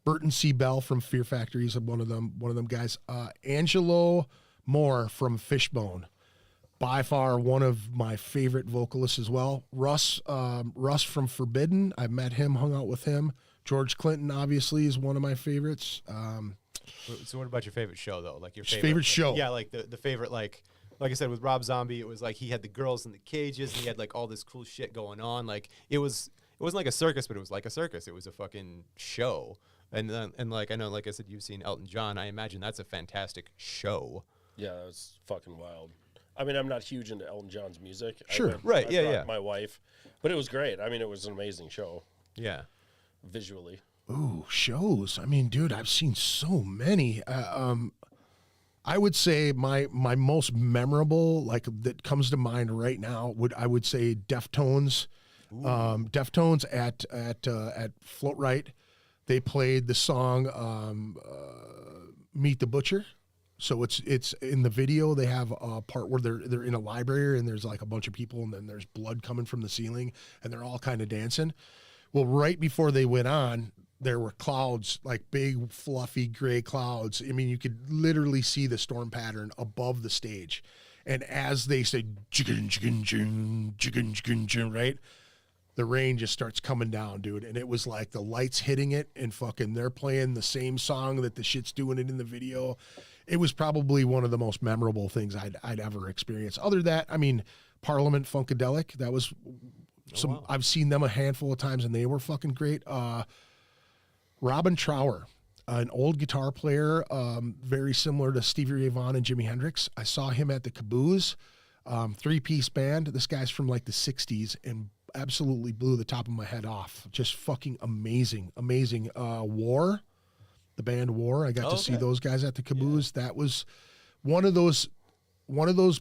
Burton C. Bell from Fear Factory is one of them guys. Angelo Moore from Fishbone, by far one of my favorite vocalists as well. Russ from Forbidden, I met him, hung out with him. George Clinton obviously is one of my favorites. So what about your favorite show though? Like your favorite show? Yeah, like the favorite like I said, with Rob Zombie, it was like he had the girls in the cages and he had like all this cool shit going on. Like it wasn't like a circus, but it was like a circus. It was a fucking show. And like I know, like I said, you've seen Elton John. I imagine that's a fantastic show. Yeah, that was fucking wild. I mean, I'm not huge into Elton John's music. Sure, I brought my wife, but it was great. I mean, it was an amazing show. Yeah, visually. Ooh, shows. I mean, dude, I've seen so many. I would say my most memorable, like that comes to mind right now, I would say Deftones. Deftones at Float Right. They played the song "Meet the Butcher." So it's in the video. They have a part where they're in a library and there's like a bunch of people and then there's blood coming from the ceiling and they're all kind of dancing. Well, right before they went on, there were clouds, like big fluffy gray clouds. I mean, you could literally see the storm pattern above the stage. And as they say, right? The rain just starts coming down, dude. And it was like the lights hitting it and fucking they're playing the same song that the shit's doing it in the video. It was probably one of the most memorable things I'd ever experienced. Other than that, I mean, Parliament Funkadelic, that was wow. I've seen them a handful of times and they were fucking great. Robin Trower, an old guitar player, very similar to Stevie Ray Vaughan and Jimi Hendrix. I saw him at the Caboose, 3-piece band. This guy's from like the 60s and absolutely blew the top of my head off. Just fucking amazing. War, the band War. I got to see those guys at the Caboose. Yeah. That was one of those one of those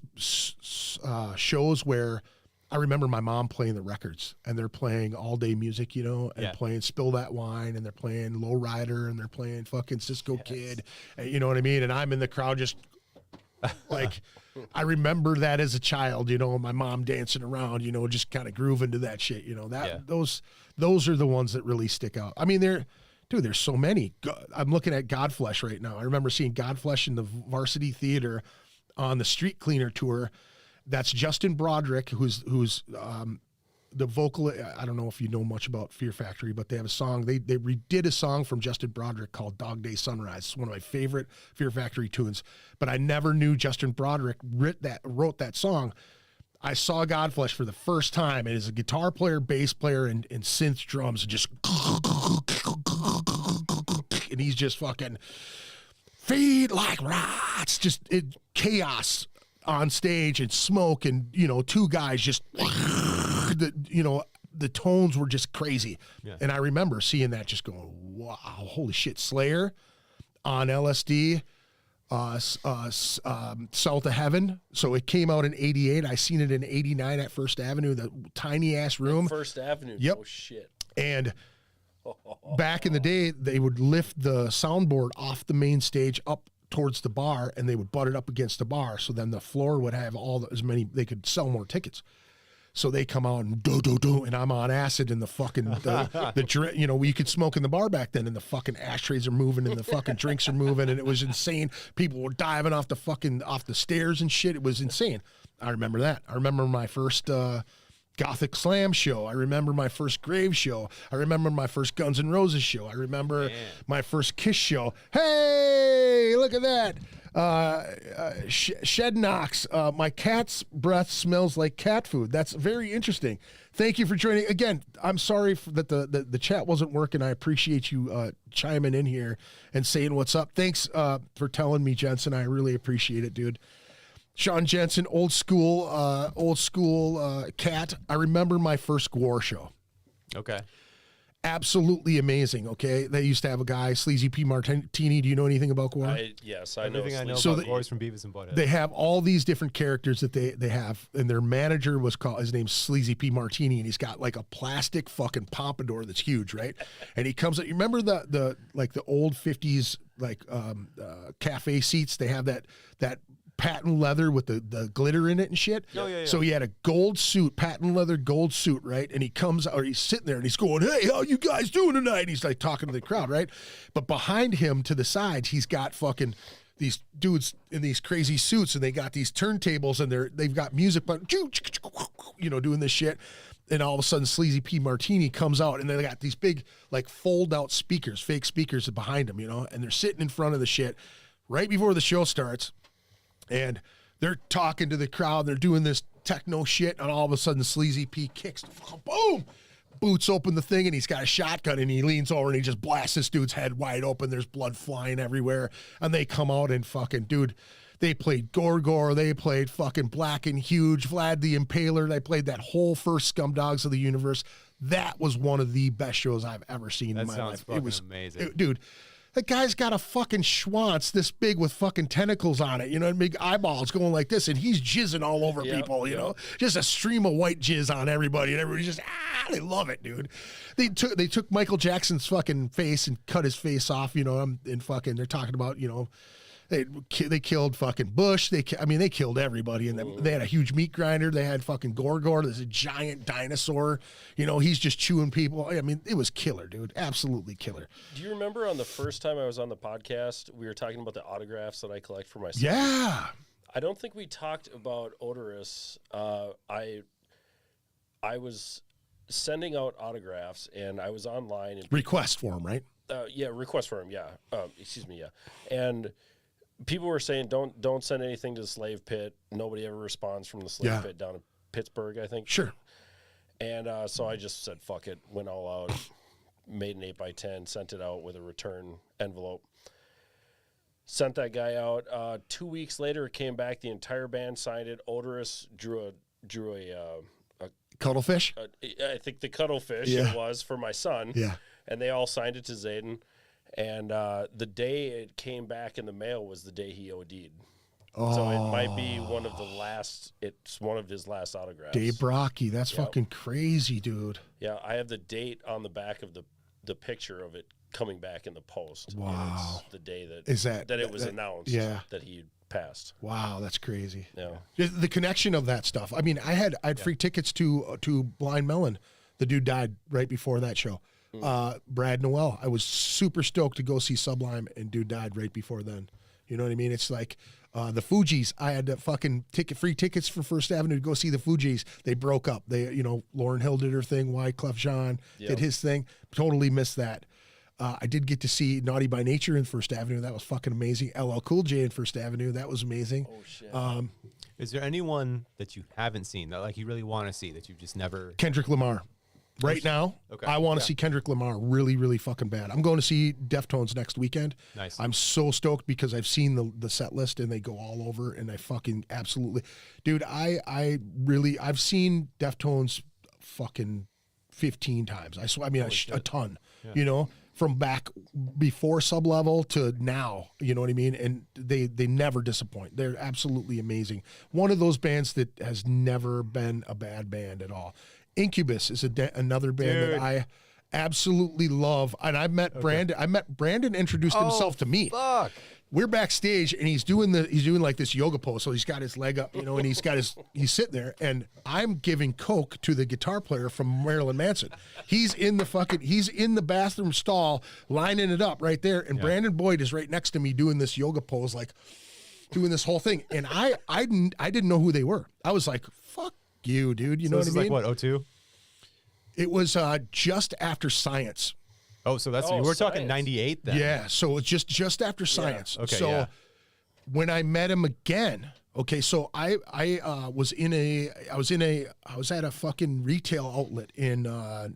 shows where I remember my mom playing the records, and they're playing all day music, you know, and playing Spill That Wine, and they're playing Low Rider, and they're playing fucking Cisco Kid, and you know what I mean? And I'm in the crowd just like, I remember that as a child, you know, my mom dancing around, you know, just kind of grooving to that shit, you know, those are the ones that really stick out. I mean, there's so many. I'm looking at Godflesh right now. I remember seeing Godflesh in the Varsity Theater on the Street Cleaner tour. That's Justin Broderick, who's the vocal. I don't know if you know much about Fear Factory, but they have a song. They redid a song from Justin Broderick called Dog Day Sunrise. It's one of my favorite Fear Factory tunes. But I never knew Justin Broderick wrote that song. I saw Godflesh for the first time, and as a guitar player, bass player, and synth drums, just and he's just fucking feed like rats, just chaos on stage and smoke, and you know, two guys just the tones were just crazy. And I remember seeing that, just going, wow, holy shit. Slayer on LSD, South of Heaven. So it came out in 88. I seen it in 89 at First Avenue, the tiny ass room. First Avenue. Yep. Oh shit. And back in the day, they would lift the soundboard off the main stage up towards the bar, and they would butt it up against the bar. So then the floor would have as many, they could sell more tickets. So they come out and do, and I'm on acid, and the fucking, you know, you could smoke in the bar back then, and the fucking ashtrays are moving, and the fucking drinks are moving, and it was insane. People were diving off the stairs and shit. It was insane. I remember that. I remember my first, Gothic Slam show. I remember my first Grave show. I remember my first Guns N' Roses show. I remember my first Kiss show. Hey, look at that. Shed knocks. My cat's breath smells like cat food. That's very interesting. Thank you for joining. Again, I'm sorry that the chat wasn't working. I appreciate you chiming in here and saying what's up. Thanks for telling me, Jensen. I really appreciate it, dude. Sean Jensen, old school cat. I remember my first Gwar show. Okay. Absolutely amazing. Okay. They used to have a guy, Sleazy P. Martini. Do you know anything about Gwar? Yes, I know. Everything I know So about Gwars from Beavis and Butthead. They have all these different characters that they have, and their manager his name's Sleazy P. Martini, and he's got like a plastic fucking pompadour that's huge, right? And he comes out. You remember the old 50s cafe seats? They have that patent leather with the glitter in it and shit. Oh, yeah. So he had a gold suit, patent leather gold suit, right? And he comes out, or he's sitting there and he's going, "Hey, how you guys doing tonight?" And he's like talking to the crowd, right? But behind him to the sides, he's got fucking these dudes in these crazy suits, and they got these turntables, and they've got music, but you know, doing this shit. And all of a sudden, Sleazy P. Martini comes out, and they got these big, like, fold-out speakers, fake speakers behind him, you know, and they're sitting in front of the shit right before the show starts. And they're talking to the crowd. They're doing this techno shit, and all of a sudden, Sleazy P kicks, boom, boots open the thing, and he's got a shotgun, and he leans over, and he just blasts this dude's head wide open. There's blood flying everywhere, and they come out and fucking, dude, they played Gorgor. They played fucking Black and Huge, Vlad the Impaler. They played that whole first Scumdogs of the Universe. That was one of the best shows I've ever seen in my life. It was amazing, dude. The guy's got a fucking schwanz this big with fucking tentacles on it, you know, big eyeballs going like this, and he's jizzing all over people, you know, just a stream of white jizz on everybody, and everybody's just, they love it, dude. They took Michael Jackson's fucking face and cut his face off, you know, and fucking, they're talking about, you know, they killed fucking Bush. They killed everybody, and they had a huge meat grinder. They had fucking Gorgor. There's a giant dinosaur. You know, he's just chewing people. I mean, it was killer, dude. Absolutely killer. Do you remember on the first time I was on the podcast, we were talking about the autographs that I collect for myself? Yeah. I don't think we talked about Odorous. I was sending out autographs, and I was online. And request for him, right? Request for him. Yeah. Excuse me. Yeah. And people were saying, don't send anything to the slave pit. Nobody ever responds from the slave pit down in Pittsburgh, I think. Sure. And so I just said, fuck it, went all out, made an 8x10, sent it out with a return envelope. Sent that guy out. 2 weeks later, it came back. The entire band signed it. Odorous drew a cuttlefish. I think the cuttlefish it was for my son. Yeah. And they all signed it to Zayden. And the day it came back in the mail was the day he OD'd. So it might be one of the last. It's one of his last autographs. Dave Brocky. That's fucking crazy, dude. Yeah, I have the date on the back of the picture of it coming back in the post. Wow. And it's the day that it was announced that he passed. Wow, that's crazy. Yeah. The connection of that stuff. I mean, I had free tickets to Blind Melon. The dude died right before that show. Brad Noel. I was super stoked to go see Sublime, and dude died right before then. You know what I mean? It's like the Fugees. I had fucking free tickets for First Avenue to go see the Fugees. They broke up. Lauryn Hill did her thing. Wyclef Jean did his thing. Totally missed that. I did get to see Naughty by Nature in First Avenue. That was fucking amazing. LL Cool J in First Avenue. That was amazing. Oh shit. Is there anyone that you haven't seen that like you really want to see that you've just never? Kendrick Lamar. Right now, I want to see Kendrick Lamar really, really fucking bad. I'm going to see Deftones next weekend. Nice. I'm so stoked because I've seen the set list and they go all over, and I fucking absolutely, dude. I've seen Deftones fucking 15 times. I mean a ton. Yeah. You know, from back before Sublevel to now. You know what I mean? And they never disappoint. They're absolutely amazing. One of those bands that has never been a bad band at all. Incubus is another band that I absolutely love, and I met Brandon. I met Brandon introduced himself to me. Fuck. We're backstage, and he's doing like this yoga pose. So he's got his leg up, and he's sitting there, and I'm giving coke to the guitar player from Marilyn Manson. He's in the bathroom stall lining it up right there, and Brandon Boyd is right next to me doing this yoga pose, like doing this whole thing, and I didn't know who they were. I was like, fuck you, dude. You know what I mean? Like what, 02? It was just after Science. Oh, so that's we're talking 98 then. Yeah, so it's just after Science. Okay, so when I met him again, okay, so I was at a fucking retail outlet in I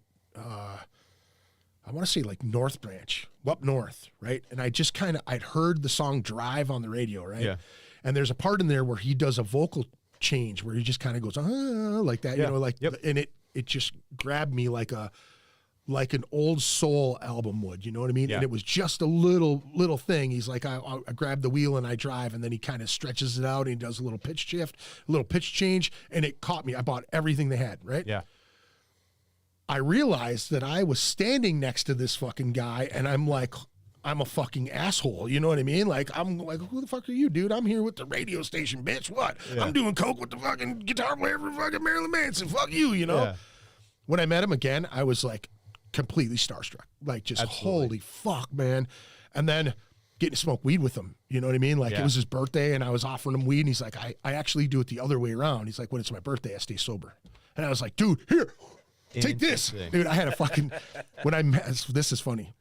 want to say like North Branch, up north, right? And I just I'd heard the song Drive on the radio, right? Yeah. And there's a part in there where he does a vocal change where he just kind of goes like that, you know, like and it just grabbed me like an old soul album would, you know what I mean? Yeah. And it was just a little thing. He's like, I grab the wheel and I drive, and then he kind of stretches it out and he does a little pitch shift, a little pitch change, and it caught me. I bought everything they had, right? Yeah. I realized that I was standing next to this fucking guy, and I'm like, I'm a fucking asshole. You know what I mean? Like, I'm like, who the fuck are you, dude? I'm here with the radio station, bitch. What? Yeah. I'm doing coke with the fucking guitar player for fucking Marilyn Manson. Fuck you, you know? Yeah. When I met him again, I was like completely starstruck. Like, just holy fuck, man. And then getting to smoke weed with him. You know what I mean? Like, it was his birthday, and I was offering him weed, and he's like, I actually do it the other way around. He's like, when it's my birthday, I stay sober. And I was like, dude, here, take this. Dude, I had a fucking, this is funny.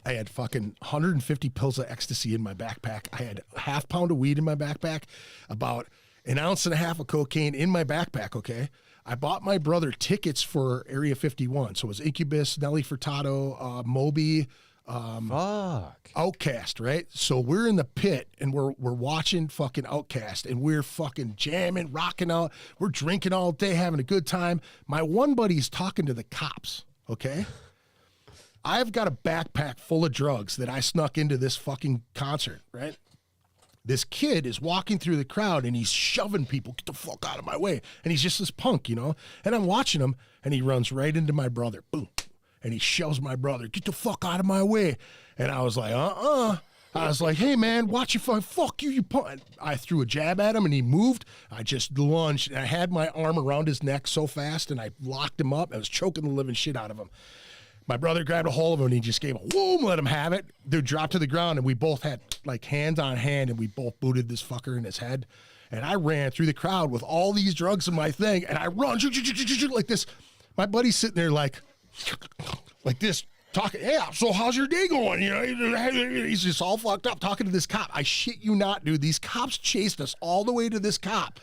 I had fucking 150 pills of ecstasy in my backpack. I had a half pound of weed in my backpack, about an ounce and a half of cocaine in my backpack, okay? I bought my brother tickets for Area 51. So it was Incubus, Nelly Furtado, Moby, Outcast, right? So we're in the pit, and we're watching fucking Outcast, and we're fucking jamming, rocking out. We're drinking all day, having a good time. My one buddy's talking to the cops, okay? I've got a backpack full of drugs that I snuck into this fucking concert, right? This kid is walking through the crowd, and he's shoving people, get the fuck out of my way. And he's just this punk, you know? And I'm watching him, and he runs right into my brother. Boom. And he shoves my brother, get the fuck out of my way. And I was like, I was like, hey, man, watch your fuck you, you punk. I threw a jab at him, and he moved. I just lunged, and I had my arm around his neck so fast, and I locked him up. I was choking the living shit out of him. My brother grabbed a hold of him, and he just gave a whoom, let him have it. Dude dropped to the ground, and we both had like hand on hand, and we both booted this fucker in his head. And I ran through the crowd with all these drugs in my thing, and I run like this. My buddy's sitting there like this, talking, yeah, so how's your day going? You know, he's just all fucked up talking to this cop. I shit you not, dude. These cops chased us all the way to this cop.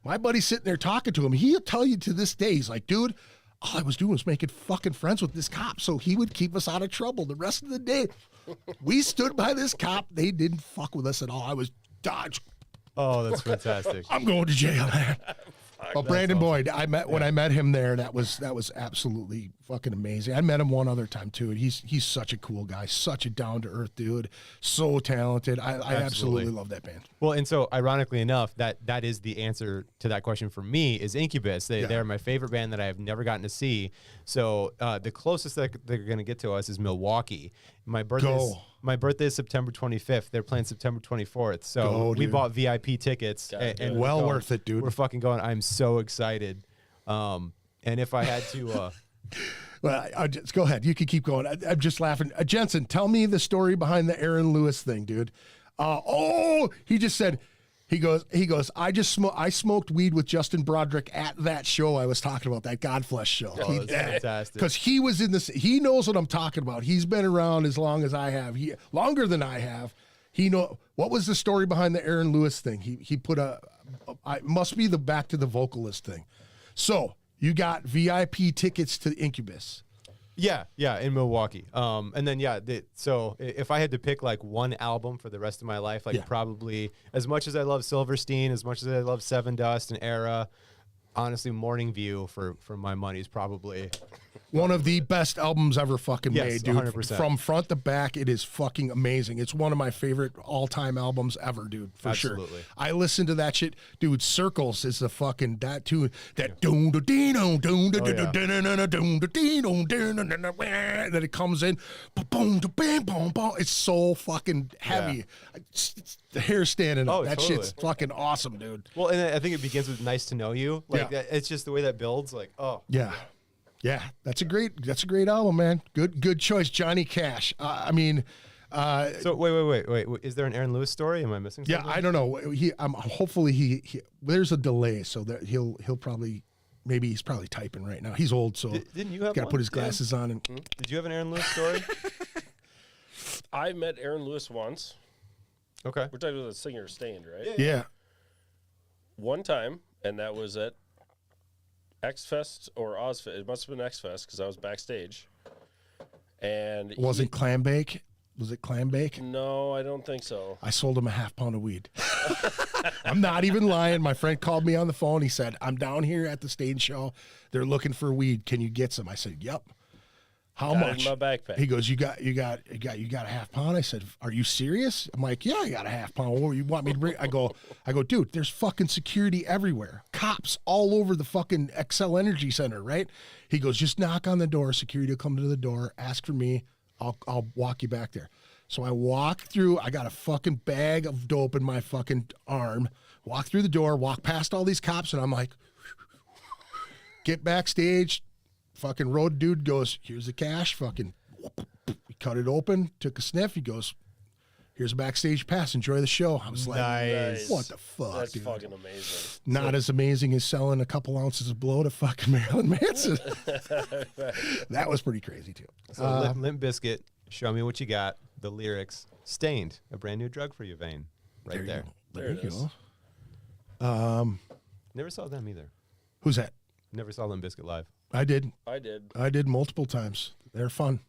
My buddy's sitting there talking to him. He'll tell you to this day, he's like, dude, all I was doing was making fucking friends with this cop so he would keep us out of trouble the rest of the day. We stood by this cop. They didn't fuck with us at all. I was dodged. Oh, that's fantastic. I'm going to jail, man. Well, Brandon Boyd, when I met him there, that was absolutely fucking amazing. I met him one other time too, and he's such a cool guy, such a down to earth dude, so talented. I absolutely love that band. Well, and so ironically enough, that is the answer to that question for me is Incubus. They're my favorite band that I have never gotten to see. So the closest that they're going to get to us is Milwaukee. My birthday is September 25th. They're playing September 24th. So we bought VIP tickets. And well worth it, dude. We're fucking going. I'm so excited. And if I had to... Well, I just go ahead. You can keep going. I'm just laughing. Jensen, tell me the story behind the Aaron Lewis thing, dude. He just said, he goes, I smoked weed with Justin Broderick at that show I was talking about, that Godflesh show. Oh, that's fantastic. Because he was in this, he knows what I'm talking about. He's been around as long as I have. Longer than I have. What was the story behind the Aaron Lewis thing? He put must be back to the vocalist thing. So, you got VIP tickets to Incubus. Yeah, in Milwaukee. And then so if I had to pick like one album for the rest of my life, probably as much as I love Silverstein, as much as I love Seven Dust and Era, honestly, Morning View for my money is probably one of the best albums ever fucking made, dude. 100%. From front to back, it is fucking amazing. It's one of my favorite all-time albums ever, dude, for Absolutely. sure. I listen to that shit. Dude, Circles is the fucking, that tune, that doom da dee doom doom da da da doom da dee doom that it comes in, boom da bam boom boom. It's so fucking heavy. The hair standing up. That totally. shit's fucking awesome, dude. Well, and I think it begins with Nice to Know You. Like it's just the way that builds. Like, Yeah, that's a great album, man. Good choice, Johnny Cash. So wait. Is there an Aaron Lewis story? Am I missing something? Yeah, I don't know. Hopefully he there's a delay, so that he'll probably, maybe he's probably typing right now. He's old, so didn't you have got to put his glasses on. And Did you have an Aaron Lewis story? I met Aaron Lewis once. Okay. We're talking about the singer Stained, right? yeah, One time, and that was at X Fest or Ozfest. It must have been X Fest because I was backstage. And was it clam bake? Was it clam bake? No, I don't think so. I sold him a half pound of weed. I'm not even lying. My friend called me on the phone. He said, "I'm down here at the stage show. They're looking for weed. Can you get some?" I said, "Yep." How Got much? it in my backpack. He goes, you got a half pound? I said, "Are you serious?" I'm like, "Yeah, I got a half pound. What do you want me to bring?" I go, "Dude, there's fucking security everywhere. Cops all over the fucking Xcel Energy Center, right?" He goes, "Just knock on the door. Security will come to the door. Ask for me. I'll walk you back there." So I walk through. I got a fucking bag of dope in my fucking arm. Walk through the door. Walk past all these cops, and I'm like, get backstage. Fucking road dude goes, "Here's the cash." Fucking, we cut it open, took a sniff. He goes, "Here's a backstage pass. Enjoy the show." I was like, Nice. what the fuck, That's dude? fucking amazing. Not as amazing as selling a couple ounces of blow to fucking Marilyn Manson. That was pretty crazy too. So Limp Bizkit, Show Me What You Got. The lyrics, Stained, a brand new drug for your vein. Right there. There you is. go. Never saw them either. Who's that? Never saw Limp Bizkit live. I did. I did. Multiple times. They're fun.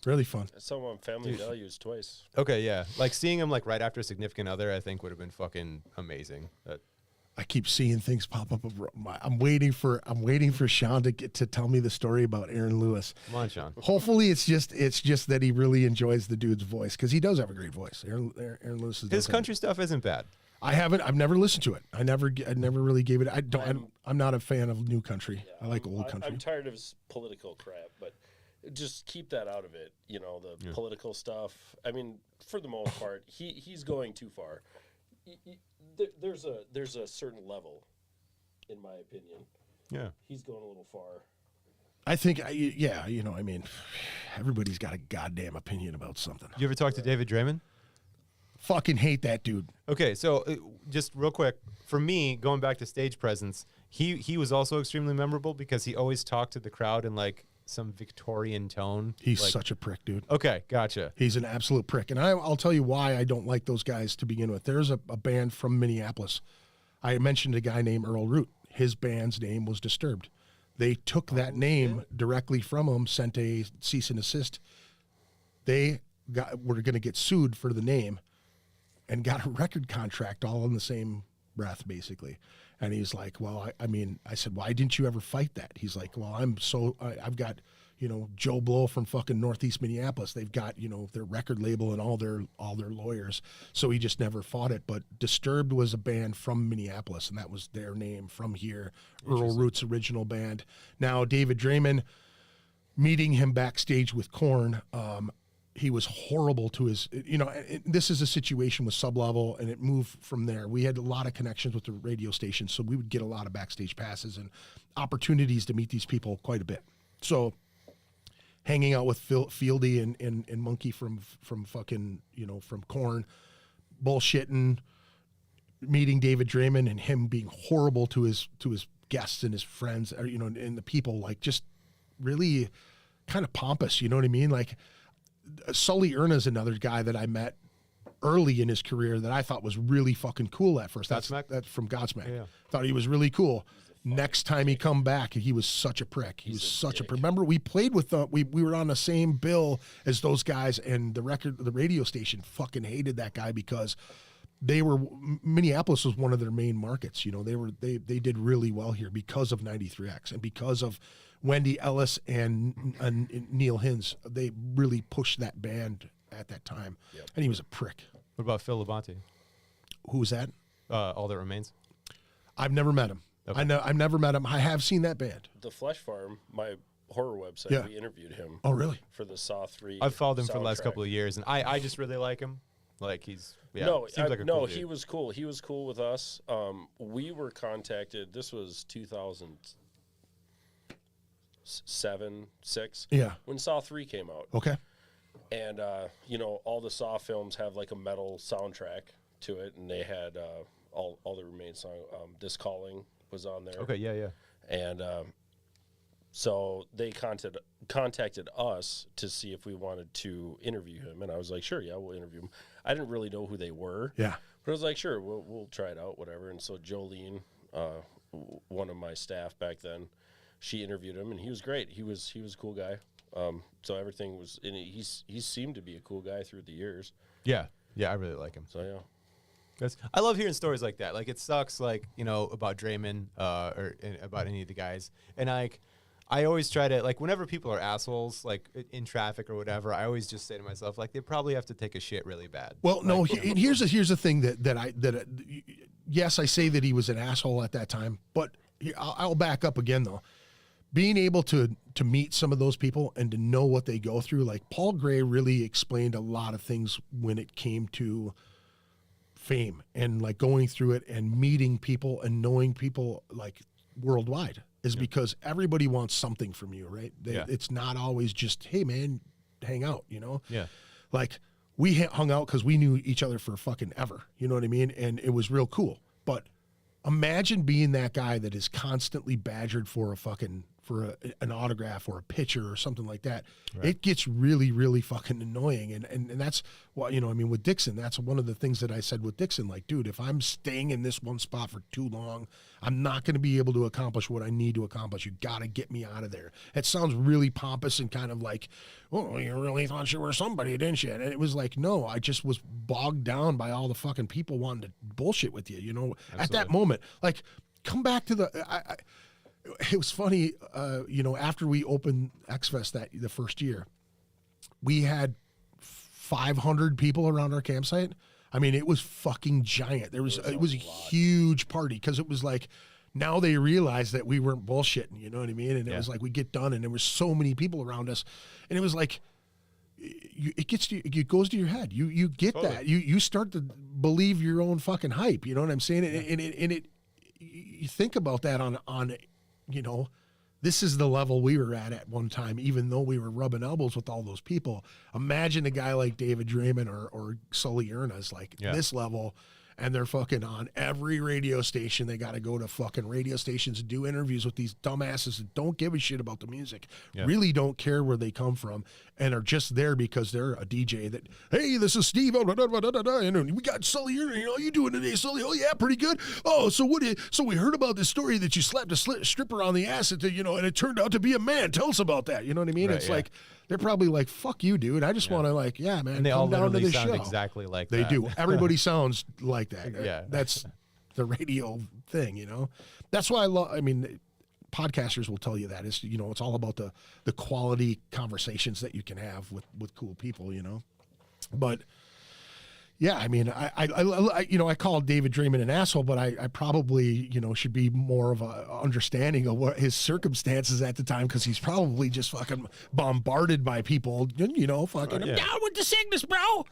Really fun. Some on Family Values twice. Okay, yeah. Like seeing him like right after a Significant Other, I think would have been fucking amazing. I keep seeing things pop up. I'm waiting for Sean to tell me the story about Aaron Lewis. Come on, Sean. Hopefully, it's just that he really enjoys the dude's voice, because he does have a great voice. Aaron Lewis. His country stuff isn't bad. I've never listened to it. I never really gave it. I'm not a fan of new country. I like old country. I'm tired of his political crap, but just keep that out of it. You know, the political stuff. I mean, for the most part, he's going too far. There's a certain level, in my opinion. Yeah. He's going a little far. I think, everybody's got a goddamn opinion about something. You ever talk to David Draymond? Fucking hate that dude. Okay, so just real quick, for me, going back to stage presence, he was also extremely memorable because he always talked to the crowd in like some Victorian tone. He's like, such a prick, dude. Okay, gotcha. He's an absolute prick. And I'll tell you why I don't like those guys to begin with. There's a band from Minneapolis. I mentioned a guy named Earl Root. His band's name was Disturbed. They took that name directly from him, sent a cease and desist. They were going to get sued for the name and got a record contract all in the same breath, basically. And he's like, well, I said, why didn't you ever fight that? He's like, well, I've got, you know, Joe Blow from fucking Northeast Minneapolis. They've got, you know, their record label and all their lawyers. So he just never fought it. But Disturbed was a band from Minneapolis, and that was their name from here. Earl Root's original band. Now David Draymond, meeting him backstage with Korn, he was horrible to his, you know, this is a situation with Sublevel, and it moved from there. We had a lot of connections with the radio station, so we would get a lot of backstage passes and opportunities to meet these people quite a bit. So hanging out with Fieldy and Monkey from fucking, you know, from Korn, bullshitting, meeting David Draymond and him being horrible to his guests and his friends, or, you know, and the people, like, just really kind of pompous, you know what I mean? Like, Sully Erna's another guy that I met early in his career that I thought was really fucking cool at first. That's from Godsmack. Yeah. Thought he was really cool. Next time he come back, he was such a prick. He was such a prick. Remember, we played with them. We were on the same bill as those guys, and the radio station fucking hated that guy because Minneapolis was one of their main markets. You know, they did really well here because of 93X and because of Wendy Ellis and Neil Hins. They really pushed that band at that time. Yep. And he was a prick. What about Phil Labonte? Who was that? All That Remains. I've never met him. Okay. I've never met him. I have seen that band. The Flesh Farm, my horror website, we interviewed him. Oh, really? For the Saw 3. I've followed him soundtrack. for the last couple of years, and I just really like him. Like, he's, yeah, seems like a cool dude. He was cool. He was cool with us. We were contacted. This was 2007, 6. Yeah. When Saw 3 came out. Okay. And, you know, all the Saw films have like a metal soundtrack to it, and they had all the remaining song. This Calling was on there. Okay, yeah. And so they contacted us to see if we wanted to interview him, and I was like, sure, yeah, we'll interview him. I didn't really know who they were. Yeah. But I was like, sure, we'll try it out, whatever. And so Jolene, one of my staff back then, she interviewed him, and he was great. He was a cool guy. So everything was, and he seemed to be a cool guy through the years. Yeah, I really like him. So yeah. I love hearing stories like that. Like, it sucks, like, you know, about Draymond or about any of the guys. And, like, I always try to, like, whenever people are assholes, like, in traffic or whatever, I always just say to myself, like, they probably have to take a shit really bad. Well, like, no, here's the thing that yes, I say that he was an asshole at that time, but I'll back up again, though. Being able to meet some of those people and to know what they go through, like, Paul Gray really explained a lot of things when it came to fame and, like, going through it and meeting people and knowing people, like, worldwide, is because everybody wants something from you, right? It's not always just, hey man, hang out, you know? Yeah. Like, we hung out because we knew each other for fucking ever, you know what I mean? And it was real cool. But imagine being that guy that is constantly badgered for an autograph or a picture or something like that. Right. It gets really, really fucking annoying. And that's what, you know, I mean, with Dixon, that's one of the things that I said with Dixon, like, dude, if I'm staying in this one spot for too long, I'm not going to be able to accomplish what I need to accomplish. You got to get me out of there. It sounds really pompous and kind of like, oh, you really thought you were somebody, didn't you? And it was like, no, I just was bogged down by all the fucking people wanting to bullshit with you, you know, Absolutely. At that moment. Like, come back to it was funny, you know, after we opened X-Fest the first year, we had 500 people around our campsite. I mean, it was fucking giant. It was a huge party because it was like, now they realized that we weren't bullshitting, you know what I mean? And it was like, we get done and there were so many people around us, and it was like, it goes to your head. You get totally. That. You start to believe your own fucking hype, you know what I'm saying? And you think about that on you know, this is the level we were at one time, even though we were rubbing elbows with all those people. Imagine a guy like David Draymond or Sully Erna's like this level, and they're fucking on every radio station. They got to go to fucking radio stations and do interviews with these dumbasses that don't give a shit about the music, really don't care where they come from, and are just there because they're a DJ that, hey, this is Steve, and we got Sully, you know, you doing today, Sully? Oh yeah, pretty good. Oh, so we heard about this story that you slapped a stripper on the ass, you know, and it turned out to be a man. Tell us about that. You know what I mean? Right, it's like, they're probably like, fuck you, dude. I just want to, like, yeah, man, and they come all down to the sound show. Exactly like they that. do. Everybody sounds like that. Yeah. That's the radio thing, you know? That's why I mean, podcasters will tell you that is, you know, it's all about the quality conversations that you can have with cool people, you know. But yeah, I mean, I you know, I call David Draymond an asshole, but I probably, you know, should be more of a understanding of what his circumstances at the time, because he's probably just fucking bombarded by people, you know, fucking I'm down with the sickness, bro.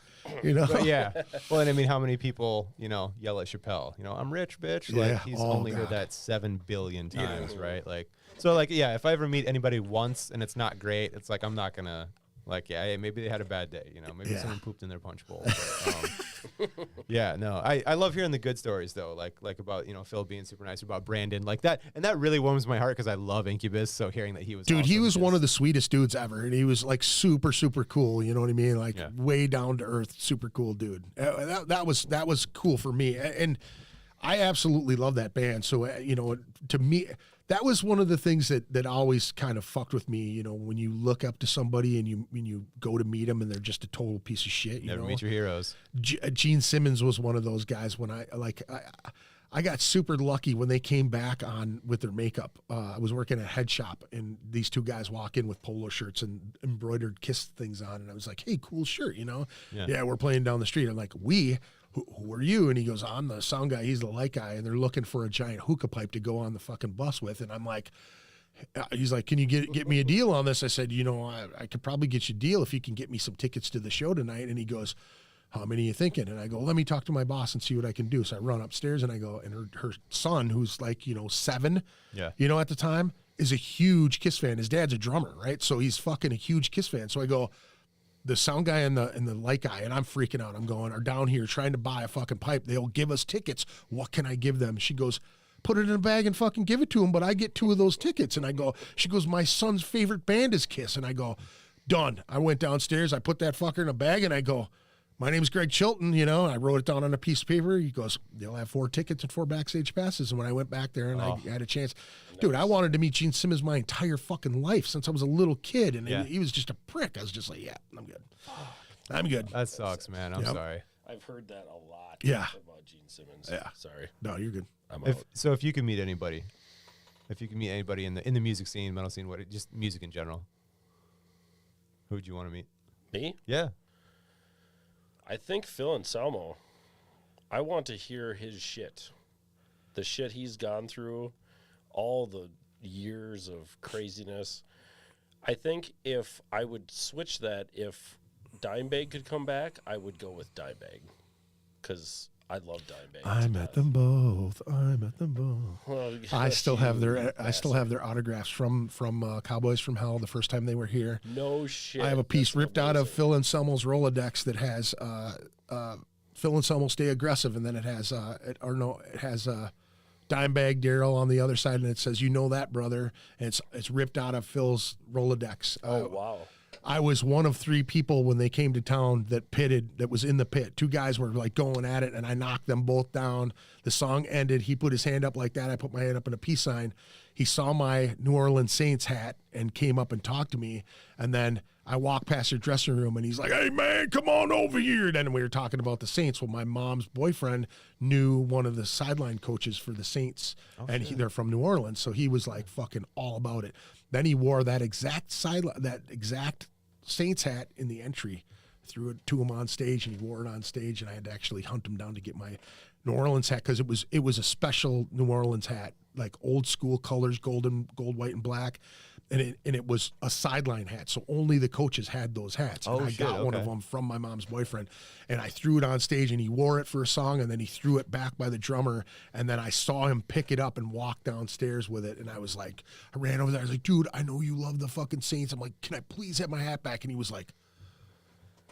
You know, But yeah. Well, and I mean, how many people, you know, yell at Chappelle? You know, I'm rich, bitch. Like Yeah. he's Oh, only heard God. that 7 billion times, right? Like, so like, yeah, if I ever meet anybody once and it's not great, it's like I'm not gonna. Like, yeah, hey, maybe they had a bad day, you know. Maybe Yeah. someone pooped in their punch bowl. But, yeah, no, I love hearing the good stories though, like about, you know, Phil being super nice, about Brandon, like that, and that really warms my heart because I love Incubus. So hearing that he was, dude, he awesome was just- one of the sweetest dudes ever, and he was like super cool. You know what I mean? Like Yeah. way down to earth, super cool dude. That was cool for me, and I absolutely love that band. So you know, to me, that was one of the things that always kind of fucked with me. You know, when you look up to somebody and you go to meet them and they're just a total piece of shit. You Never know? meet your heroes. Gene Simmons was one of those guys. When I got super lucky when they came back on with their makeup. I was working at a head shop, and these two guys walk in with polo shirts and embroidered Kiss things on, and I was like, "Hey, cool shirt, you know? Yeah. We're playing down the street." I'm like, Who are you? And he goes, I'm the sound guy. He's the light guy. And they're looking for a giant hookah pipe to go on the fucking bus with. And I'm like, he's like, can you get me a deal on this? I said, you know, I could probably get you a deal if you can get me some tickets to the show tonight. And he goes, how many are you thinking? And I go, let me talk to my boss and see what I can do. So I run upstairs and I go, and her son, who's like, you know, 7, you know, at the time, is a huge Kiss fan. His dad's a drummer, right? So he's fucking a huge Kiss fan. So I go, the sound guy and the light guy, and I'm freaking out. I'm going, are down here trying to buy a fucking pipe. They'll give us tickets. What can I give them? She goes, put it in a bag and fucking give it to him, but I get 2 of those tickets. And I go, she goes, my son's favorite band is Kiss. And I go, done. I went downstairs. I put that fucker in a bag, and I go, my name's Greg Chilton, you know. I wrote it down on a piece of paper. He goes, they'll have 4 tickets and 4 backstage passes. And when I went back there and I had a chance, dude, I wanted to meet Gene Simmons my entire fucking life since I was a little kid. And he was just a prick. I was just like, yeah, I'm good. I'm good. That sucks, man. I'm sorry. I've heard that a lot. Yeah. About Gene Simmons. Yeah. Sorry. No, you're good. I'm out. If you could meet anybody, in the music scene, metal scene, just music in general, who would you want to meet? Me? Yeah. I think Phil Anselmo. I want to hear his shit. The shit he's gone through, all the years of craziness. I think if I would switch that, if Dimebag could come back, I would go with Dimebag. Because I love Dimebag. I met them both. Well, I still have their bastard. autographs from Cowboys from Hell the first time they were here. No shit. I have a piece That's ripped out of amazing. Phil Anselmo's Rolodex that has Phil Anselmo Stay Aggressive, and then it has Dimebag Daryl on the other side, and it says, you know that, brother. And it's ripped out of Phil's Rolodex. Oh, wow. I was one of 3 people when they came to town that was in the pit. 2 guys were like going at it, and I knocked them both down. The song ended. He put his hand up like that. I put my hand up in a peace sign. He saw my New Orleans Saints hat and came up and talked to me. And then I walked past their dressing room, and he's like, hey, man, come on over here. And then we were talking about the Saints. Well, my mom's boyfriend knew one of the sideline coaches for the Saints, and they're from New Orleans. So he was like fucking all about it. Then he wore that exact Saints hat in the entry, threw it to him on stage, and he wore it on stage, and I had to actually hunt him down to get my New Orleans hat, because it was a special New Orleans hat, like old school colors, gold, white, and black, and it was a sideline hat, so only the coaches had those hats. And I got one of them from my mom's boyfriend, and I threw it on stage, and he wore it for a song, and then he threw it back by the drummer, and then I saw him pick it up and walk downstairs with it, and I was like, I ran over there, I was like, dude, I know you love the fucking Saints. I'm like, can I please have my hat back? And he was like,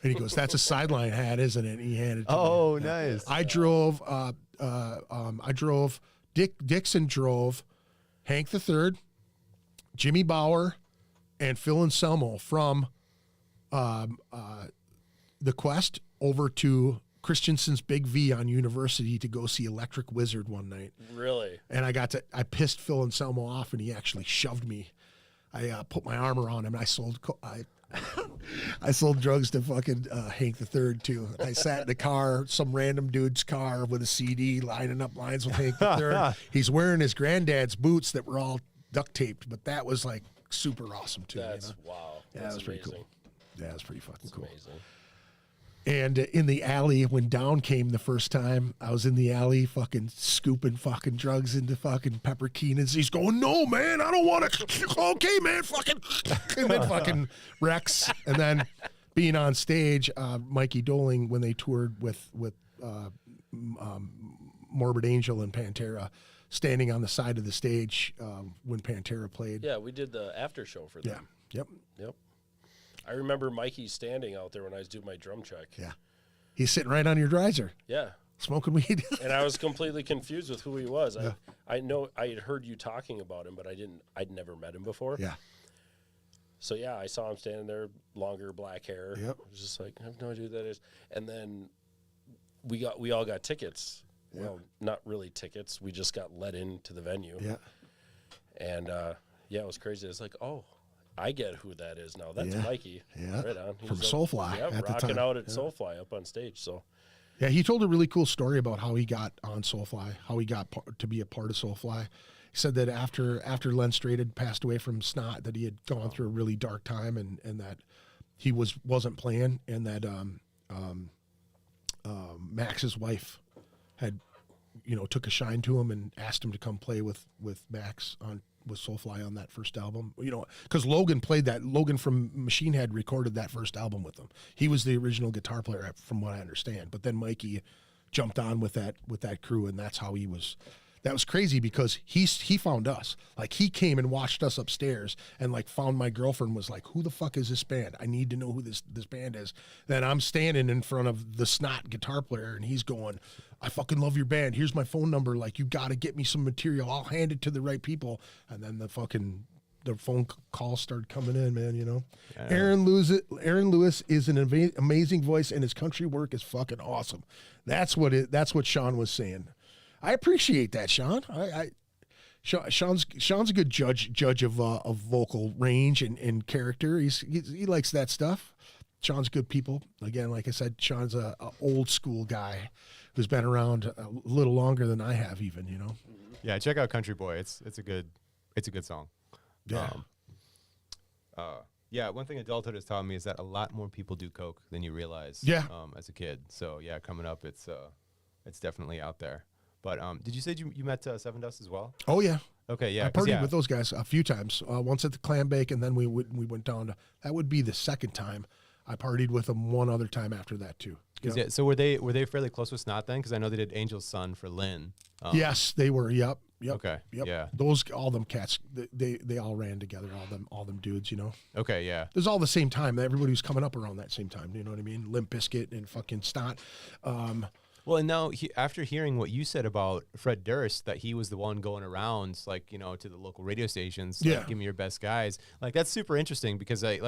and he goes, that's a sideline hat, isn't it? And he handed it to me. Oh, nice. I drove Dixon drove Hank III, Jimmy Bauer, and Phil Anselmo from the Quest over to Christensen's Big V on University to go see Electric Wizard one night. Really? And I pissed Phil Anselmo off, and he actually shoved me. I put my arm around him, and I sold drugs to fucking Hank III too. I sat in the car, some random dude's car with a CD, lining up lines with Hank III. He's wearing his granddad's boots that were all duct taped, but that was like super awesome too. That's you know? wow. Yeah, That's that was pretty amazing. cool. Yeah, it was pretty fucking cool. Amazing. And in the alley, when Down came the first time, I was in the alley fucking scooping fucking drugs into fucking Pepper Keenan's. He's going, no, man, I don't want to. Okay, man, fucking. And then fucking Rex. And then being on stage, Mikey Doling, when they toured with Morbid Angel and Pantera, standing on the side of the stage when Pantera played. Yeah, we did the after show for them. Yeah. Yep. I remember Mikey standing out there when I was doing my drum check. Yeah. He's sitting right on your riser, Yeah. smoking weed. And I was completely confused with who he was. I know I had heard you talking about him, but I'd never met him before. Yeah. So yeah, I saw him standing there, longer black hair. Yep. I was just like, I have no idea who that is. And then we all got tickets. Yeah. Well, not really tickets. We just got let into the venue. Yeah. And yeah, it was crazy. It's like, oh, I get who that is now. That's Yeah. Mikey. Yeah. Right on. From He's Soulfly Yeah, at the rocking time. out at Yeah. Soulfly up on stage. So Yeah, he told a really cool story about how he got on Soulfly, how he got to be a part of Soulfly. He said that after Len Straight had passed away from snot, that he had gone through a really dark time, and that he wasn't playing, and that Max's wife had, took a shine to him and asked him to come play with Max with Soulfly on that first album. Because Logan played that. Logan from Machine Head recorded that first album with them. He was the original guitar player, from what I understand. But then Mikey jumped on with that crew, and that's how he was. That was crazy because he found us. Like, he came and watched us upstairs and like found my girlfriend, was like, who the fuck is this band? I need to know who this band is. Then I'm standing in front of the snot guitar player, and he's going, I fucking love your band. Here's my phone number. Like, you got to get me some material. I'll hand it to the right people. And then the phone calls started coming in, man, Yeah. Aaron Lewis is an amazing voice, and his country work is fucking awesome. That's what Sean was saying. I appreciate that, Sean. Sean's a good judge of vocal range and character. He likes that stuff. Sean's good people. Again, like I said, Sean's a old school guy who's been around a little longer than I have, even. Yeah, check out Country Boy. It's a good song. Yeah. Yeah, one thing adulthood has taught me is that a lot more people do coke than you realize. Yeah. As a kid. So yeah, coming up, it's definitely out there. But did you say you met Seven Dust as well? Oh yeah. Okay, yeah. I partied with those guys a few times. Once at the Clam Bake, and then we went down to. That would be the second time. I partied with them one other time after that too. So were they fairly close with Snot then? Because I know they did Angel's Son for Lynn. Yes, they were. Yep. Okay. Yep. Yeah. All them cats. They all ran together. All them dudes. Okay. Yeah. It was all the same time. Everybody was coming up around that same time. You know what I mean? Limp Bizkit and fucking Snot. Well, and now after hearing what you said about Fred Durst, that he was the one going around, like, to the local radio stations, like, Yeah. give me your best guys. Like, that's super interesting because I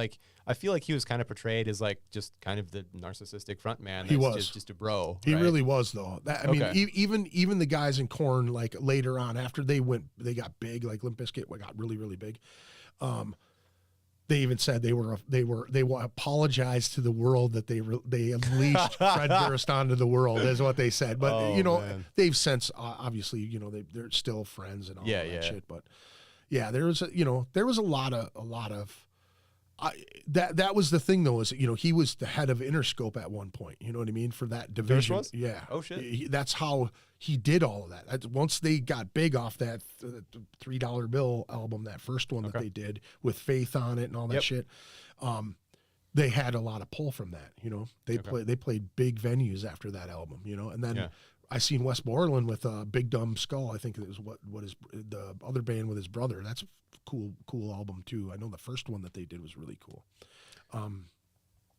feel like he was kind of portrayed as like just kind of the narcissistic front man. He was just a bro. He right? really was, though. I mean, even the guys in Korn, like later on, after they got big, like Limp Bizkit got really, really big. They even said they apologized to the world that they unleashed Fred Durst onto the world, is what they said. But man. they've since obviously they're still friends and all that shit. But yeah, there was a lot of that was the thing, though, is he was the head of Interscope at one point. You know what I mean, for that division. Was? Yeah. Oh shit. That's how he did all of that. Once they got big off that $3 Bill album, that first one that they did with Faith on it and all that shit, they had a lot of pull from that. They played big venues after that album. And then I seen Wes Borland with Big Dumb Skull. I think it was what is the other band with his brother. That's a cool album too. I know the first one that they did was really cool.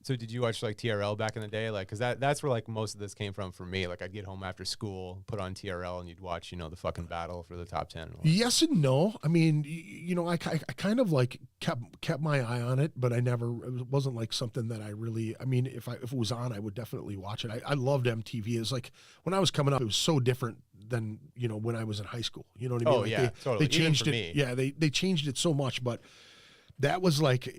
So did you watch like TRL back in the day? Like, cause that's where like most of this came from for me. Like, I'd get home after school, put on TRL, and you'd watch, the fucking battle for the top 10. Yes and no. I mean, I kind of like kept my eye on it, but it wasn't like something that I really, I mean, if it was on, I would definitely watch it. I loved MTV. It was like, when I was coming up, it was so different than, when I was in high school. You know what I mean? Oh, like yeah, totally. They changed Even for it. me. Yeah, they changed it so much, but that was like,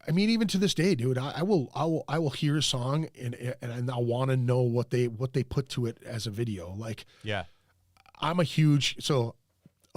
I mean, even to this day, dude, I will hear a song and I'll want to know what they put to it as a video. Like, Yeah. a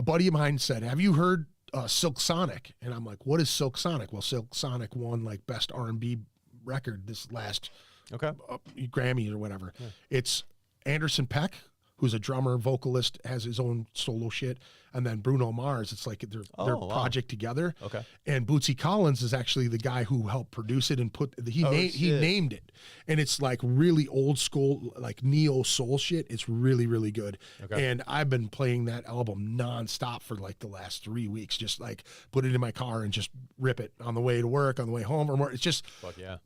buddy of mine said, have you heard Silk Sonic. And I'm like, what is Silk Sonic? Well, Silk Sonic won like best R&B record this last Grammy or whatever. Yeah. It's Anderson .Paak, who's a drummer, vocalist, has his own solo shit, and then Bruno Mars. It's like their project together. Okay. And Bootsy Collins is actually the guy who helped produce it and he named it. And it's like really old school, like neo soul shit. It's really, really good. Okay. And I've been playing that album nonstop for like the last 3 weeks. Just like put it in my car and just rip it on the way to work, on the way home, or more. It's just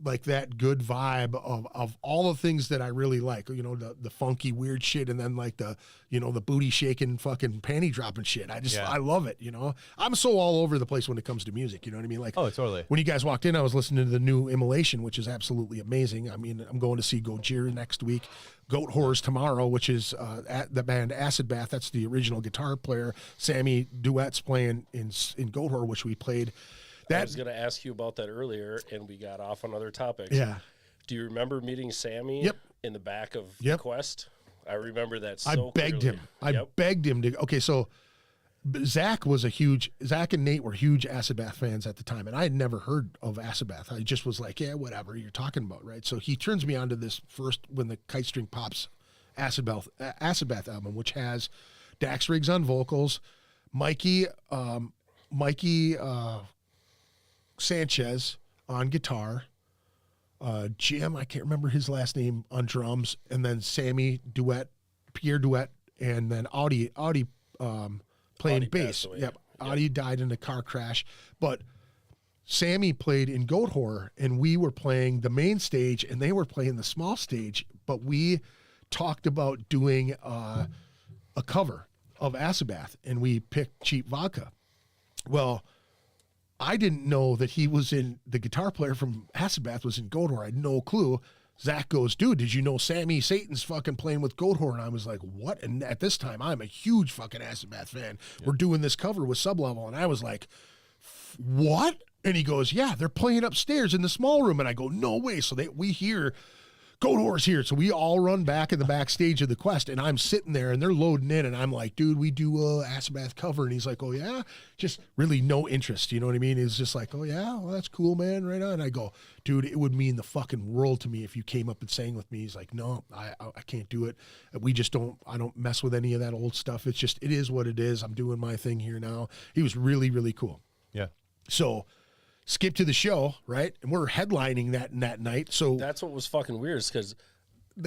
like that good vibe of all the things that I really like. You know, the funky weird shit, and then like the, you know, the booty shaking fucking panty dropping shit. I love it, you know. I'm so all over the place when it comes to music, you know what I mean? Like, oh, totally. When you guys walked in, I was listening to the new Immolation, which is absolutely amazing. I mean, I'm going to see Gojira next week, Goat Horrors tomorrow, which is at the band Acid Bath. That's the original guitar player. Sammy Duet's playing in Goat Horror, which we played. I was going to ask you about that earlier, and we got off on other topics. Yeah. Do you remember meeting Sammy in the back of Quest? I remember that so I begged him. I begged him to. Okay, so Zach and Nate were huge Acid Bath fans at the time, and I had never heard of Acid Bath. I just was like, yeah, whatever you're talking about, right? So he turns me on to this first When the Kite String Pops Acid Bath album, which has Dax Riggs on vocals, Mikey Sanchez on guitar, Jim, I can't remember his last name, on drums, and then Pierre Duet, and then Audie playing bass. Yep. Audie died in a car crash, but Sammy played in Goat Horror, and we were playing the main stage, and they were playing the small stage, but we talked about doing a cover of Acid Bath, and we picked Cheap Vodka. Well, I didn't know that he was the guitar player from Acid Bath was in Goat Horror. I had no clue. Zach goes, dude, did you know Sammy Satan's fucking playing with Goat Horror? And I was like, what? And at this time, I'm a huge fucking Acid Bath fan. Yeah. We're doing this cover with Sublevel. And I was like, what? And he goes, yeah, they're playing upstairs in the small room. And I go, no way. So we hear Goat Horror's here. So we all run back in the backstage of the Quest, and I'm sitting there, and they're loading in, and I'm like, dude, we do a Acid Bath cover. And he's like, oh, yeah? Just really no interest, you know what I mean? He's just like, oh, yeah? Well, that's cool, man, right on. And I go, dude, it would mean the fucking world to me if you came up and sang with me. He's like, no, I can't do it. I don't mess with any of that old stuff. It's just, it is what it is. I'm doing my thing here now. He was really, really cool. Yeah. So skip to the show, right? And we're headlining that night. So that's what was fucking weird, is because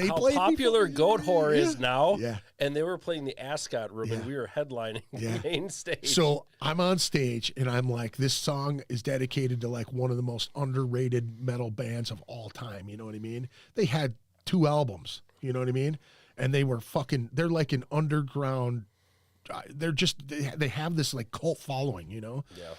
how played popular Goat Horror is now. Yeah. And they were playing the Ascot room, and we were headlining the main stage. So I'm on stage, and I'm like, this song is dedicated to like one of the most underrated metal bands of all time. You know what I mean? They had 2 albums, you know what I mean? And they're like an underground, they have this like cult following, you know? Yeah.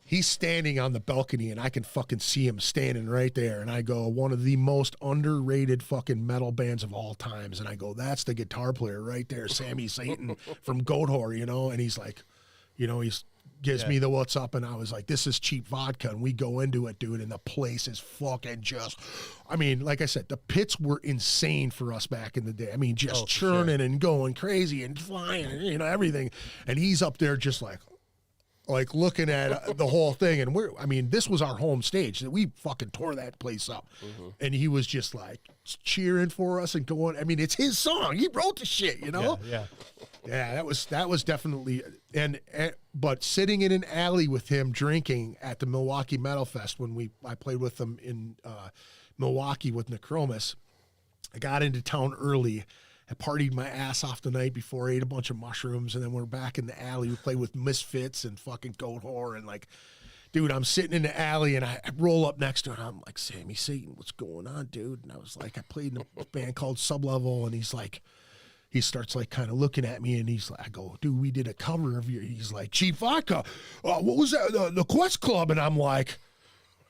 He's standing on the balcony, and I can fucking see him standing right there. And I go, one of the most underrated fucking metal bands of all times. And I go, that's the guitar player right there, Sammy Satan from Goat Horror, you know? And he's like, you know, gives me the what's up. And I was like, this is Cheap Vodka. And we go into it, dude. And the place is fucking just, I mean, like I said, the pits were insane for us back in the day. I mean, just churning and going crazy and flying and, you know, everything. And he's up there just like looking at the whole thing. And this was our home stage. We fucking tore that place up. Mm-hmm. And he was just like cheering for us and going, I mean, it's his song. He wrote the shit, you know? Yeah, that was definitely, but sitting in an alley with him drinking at the Milwaukee Metal Fest when I played with them in Milwaukee with Necromus. I got into town early. I partied my ass off the night before, ate a bunch of mushrooms, and then we're back in the alley. We played with Misfits and fucking Goat Horror, and like, dude, I'm sitting in the alley, and I roll up next to him. I'm like, Sammy Satan, what's going on, dude? And I was like, I played in a band called Sublevel, and he starts like kind of looking at me, and he's like, I go, dude, we did a cover of your. He's like, Cheap Vodka, what was that? The Quest Club, and I'm like,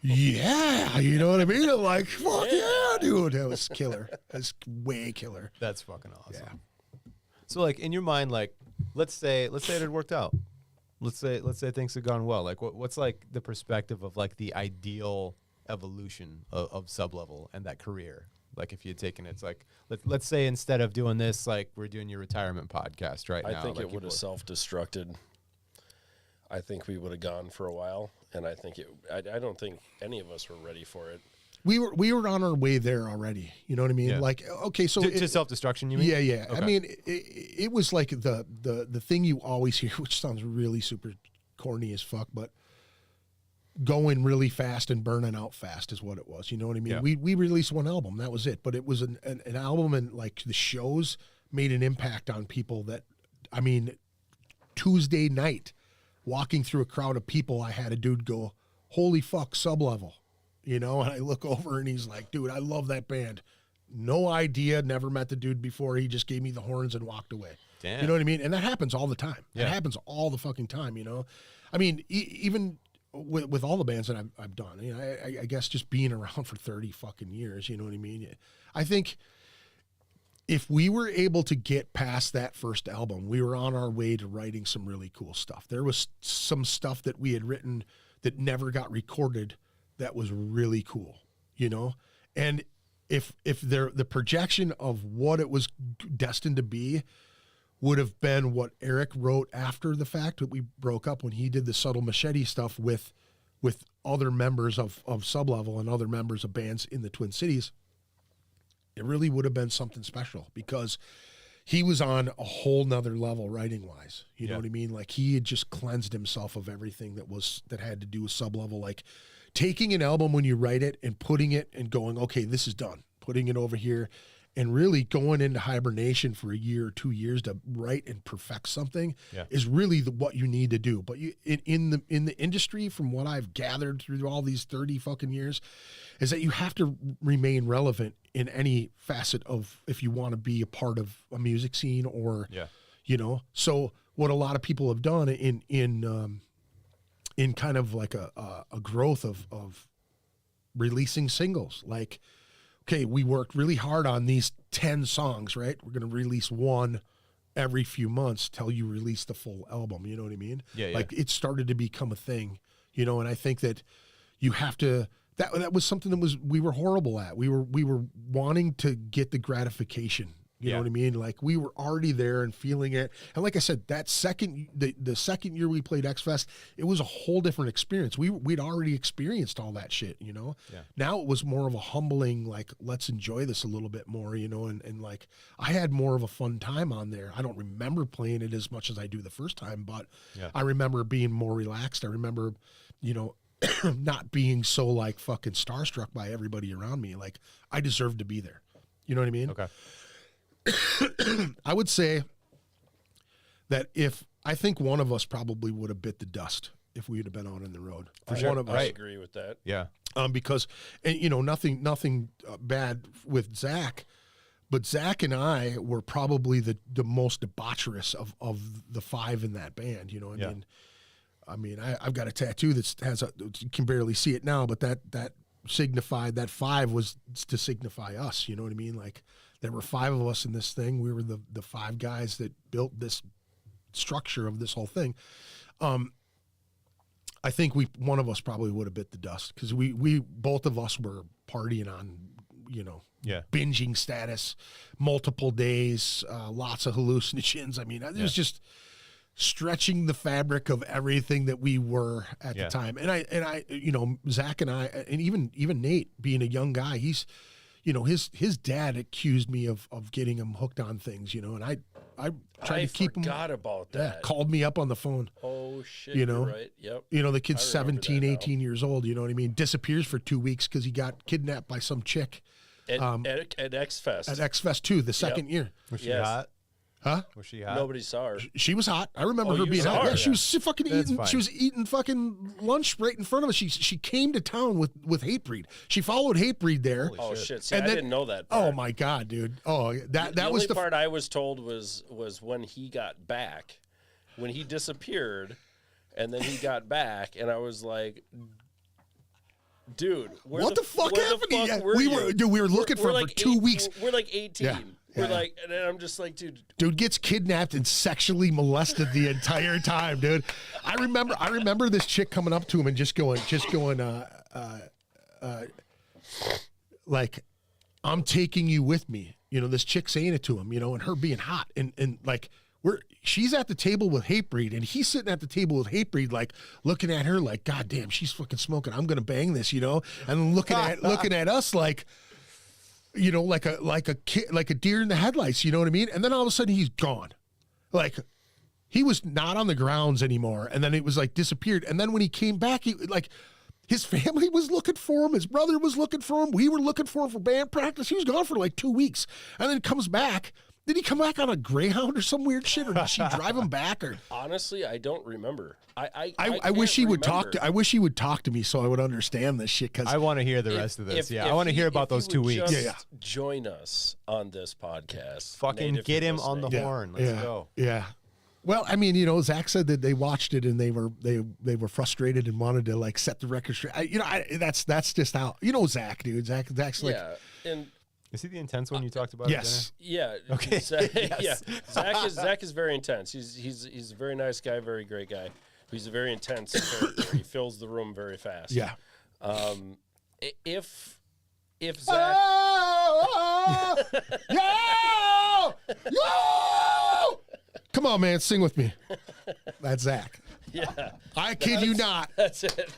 yeah, you know what I mean? I'm like, fuck yeah, dude. That was killer. That's way killer. That's fucking awesome. Yeah. So like in your mind, like let's say it had worked out. Let's say things had gone well. Like what's like the perspective of like the ideal evolution of Sublevel and that career? Like if you had taken it, it's like let's say instead of doing this, like we're doing your retirement podcast right now. I think like it would have self-destructed. I think we would have gone for a while, and I think I don't think any of us were ready for it. We were on our way there already. You know what I mean? Yeah. Like, okay, so To self-destruction, you mean? Yeah, yeah. Okay. I mean, it was like the thing you always hear, which sounds really super corny as fuck, but going really fast and burning out fast is what it was. You know what I mean? Yeah. We released one album, that was it. But it was an album, and like the shows made an impact on people that, I mean, Tuesday night, walking through a crowd of people, I had a dude go, "Holy fuck, Sublevel." You know, and I look over and he's like, "Dude, I love that band." No idea, never met the dude before. He just gave me the horns and walked away. Damn. You know what I mean? And that happens all the time. Yeah. It happens all the fucking time, you know? I mean, even with all the bands that I've done, you know, I guess just being around for 30 fucking years, you know what I mean? I think if we were able to get past that first album, we were on our way to writing some really cool stuff. There was some stuff that we had written that never got recorded that was really cool, you know? And if the projection of what it was destined to be would have been what Eric wrote after the fact that we broke up, when he did the Subtle Machete stuff with other members of Sublevel and other members of bands in the Twin Cities, it really would have been something special, because he was on a whole nother level writing wise. You know what I mean? Like, he had just cleansed himself of everything that had to do with Sublevel. Like, taking an album when you write it and putting it and going, okay, this is done, putting it over here, and really going into hibernation for a year or 2 years to write and perfect something is really what you need to do. But in the industry, from what I've gathered through all these 30 fucking years, is that you have to remain relevant in any facet of, if you want to be a part of a music scene, or, you know. So what a lot of people have done in kind of like a growth of releasing singles. Like, okay, we worked really hard on these 10 songs, right? We're going to release one every few months till you release the full album. You know what I mean? Yeah. Like, it started to become a thing, you know, and I think that you have to, that was something that we were horrible at. We were wanting to get the gratification. You know what I mean? Like, we were already there and feeling it. And like I said, that the second year we played X Fest, it was a whole different experience. We'd already experienced all that shit, you know? Yeah. Now it was more of a humbling, like, let's enjoy this a little bit more, you know? And like, I had more of a fun time on there. I don't remember playing it as much as I do the first time, but I remember being more relaxed. I remember, you know, not being so like fucking starstruck by everybody around me. Like, I deserved to be there. You know what I mean? Okay. I would say that I think one of us probably would have bit the dust if we had been out on the road. One of us. I agree with that. Yeah. Because, and you know, nothing bad with Zach, but Zach and I were probably the most debaucherous of the five in that band. You know what I mean? I've got a tattoo you can barely see it now, but that signified, that 5 was to signify us. You know what I mean? Like, there were 5 of us in this thing. We were the 5 guys that built this structure of this whole thing. I think one of us probably would have bit the dust, because we both of us were partying on, you know, binging status, multiple days, lots of hallucinations. I mean, it was just stretching the fabric of everything that we were at the time. And I, you know, Zach and I, and even Nate, being a young guy, he's, you know, his dad accused me of getting him hooked on things, you know, and I tried to keep him. I forgot about that. Yeah, called me up on the phone. Oh shit! You know, you're right. Yep. You know, the kid's I remember 17, that now. 18 years old. You know what I mean? Disappears for 2 weeks because he got kidnapped by some chick At X Fest. at X Fest 2, the second year. Was she Yes. hot? Huh? Was she hot? Nobody saw her. She was hot. I remember Oh, her you being saw hot. her? Yeah, she was fucking That's eating. fine. She was eating fucking lunch right in front of us. She came to town with Hatebreed. She followed Hatebreed there. Oh shit! See, And I then- didn't know that. Oh Part. my god, dude. Oh, that the was only the part I was told was when he got back, when he disappeared, and then he got back, and I was like, dude, What the fuck where happened? The fuck Yeah, were we you? were- dude, we were looking for him for 2 weeks. We're like 18. Yeah, We're yeah. like, and then I'm just like, dude. Dude gets kidnapped and sexually molested the entire time, dude. I remember this chick coming up to him and just going, like, I'm taking you with me. You know, this chick saying it to him, you know, and her being hot, and like she's at the table with Hatebreed, and he's sitting at the table with Hatebreed, like looking at her like, God damn, she's fucking smoking. I'm gonna bang this, and looking at us like, like a deer in the headlights. You know what I mean? And then all of a sudden he's gone, like he was not on the grounds anymore. And then it was like disappeared. And then when he came back, his family was looking for him. His brother was looking for him. We were looking for him for band practice. He was gone for like 2 weeks, and then comes back. Did he come back on a Greyhound or some weird shit, or did she drive him back? Or Honestly, I don't remember. I wish he would talk to. I wish he would talk to me so I would understand this shit. Because I want to hear the rest of this. I want to hear about those 2 weeks. Join us on this podcast. Fucking get him on the horn. Let's go. Yeah. Well, I mean, Zach said that they watched it and they were frustrated and wanted to like set the record straight. That's just how Zach, dude. Zach's like, and. Is he the intense one you talked about? Yes. Yeah. Okay. Yeah. Zach is very intense. He's a very nice guy, very great guy. He's a very intense character. He fills the room very fast. Yeah. If Zach, yo, come on, man, sing with me. That's Zach. yeah, I kid you not. that's it.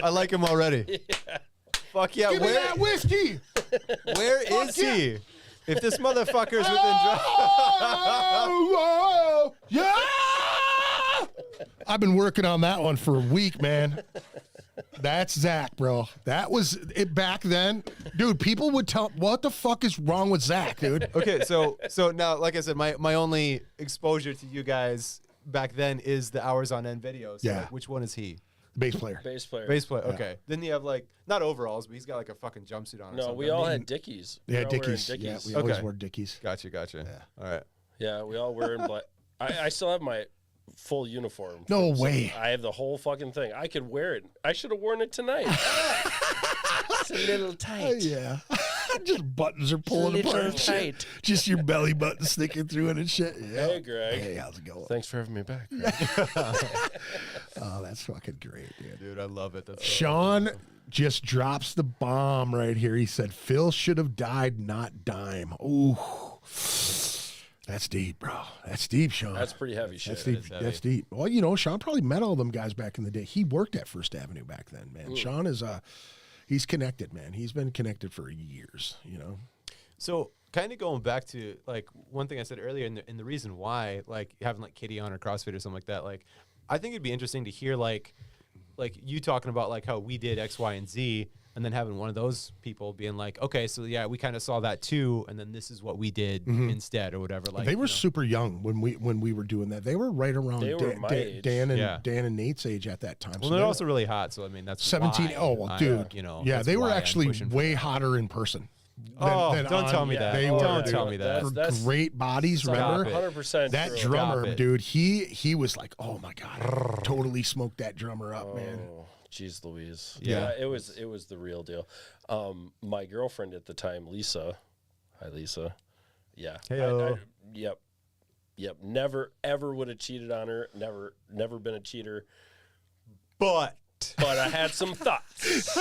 I like him already. Yeah. Fuck yeah. Give me that whiskey. Where is he? If this motherfucker's within yeah! I've been working on that one for a week, man. That's Zach, bro. That was it back then. Dude, people would tell, what the fuck is wrong with Zach, dude? Okay, so now, like I said, my only exposure to you guys back then is the Hours on End videos. So Yeah. which one is he? Bass player. Bass player. Bass player. Okay. Then you have like not overalls, but he's got like a fucking jumpsuit on. Or No, something. we all had Dickies. Yeah, We all wearing Dickies. Dickies. Yeah, we always Okay. wore Dickies. Gotcha. Yeah. All right. Yeah, we all wear in black. I still have my full uniform. No way. I have the whole fucking thing. I could wear it. I should have worn it tonight. It's a little tight. Yeah. Just buttons are pulling It's a apart. little and shit. tight. Just your belly button sticking through it and shit. Yeah. Hey, Greg. Hey, how's it going? Thanks for having me back, Greg. Oh, that's fucking great, dude. Dude, I love it. That's so Sean awesome. just drops the bomb right here. He said, Phil should have died, not dime. Ooh. That's deep, bro. That's deep, Sean. That's pretty heavy shit. That's deep. is heavy. That's deep. Well, Sean probably met all them guys back in the day. He worked at First Avenue back then, man. Sean is he's connected, man. He's been connected for years, So kind of going back to like one thing I said earlier, and the reason why like having like Kitty on or CrossFit or something like that, like I think it'd be interesting to hear like you talking about like how we did X, Y, and Z, and then having one of those people being like, okay, so yeah, we kind of saw that too, and then this is what we did instead or whatever. Like they were super young when we were doing that. They were right around They were my age. Dan Yeah. and Nate's age at that time. Well, So they're they also really hot, so I mean that's 17. why Oh, well, I, dude. yeah, Yeah, they were why I'm actually pushing for way that. hotter in person. Don't tell me that. They Don't were, tell me that. That's great bodies. Remember Stop it. 100% that true. drummer, Stop it. dude? He was like, oh my god, totally smoked that drummer up, man. Oh, jeez Louise. Yeah. It was the real deal. My girlfriend at the time, Lisa. Hi, Lisa. Yeah. Heyo. Yep. Never ever would have cheated on her. Never been a cheater. But But I had some thoughts.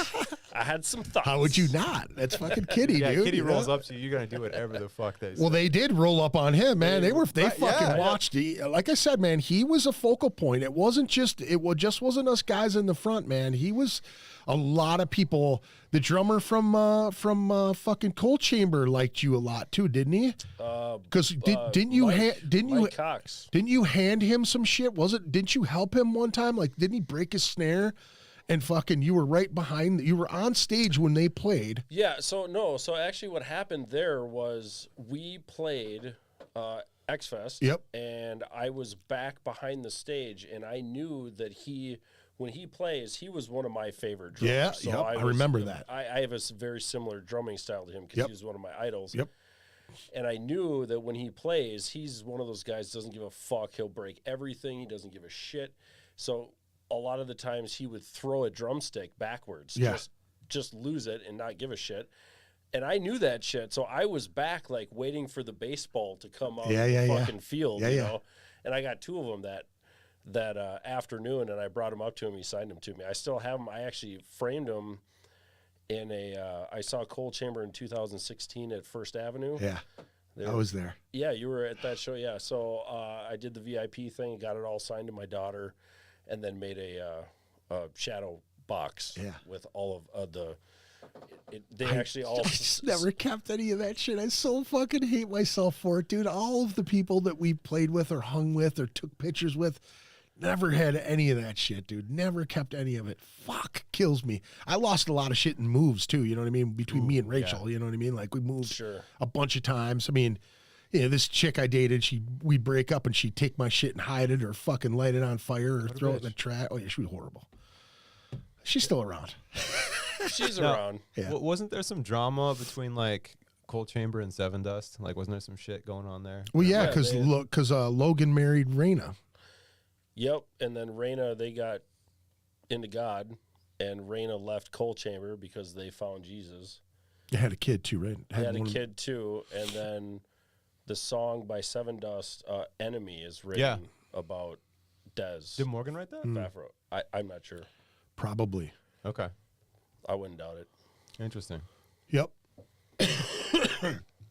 How would you not? That's fucking Kitty, yeah, dude. Kitty you rolls know? up to you. You're gonna do whatever the fuck they say. Well, they did roll up on him, man. They Right, fucking yeah. watched. Like I said, man, he was a focal point. It just wasn't us guys in the front, man. He was a lot of people. The drummer from fucking Cold Chamber liked you a lot too, didn't he? Because didn't you Mike Cox? didn't you hand him some shit? Didn't you help him one time? Like, didn't he break his snare? And fucking, you were right behind. You were on stage when they played. Yeah. So actually, what happened there was we played X Fest. Yep. And I was back behind the stage, and I knew that when he plays, he was one of my favorite drummers. Yeah, So yep, I remember that. I have a very similar drumming style to him because Yep. he was one of my idols. Yep. And I knew that when he plays, he's one of those guys that doesn't give a fuck. He'll break everything. He doesn't give a shit. So a lot of the times he would throw a drumstick backwards. Yeah. Just lose it and not give a shit. And I knew that shit. So I was back like waiting for the baseball to come out of the fucking field, you know. And I got two of them that afternoon, and I brought him up to him. He signed them to me. I still have them. I actually framed them in I saw Cold Chamber in 2016 at First Avenue. Yeah. There. I was there. Yeah, you were at that show. Yeah, so I did the VIP thing, got it all signed to my daughter, and then made a shadow box with all of the. They actually all. I just never kept any of that shit. I so fucking hate myself for it, dude. All of the people that we played with or hung with or took pictures with, never had any of that shit, dude. Never kept any of it. Fuck, kills me. I lost a lot of shit in moves too. You know what I mean? Between me and Rachel, you know what I mean? Like we moved a bunch of times. I mean, this chick I dated, we'd break up and she'd take my shit and hide it or fucking light it on fire or throw it in the trash. Oh yeah, she was horrible. She's still around. She's around. Yeah. Wasn't there some drama between like Cold Chamber and Seven Dust? Like, wasn't there some shit going on there? Well, yeah, because Logan married Raina. Yep, and then Raina, they got into God, and Raina left Cold Chamber because they found Jesus. They had a kid too, right? They had a kid too, and then the song by Seven Dust, "Enemy," is written about Dez. Did Morgan write that? Favreau. I'm not sure. Probably. Okay. I wouldn't doubt it. Interesting. Yep.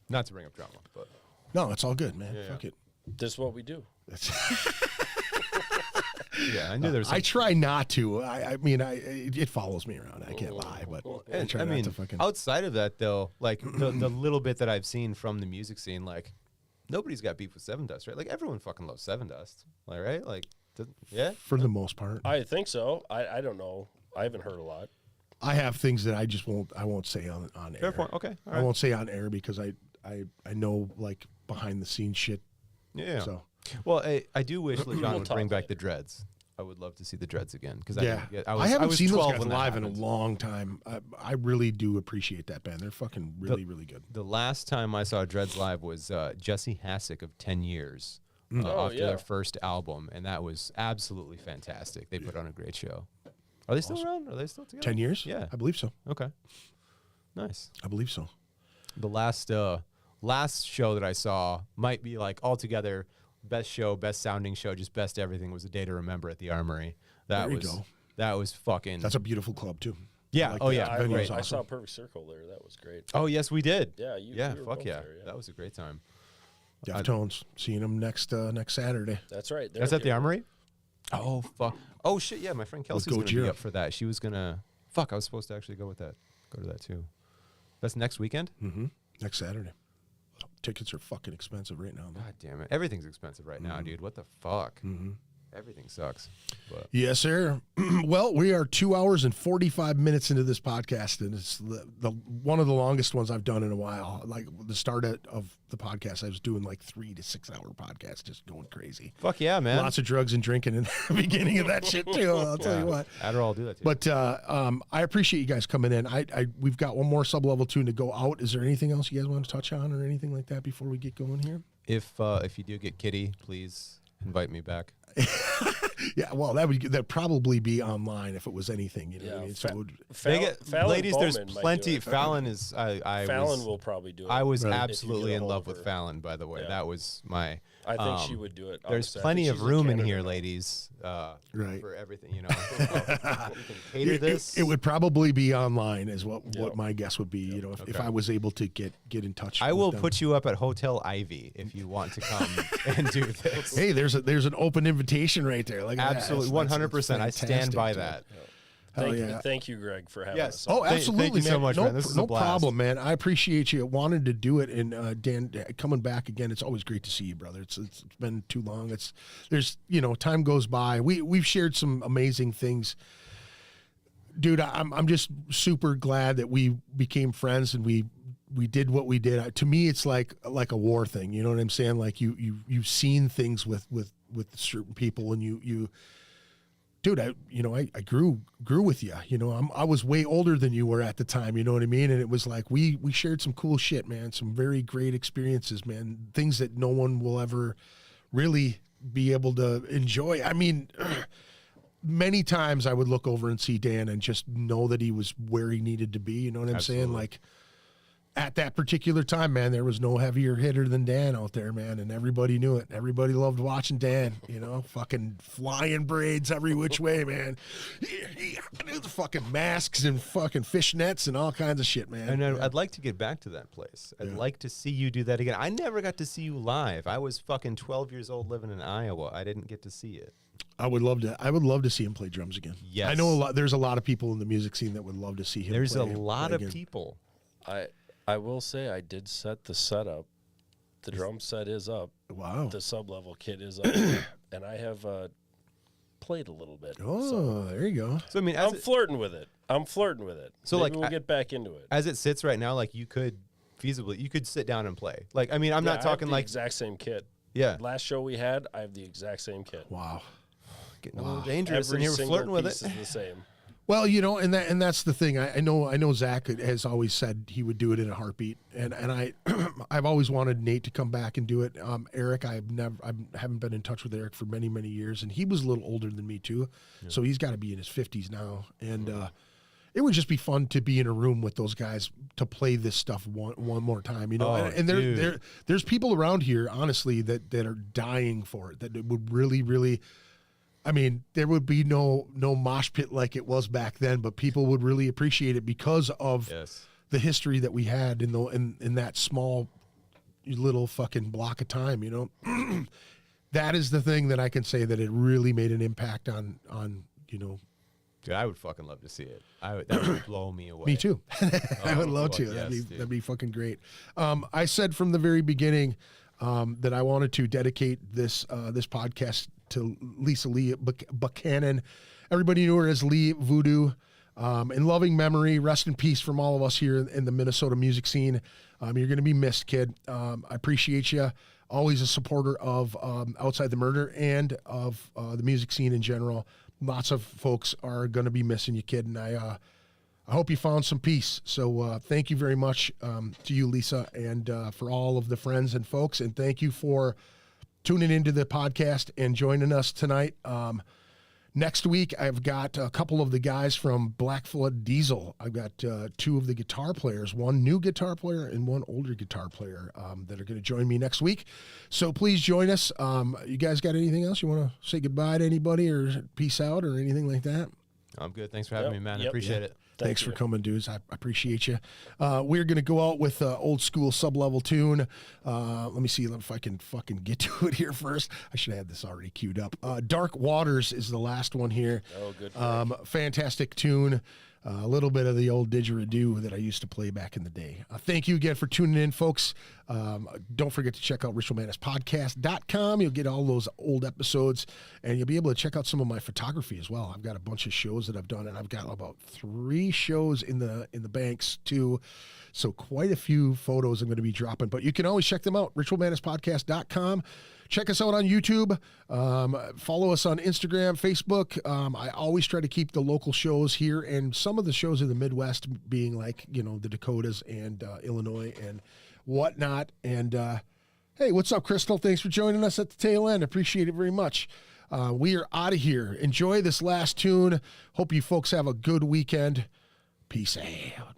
Not to bring up drama, but No, it's all good, man. Yeah, Fuck it. This is what we do. yeah, I knew there was. I try not to. I mean, it follows me around. I can't lie, but I try not to fucking. Outside of that, though, like the little bit that I've seen from the music scene, like nobody's got beef with Seven Dust, right? Like everyone fucking loves Seven Dust, like right? Like, yeah. For the most part, I think so. I don't know. I haven't heard a lot. I have things that I just won't say on air. Fair point. Okay. All I right. won't say on air because I know like behind the scenes shit. Yeah. So Well, I do wish LeJon would talk bring back later. the dreads. I would love to see the dreads again because yeah, I haven't was seen those 12 guys when that live in a happened. long time. I really do appreciate that band. They're fucking really good. The last time I saw Dreads live was Jesse Hassick of 10 Years Oh, after yeah. their first album, and that was absolutely fantastic. They put on a great show. Are they still around? Are they still together? 10 years? Yeah. I believe so. Okay. Nice. I believe so. The last show that I saw might be like altogether best show, best sounding show, just best everything was A Day to Remember at the Armory. There you go. That was fucking. That's a beautiful club too. Yeah. like Oh that. yeah. Venue's Great. I saw awesome. Perfect Circle there. That was great. Oh yes, we did. Yeah, Yeah. we were Fuck both yeah. there, yeah. That was a great time. Deftones. Seeing them next Saturday. That's right. That's at the Armory. Oh fuck. Oh shit. Yeah, my friend Kelsey's gonna be Gojira. up for that. She was gonna. Fuck. I was supposed to actually go to that too. That's next weekend. Mm-hmm. Next Saturday. Tickets are fucking expensive right now. Though. God damn it. Everything's expensive right now, dude. What the fuck? Mm-hmm. Everything sucks. But Yes, sir. Well, we are 2 hours and 45 minutes into this podcast, and it's the one of the longest ones I've done in a while. Like the start of the podcast, I was doing like 3 to 6 hour podcasts, just going crazy. fuck yeah, man. Lots of drugs and drinking in the beginning of that shit too. I'll tell you what. Adderall will do that too. But I appreciate you guys coming in. We've got one more sublevel tune to go out. Is there anything else you guys want to touch on or anything like that before we get going here? If you do get Kitty, please invite me back. Yeah, well, that'd probably be online if it was anything. You know what I mean? So it would, Fallon ladies, there's Bowman might do plenty. it. Fallon is. Fallon will probably do it. I was Right. absolutely If you get a in hold love of with her. Fallon. By the way, Yeah. that was my. I think she would do it. There's honestly. I plenty think of she's in room in Canada here, now. ladies. Right. For everything, you know. We can cater this. it would probably be online, is what Yep. my guess would be. You know, if Okay. I was able to get in touch. I with will them. put you up at Hotel Ivy if you want to come and do this. Hey, there's an open invitation right there. Like Absolutely, 100%. I stand by that. Thank you, Greg, for having Yes. us. on. Oh, absolutely, thank you man. so much, no, man. This is a no blast. problem, man. I appreciate you wanted to do it, and Dan coming back again. It's always great to see you, brother. It's been too long. There's time goes by. We've shared some amazing things, dude. I'm just super glad that we became friends and we did what we did. To me, it's like a war thing. You know what I'm saying? Like you've seen things with certain people, and you. Dude, I grew with you. You know, I was way older than you were at the time. You know what I mean? And it was like we shared some cool shit, man. Some very great experiences, man. Things that no one will ever really be able to enjoy. I mean, many times I would look over and see Dan and just know that he was where he needed to be. You know what I'm saying? Absolutely. Like, at that particular time, man, there was no heavier hitter than Dan out there, man, and everybody knew it. Everybody loved watching Dan, you know, fucking flying braids every which way, man. The fucking masks and fucking fishnets and all kinds of shit, man. And I'd like to get back to that place. I'd like to see you do that again. I never got to see you live. I was fucking 12 years old living in Iowa. I didn't get to see it. I would love to see him play drums again. Yes. I know there's a lot of people in the music scene that would love to see him There's play, a lot play of again. people. I will say I did set the setup. The drum set is up. Wow. The Sublevel kit is up. And I have played a little bit. Oh, so there you go. So I mean, I'm flirting with it. So, Maybe like, we'll get back into it. as it sits right now, like you could sit down and play. Like, I mean, I'm not I have talking the like, exact same kit. yeah, Last show we had, I have the exact same kit. Wow. getting a little dangerous, Every and here we're single flirting with piece it. is the same. Well, you know, and that's the thing. I know Zach has always said he would do it in a heartbeat, and I I've always wanted Nate to come back and do it. Eric, I haven't been in touch with Eric for many years, and he was a little older than me too, so he's got to be in his 50s now, and it would just be fun to be in a room with those guys to play this stuff one more time, you know. Oh, and there's people around here, honestly, that are dying for it. That it would really. I mean, there would be no mosh pit like it was back then, but people would really appreciate it because of the history that we had in that small little fucking block of time, you know. That is the thing that I can say that it really made an impact on you know. Dude, I would fucking love to see it. That would blow me away. Me too. I would love fuck to. yes, That'd be fucking great. I said from the very beginning that I wanted to dedicate this podcast to Lisa Lee Buchanan. Everybody knew her as Lee Voodoo. In loving memory, rest in peace from all of us here in the Minnesota music scene. You're going to be missed, kid. I appreciate you. Always a supporter of Outside the Murder and of the music scene in general. Lots of folks are going to be missing you, kid, and I hope you found some peace. So thank you very much to you, Lisa, and for all of the friends and folks, and thank you for tuning into the podcast and joining us tonight. Next week, I've got a couple of the guys from Black Flood Diesel. I've got two of the guitar players, one new guitar player and one older guitar player that are going to join me next week. So please join us. You guys got anything else? You want to say goodbye to anybody or peace out or anything like that? I'm good. Thanks for having me, man. I Yep. appreciate it. Thanks for coming, dudes. I appreciate you. We're going to go out with an old school Sublevel tune. Let me see if I can fucking get to it here first. I should have had this already queued up. Dark Waters is the last one here. Oh, good. Fantastic tune. A little bit of the old didgeridoo that I used to play back in the day. Thank you again for tuning in, folks. Don't forget to check out ritualmanispodcast.com. You'll get all those old episodes, and you'll be able to check out some of my photography as well. I've got a bunch of shows that I've done, and I've got about 3 shows in the banks too. So quite a few photos I'm going to be dropping, but you can always check them out, ritualmanispodcast.com. Check us out on YouTube. Follow us on Instagram, Facebook. I always try to keep the local shows here and some of the shows in the Midwest being like, you know, the Dakotas and Illinois and whatnot. And hey, what's up, Crystal? Thanks for joining us at the tail end. Appreciate it very much. We are out of here. Enjoy this last tune. Hope you folks have a good weekend. Peace out.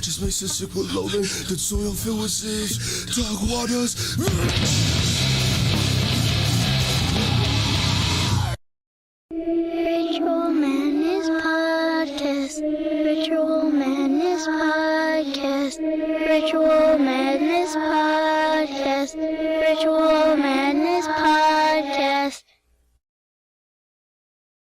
Just makes us sick with loathing. The soil filled with seas, dark waters. Ritual Madness Podcast. Ritual Madness Podcast. Ritual Madness Podcast.